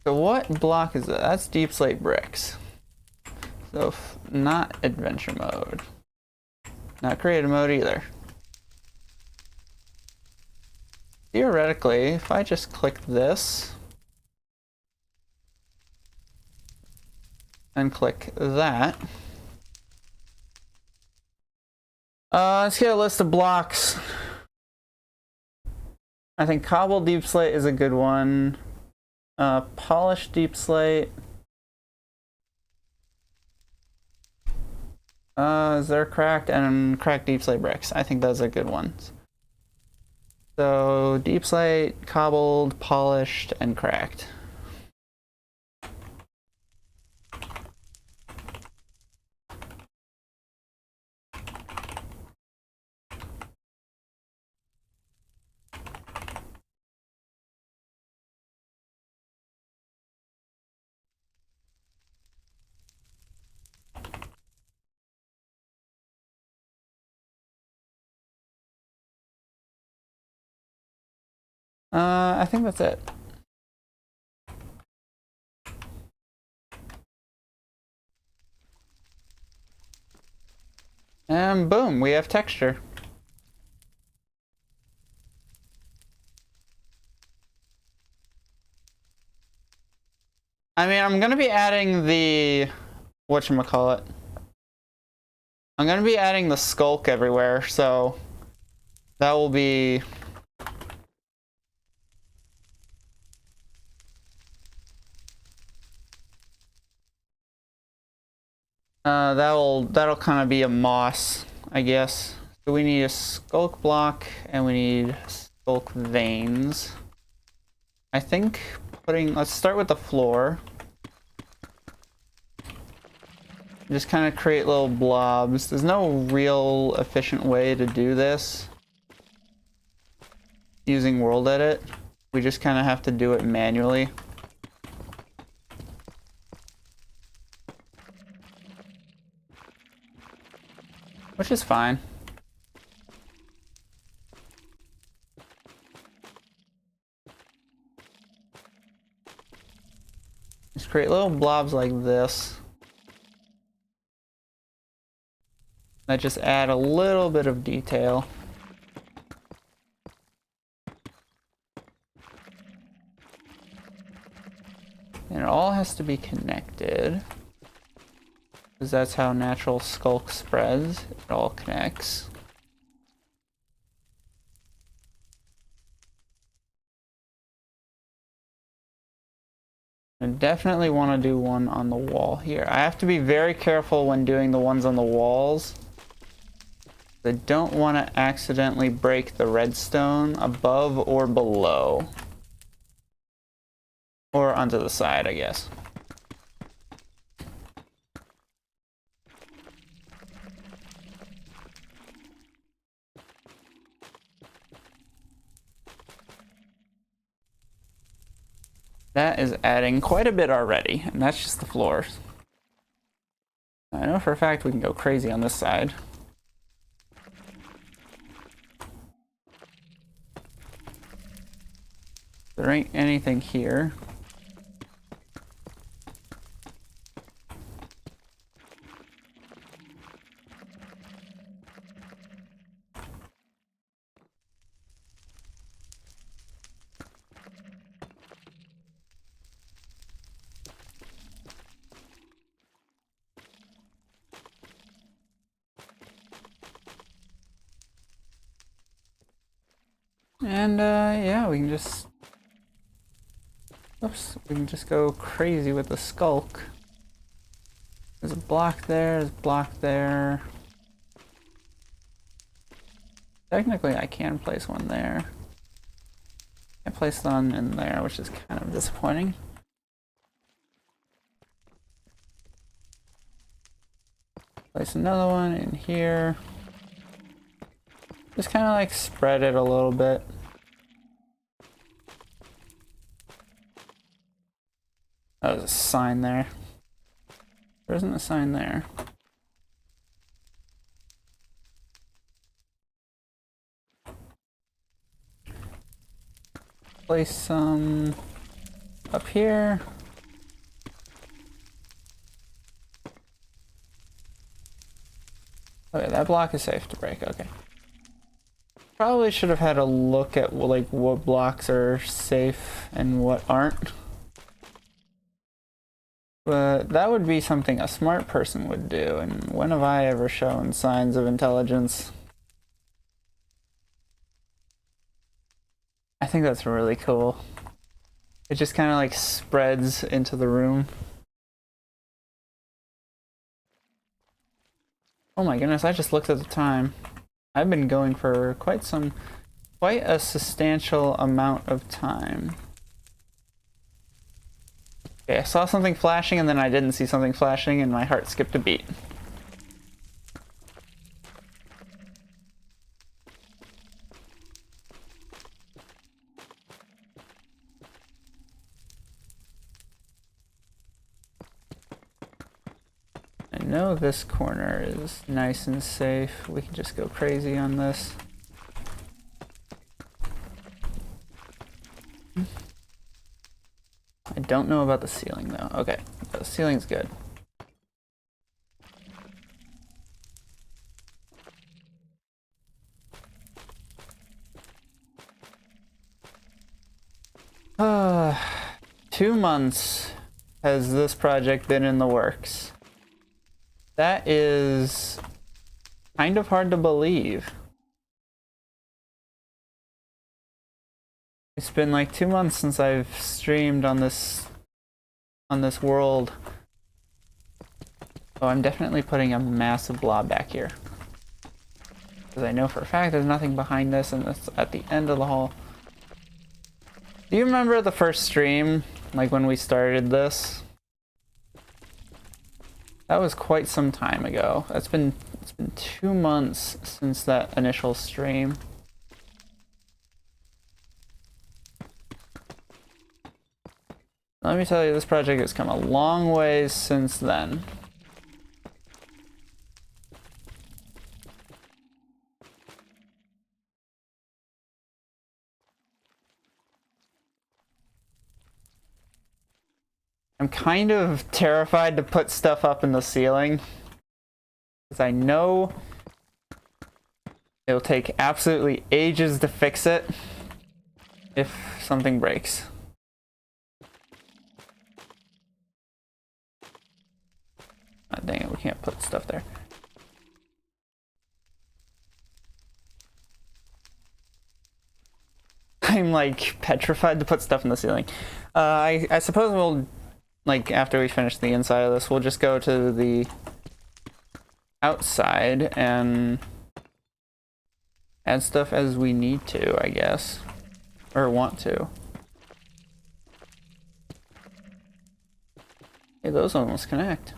So what block is that? That's deep slate bricks. So not adventure mode. Not creative mode either. Theoretically, if I just click this and click that, let's get a list of blocks. I think cobble deep slate is a good one. Polished deep slate. Is there cracked and cracked deep slate bricks? I think those are good ones. So deep slate, cobbled, polished, and cracked. I think that's it. And boom, we have texture. I mean, I'm gonna be adding the whatchamacallit. I'm gonna be adding the skulk everywhere, so that will be that'll kind of be a moss, I guess. So we need a skulk block and we need skulk veins. I think let's start with the floor. Just kind of create little blobs. There's no real efficient way to do this using World Edit. We just kind of have to do it manually. Which is fine. Just create little blobs like this. That just add a little bit of detail. And it all has to be connected. Because that's how natural skulk spreads. It all connects. I definitely want to do one on the wall here. I have to be very careful when doing the ones on the walls. I don't want to accidentally break the redstone above or below. Or onto the side, I guess. That is adding quite a bit already, and that's just the floors. I know for a fact we can go crazy on this side. There ain't anything here. And yeah, we can just... Oops, we can just go crazy with the skulk. There's a block there, there's a block there. Technically, I can place one there. I placed one in there, which is kind of disappointing. Place another one in here. Just kind of like spread it a little bit. Oh, there's a sign there. There isn't a sign there. Place some up here. Okay, that block is safe to break. Okay. Probably should have had a look at like what blocks are safe and what aren't. But that would be something a smart person would do, and when have I ever shown signs of intelligence? I think that's really cool. It just kind of like spreads into the room. Oh my goodness, I just looked at the time. I've been going for quite a substantial amount of time. Okay, I saw something flashing and then I didn't see something flashing and my heart skipped a beat. I know this corner is nice and safe. We can just go crazy on this. I don't know about the ceiling though. Okay, the ceiling's good. Uh, 2 months has this project been in the works. That is kind of hard to believe. It's been like 2 months since I've streamed on this world. Oh, I'm definitely putting a massive blob back here. Because I know for a fact there's nothing behind this and it's at the end of the hall. Do you remember the first stream, like when we started this? That was quite some time ago. It's been 2 months since that initial stream. Let me tell you, this project has come a long ways since then. I'm kind of terrified to put stuff up in the ceiling, because I know it'll take absolutely ages to fix it if something breaks. Oh, dang it, we can't put stuff there. I'm like petrified to put stuff in the ceiling. I suppose we'll, like, after we finish the inside of this, we'll just go to the outside and add stuff as we need to, I guess. Or want to. Hey, those almost connect.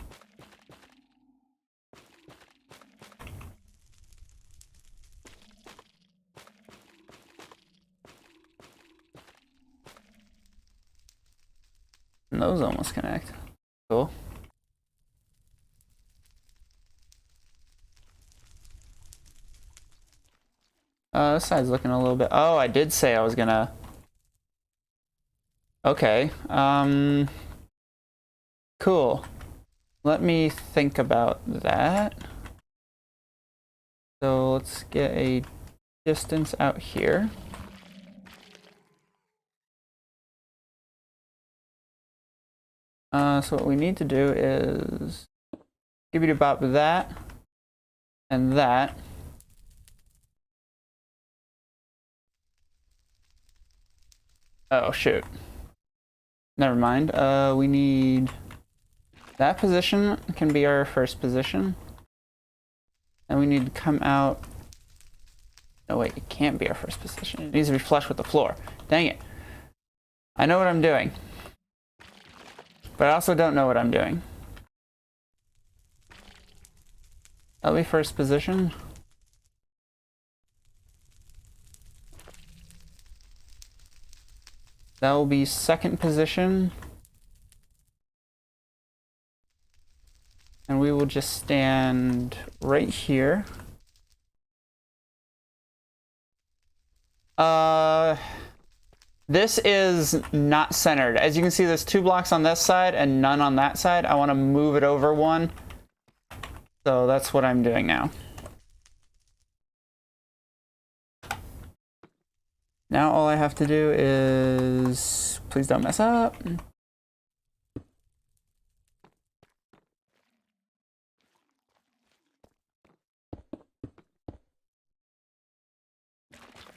And those almost connect. Cool. This side's looking a little bit... Oh, I did say I was gonna... Okay. Cool. Let me think about that. So let's get a distance out here. So what we need to do is give it about that and that. Oh, shoot. Never mind. We need... That position can be our first position. And we need to come out... No, wait, it can't be our first position. It needs to be flush with the floor. Dang it. I know what I'm doing. But I also don't know what I'm doing. That'll be first position. That will be second position. And we will just stand right here. This is not centered. As you can see, there's 2 blocks on this side and none on that side. I want to move it over 1. So that's what I'm doing now. Now all I have to do is... Please don't mess up.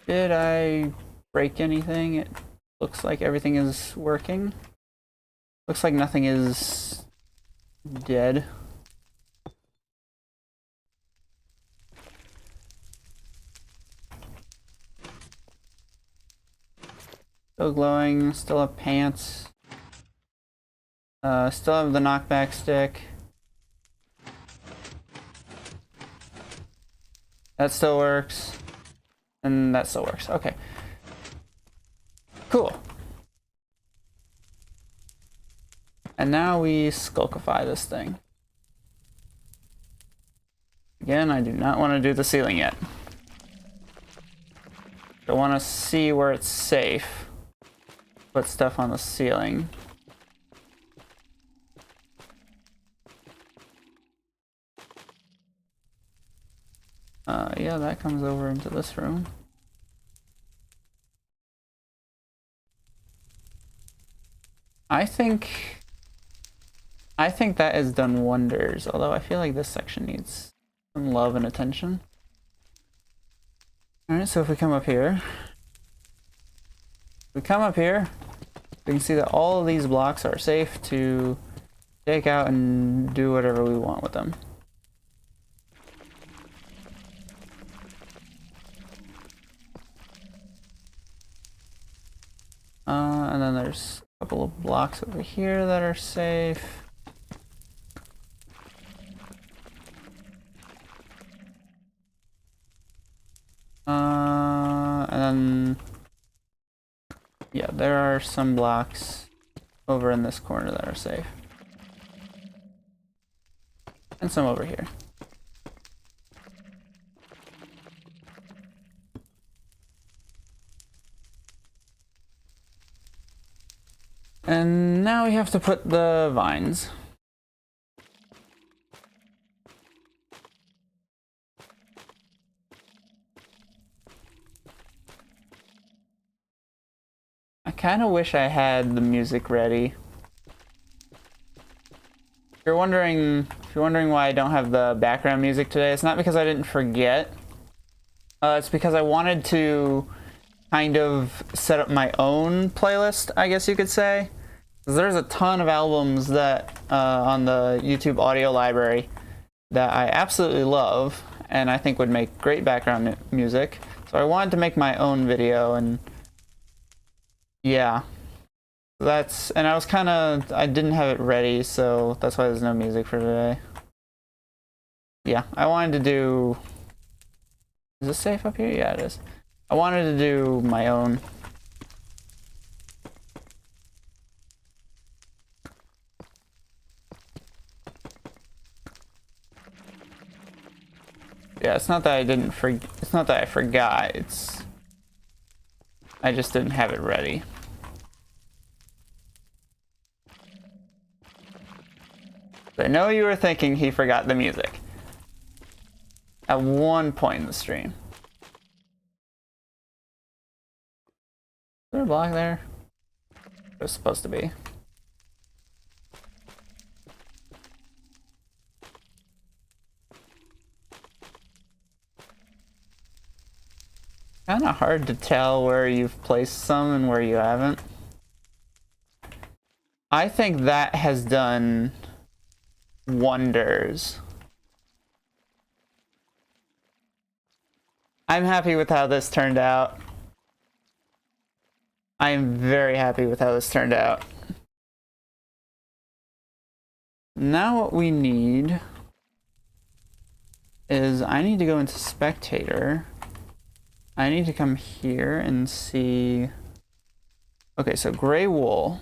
Did I break anything? It looks like everything is working. Looks like nothing is dead. Still glowing, still have pants. Still have the knockback stick. That still works. And that still works. Okay. Cool. And now we skulkify this thing. Again, I do not want to do the ceiling yet. I want to see where it's safe. Put stuff on the ceiling. Yeah, that comes over into this room. I think that has done wonders, although I feel like this section needs some love and attention. Alright, so if we come up here, we can see that all of these blocks are safe to take out and do whatever we want with them. And then there's a couple of blocks over here that are safe. And then, yeah, there are some blocks over in this corner that are safe. And some over here. And now we have to put the vines. I kind of wish I had the music ready. If you're wondering why I don't have the background music today, it's not because I didn't forget. It's because I wanted to kind of set up my own playlist, I guess you could say. There's a ton of albums that on the YouTube audio library that I absolutely love and I think would make great background music. So I wanted to make my own video, and yeah, and I didn't have it ready, so that's why there's no music for today. Yeah, I wanted to do... Is this safe up here? Yeah, it is. I wanted to do my own. Yeah, it's not that I didn't it's not that I forgot, I just didn't have it ready. I know you were thinking he forgot the music. At one point in the stream. Is there a block there? There's supposed to be. Kind of hard to tell where you've placed some and where you haven't. I think that has done wonders. I'm happy with how this turned out. I am very happy with how this turned out. Now what we need is I need to go into spectator. I need to come here and see. Okay, so gray wool.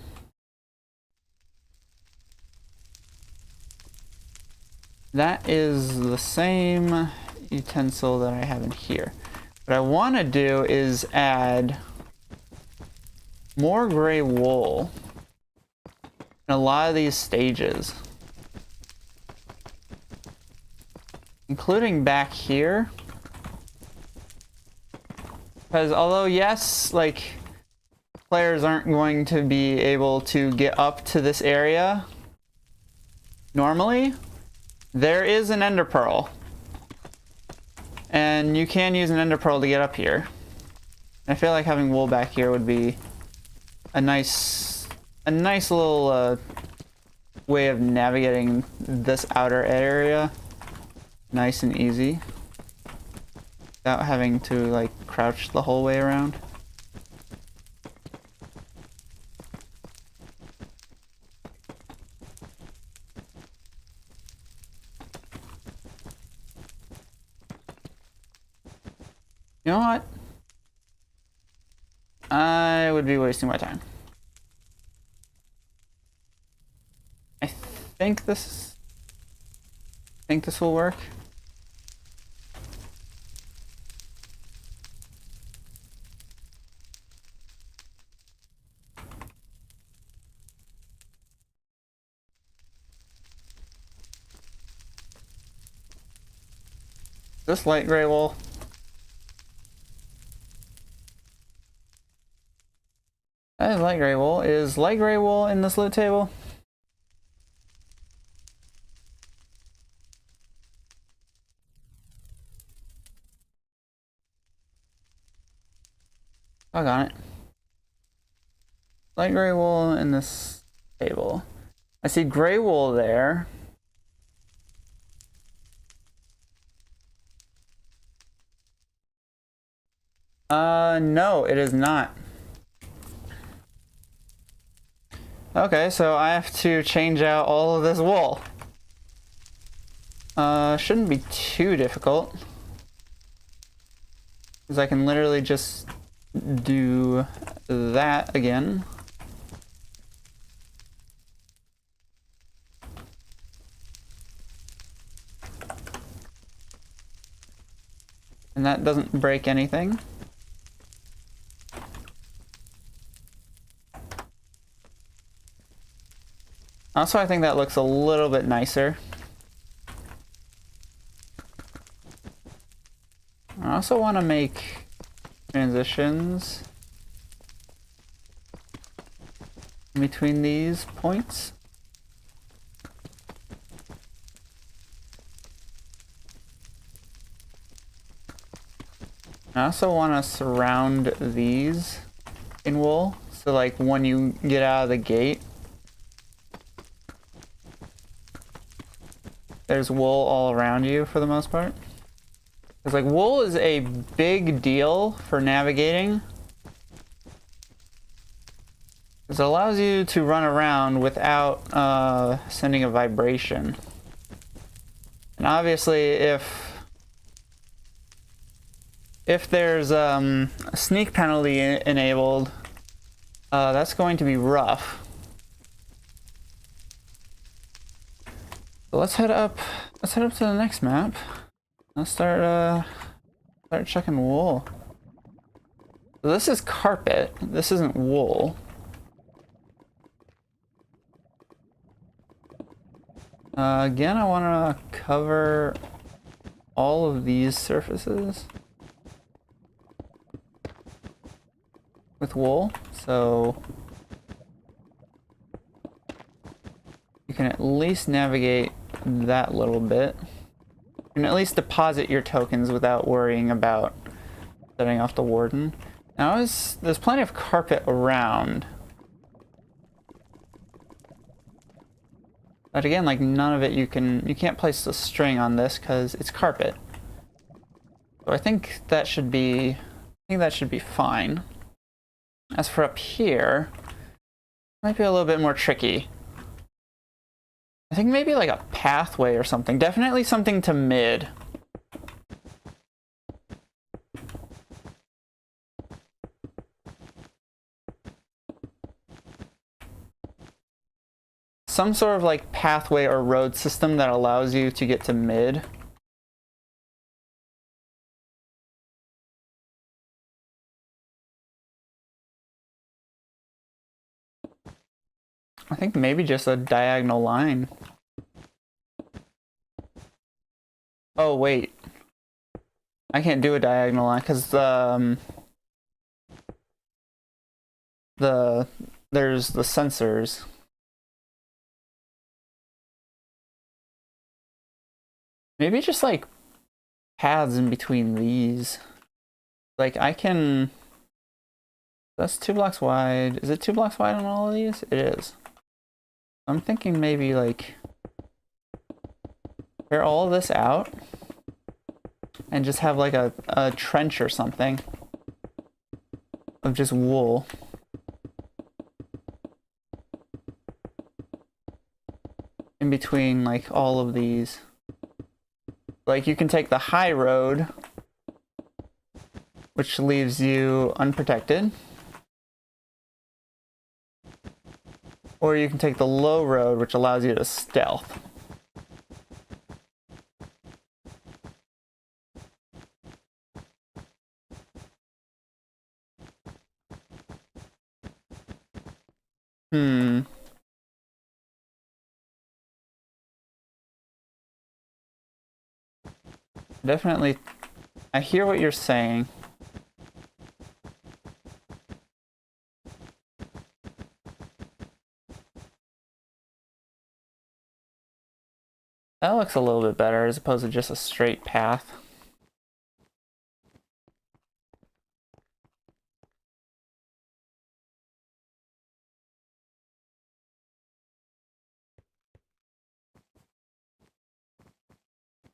That is the same utensil that I have in here. What I want to do is add more gray wool in a lot of these stages, including back here. Because although yes, like, players aren't going to be able to get up to this area normally, there is an ender pearl. And you can use an ender pearl to get up here. I feel like having wool back here would be a nice little way of navigating this outer area. Nice and easy. Without having to, like, crouch the whole way around. You know what? I would be wasting my time. I think this will work. This light gray wool. That is light gray wool. Is light gray wool in this loot table? Dog on it. Light gray wool in this table. I see gray wool there. No, it is not. Okay, so I have to change out all of this wool. Shouldn't be too difficult, because I can literally just do that again. And that doesn't break anything. Also, I think that looks a little bit nicer. I also want to make transitions in between these points. I also want to surround these in wool, so like when you get out of the gate, there's wool all around you for the most part. Because like wool is a big deal for navigating. Because it allows you to run around without sending a vibration. And obviously if there's a sneak penalty enabled, that's going to be rough. So let's head up to the next map. Let's start checking wool. So this is carpet. This isn't wool. Again, I want to cover all of these surfaces with wool, so you can at least navigate that little bit. You can at least deposit your tokens without worrying about setting off the Warden. Now there's plenty of carpet around. But again, like none of it you can't place the string on this because it's carpet. So I think that should be fine. As for up here, might be a little bit more tricky. I think maybe like a pathway or something. Definitely something to mid. Some sort of like pathway or road system that allows you to get to mid. I think maybe just a diagonal line. Oh wait, I can't do a diagonal line because there's the sensors. Maybe just like paths in between these. Like I can. That's 2 blocks wide. Is it 2 blocks wide on all of these? It is. I'm thinking maybe like clear all of this out and just have like a trench or something of just wool. In between like all of these. Like you can take the high road, which leaves you unprotected. Or you can take the low road, which allows you to stealth. Definitely, I hear what you're saying. That looks a little bit better as opposed to just a straight path.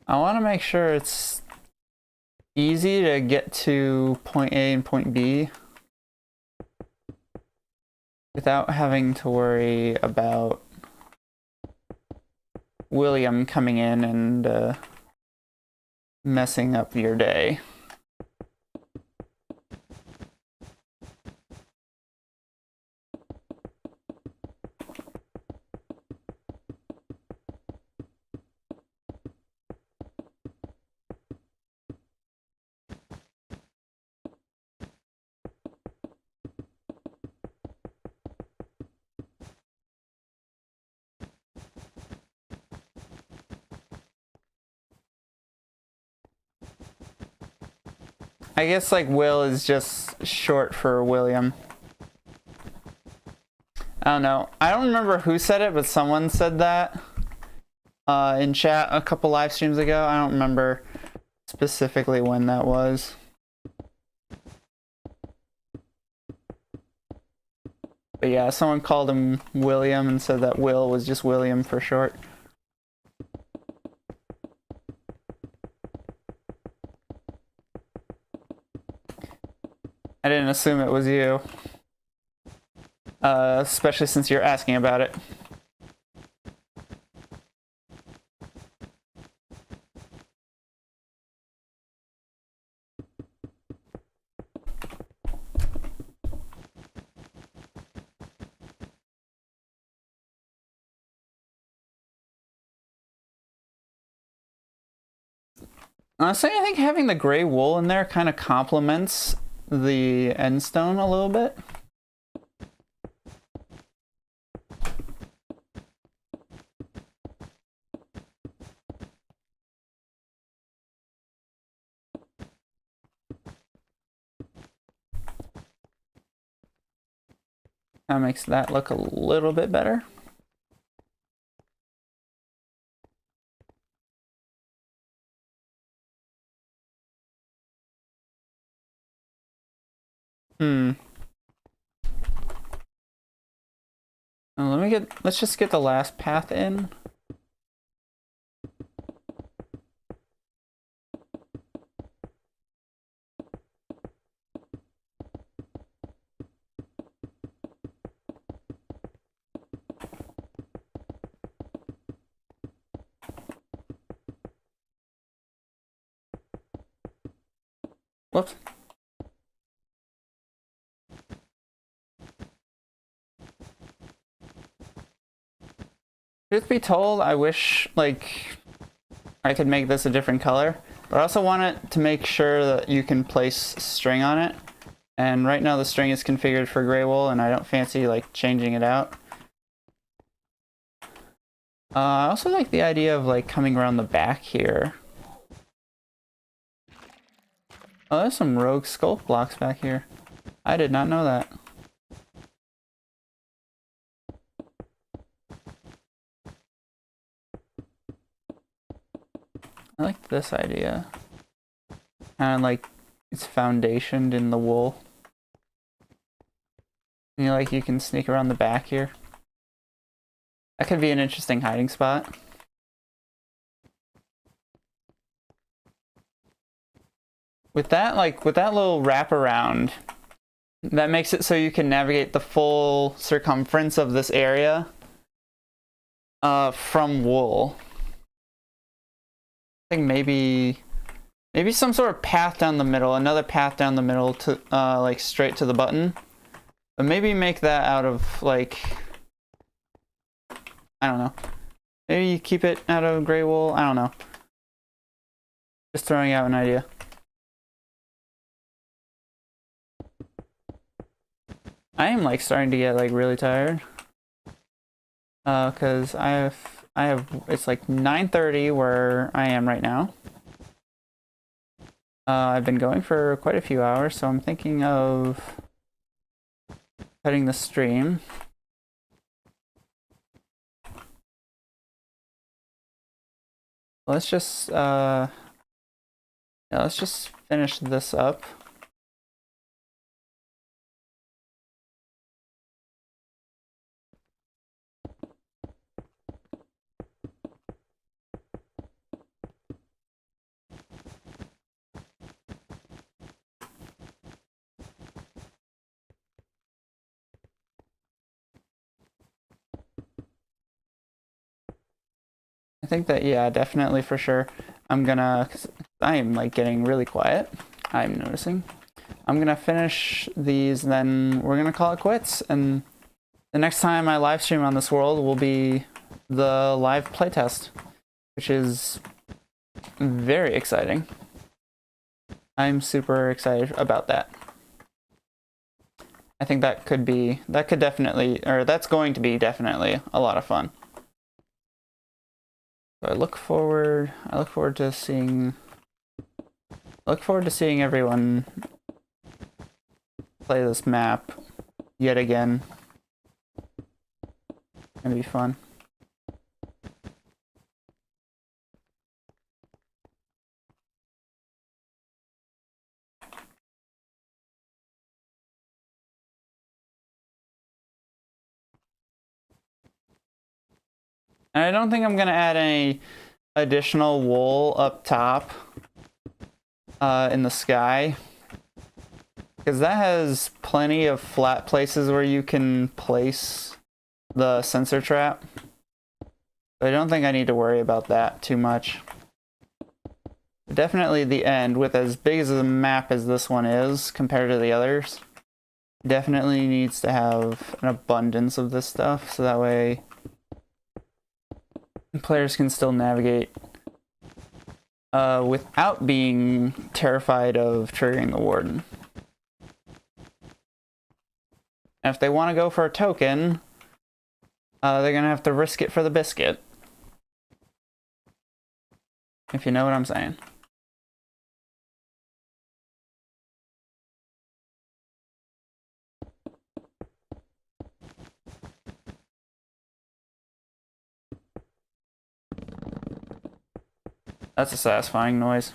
I want to make sure it's easy to get to point A and point B without having to worry about William coming in and messing up your day. I guess like Will is just short for William. I don't know. I don't remember who said it, but someone said that in chat a couple live streams ago. I don't remember specifically when that was. But yeah, someone called him William and said that Will was just William for short. I didn't assume it was you. Especially since you're asking about it. Honestly, I think having the gray wool in there kind of complements the end stone a little bit. That makes that look a little bit better. Let's just get the last path in. Whoops. Truth be told, I wish, like, I could make this a different color, but I also want it to make sure that you can place string on it. And right now the string is configured for gray wool, and I don't fancy, like, changing it out. I also like the idea of, like, coming around the back here. Oh, there's some rogue sculpt blocks back here. I did not know that. I like this idea. Kind of like it's foundationed in the wool. You know, like you can sneak around the back here. That could be an interesting hiding spot. With that little wraparound, that makes it so you can navigate the full circumference of this area from wool. I think maybe some sort of path down the middle, another path down the middle to like straight to the button. But maybe make that out of like, I don't know. Maybe you keep it out of gray wool. I don't know. Just throwing out an idea. I am like starting to get like really tired. Cause I have it's like 9:30 where I am right now. I've been going for quite a few hours, so I'm thinking of cutting the stream. Let's just yeah, let's just finish this up. I think that, yeah, definitely for sure. I'm gonna, cause I am like getting really quiet. I'm noticing. I'm gonna finish these, then we're gonna call it quits. And the next time I live stream on this world will be the live playtest, which is very exciting. I'm super excited about that. I think that could definitely, or that's going to be definitely a lot of fun. So I look forward to seeing everyone play this map yet again. It's gonna be fun. And I don't think I'm gonna add any additional wool up top in the sky, because that has plenty of flat places where you can place the sensor trap. But I don't think I need to worry about that too much. Definitely the end, with as big as a map as this one is compared to the others, definitely needs to have an abundance of this stuff, so that way players can still navigate without being terrified of triggering the Warden. And if they want to go for a token, they're gonna have to risk it for the biscuit. If you know what I'm saying. That's a satisfying noise.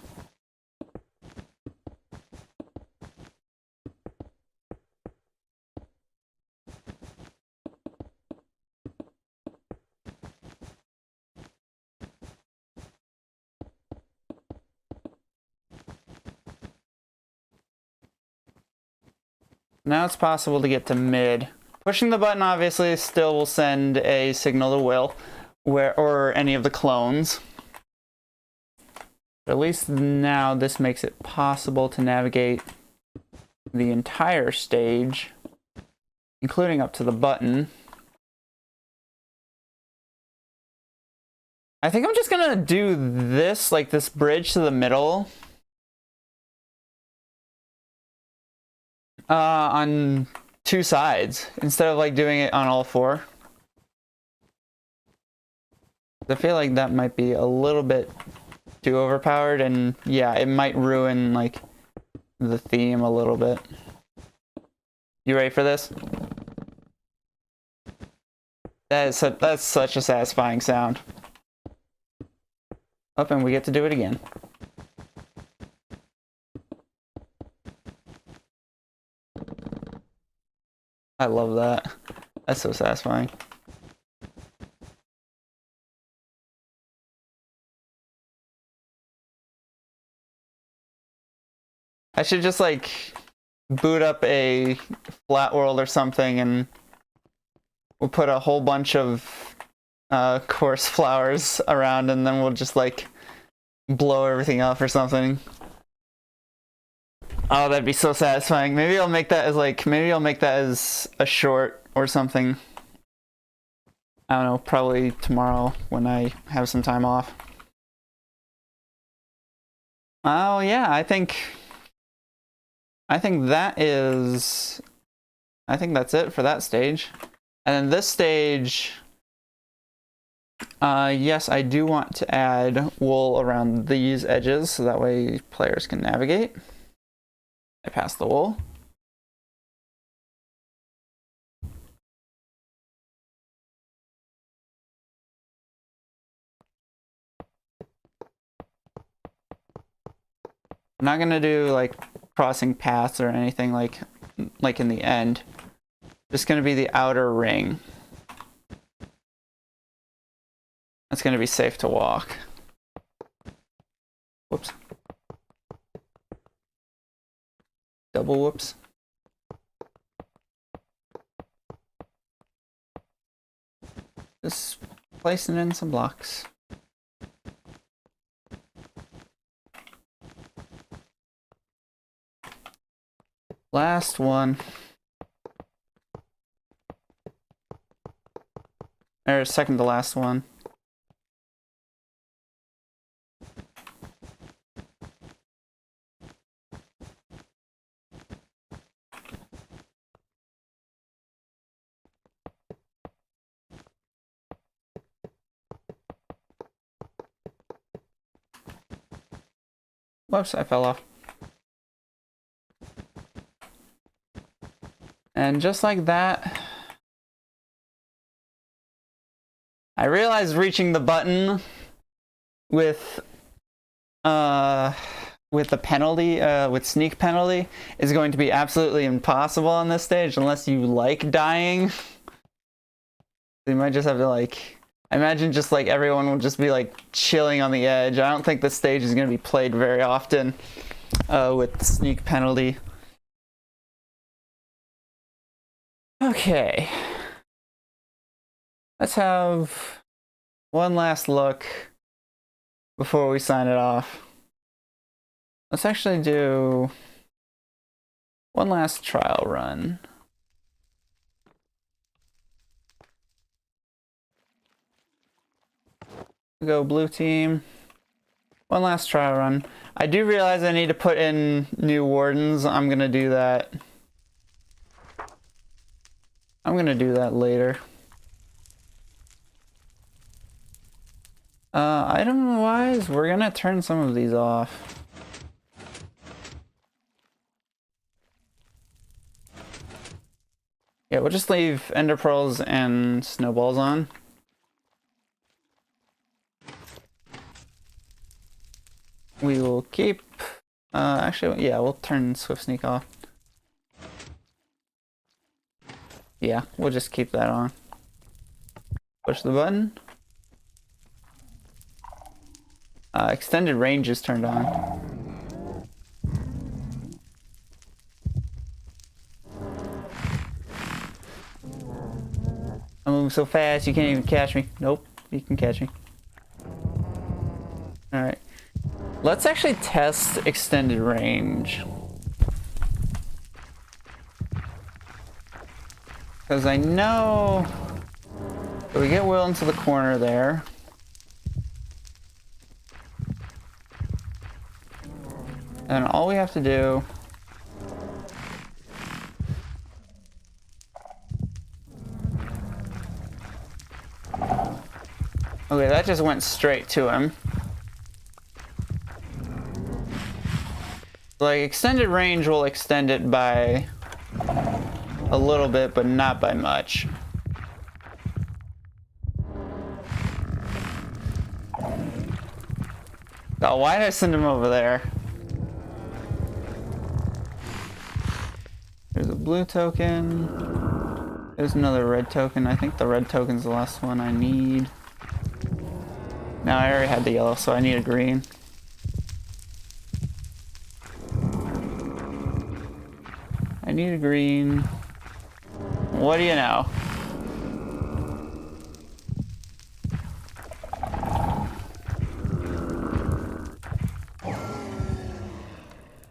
Now it's possible to get to mid. Pushing the button obviously still will send a signal to Will, or any of the clones. But at least now this makes it possible to navigate the entire stage, including up to the button. I think I'm just gonna do this, like this bridge to the middle. On 2 sides, instead of like doing it on all 4. I feel like that might be a little bit too overpowered, and yeah, it might ruin like the theme a little bit. You ready for this? That's such a satisfying sound. Up, and we get to do it again. I love that. That's so satisfying. I should just like boot up a flat world or something, and we'll put a whole bunch of coarse flowers around, and then we'll just like blow everything up or something. Oh, that'd be so satisfying. Maybe I'll make that as a short or something. I don't know, probably tomorrow when I have some time off. Oh yeah, I think that's it for that stage. And then this stage, yes, I do want to add wool around these edges so that way players can navigate. I pass the wool. I'm not gonna do like crossing paths or anything like in the end. Just gonna be the outer ring. That's gonna be safe to walk. Whoops. Double whoops. Just placing in some blocks. Last one. Or second to last one. Whoops, I fell off. And just like that, I realized reaching the button with the penalty, with sneak penalty, is going to be absolutely impossible on this stage unless you like dying. You might just have to like, I imagine just like everyone will just be like chilling on the edge. I don't think this stage is going to be played very often with sneak penalty. Okay. Let's have one last look before we sign it off. Let's actually do one last trial run. Go blue team. One last trial run. I do realize I need to put in new wardens. I'm gonna do that. I'm gonna do that later. Item-wise, we're gonna turn some of these off. Yeah, we'll just leave ender pearls and snowballs on. We will keep, actually, yeah, we'll turn Swift Sneak off. Yeah, we'll just keep that on. Push the button. Extended range is turned on. move so fast you can't even catch me. Nope, you can catch me. Alright. Let's actually test extended range. Because I know... So we get Will into the corner there. And all we have to do... Okay, that just went straight to him. Like, extended range will extend it by a little bit, but not by much. Oh, why did I send him over there? There's a blue token. There's another red token. I think the red token's the last one I need. No, I already had the yellow, so I need a green. I need a green. What do you know?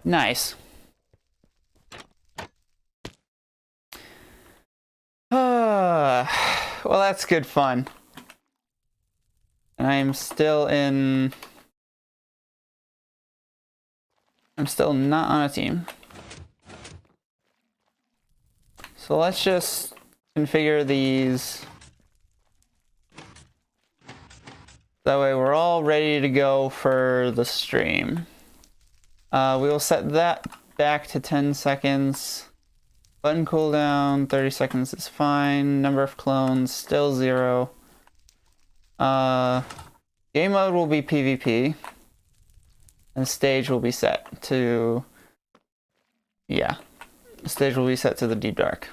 Nice. Well, that's good fun. And I am still in... I'm still not on a team. So let's just configure these. That way we're all ready to go for the stream. We will set that back to 10 seconds. Button cooldown, 30 seconds is fine. Number of clones, still 0. Game mode will be PvP. And stage will be set to... Yeah. The stage will be set to the Deep Dark.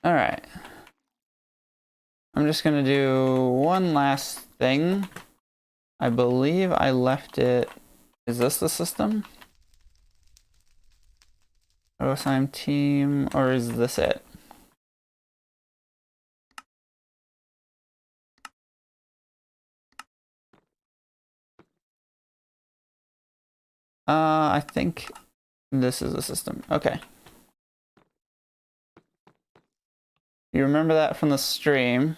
Alright. I'm just gonna do one last thing. I believe I left it... Is this the system? Assign team, or is this it? I think this is the system. Okay. You remember that from the stream.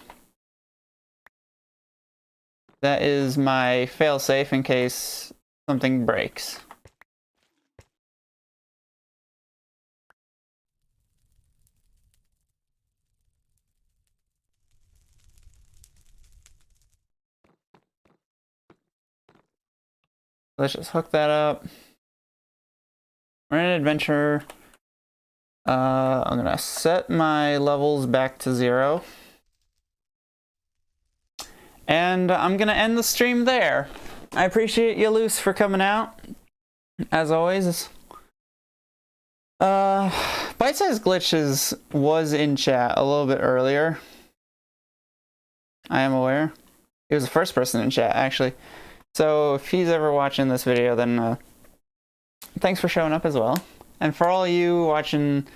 That is my failsafe in case something breaks. Let's just hook that up. We're in an adventure. I'm gonna set my levels back to 0. And I'm gonna end the stream there. I appreciate you, Luce, for coming out. As always. Bite-Size Glitches was in chat a little bit earlier. I am aware. He was the first person in chat, actually. So if he's ever watching this video, then thanks for showing up as well. And for all you watching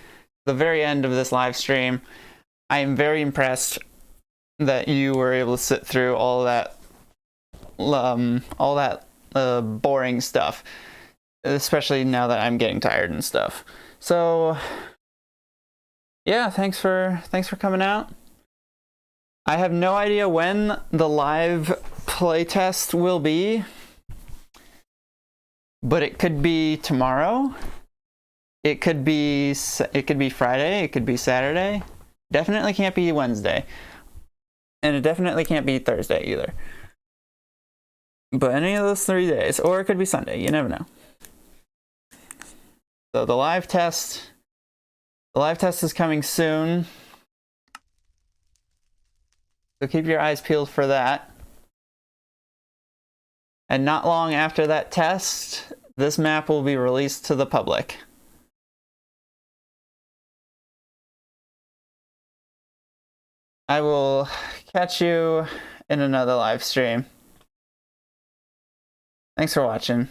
the very end of this live stream, I am very impressed that you were able to sit through all that boring stuff, especially now that I'm getting tired and stuff. So yeah, thanks for coming out. I have no idea when the live playtest will be, but it could be tomorrow. It could be Friday. It could be Saturday. Definitely can't be Wednesday, and it definitely can't be Thursday either. But any of those 3 days, or it could be Sunday. You never know. So the live test is coming soon. So keep your eyes peeled for that. And not long after that test, this map will be released to the public. I will catch you in another live stream. Thanks for watching.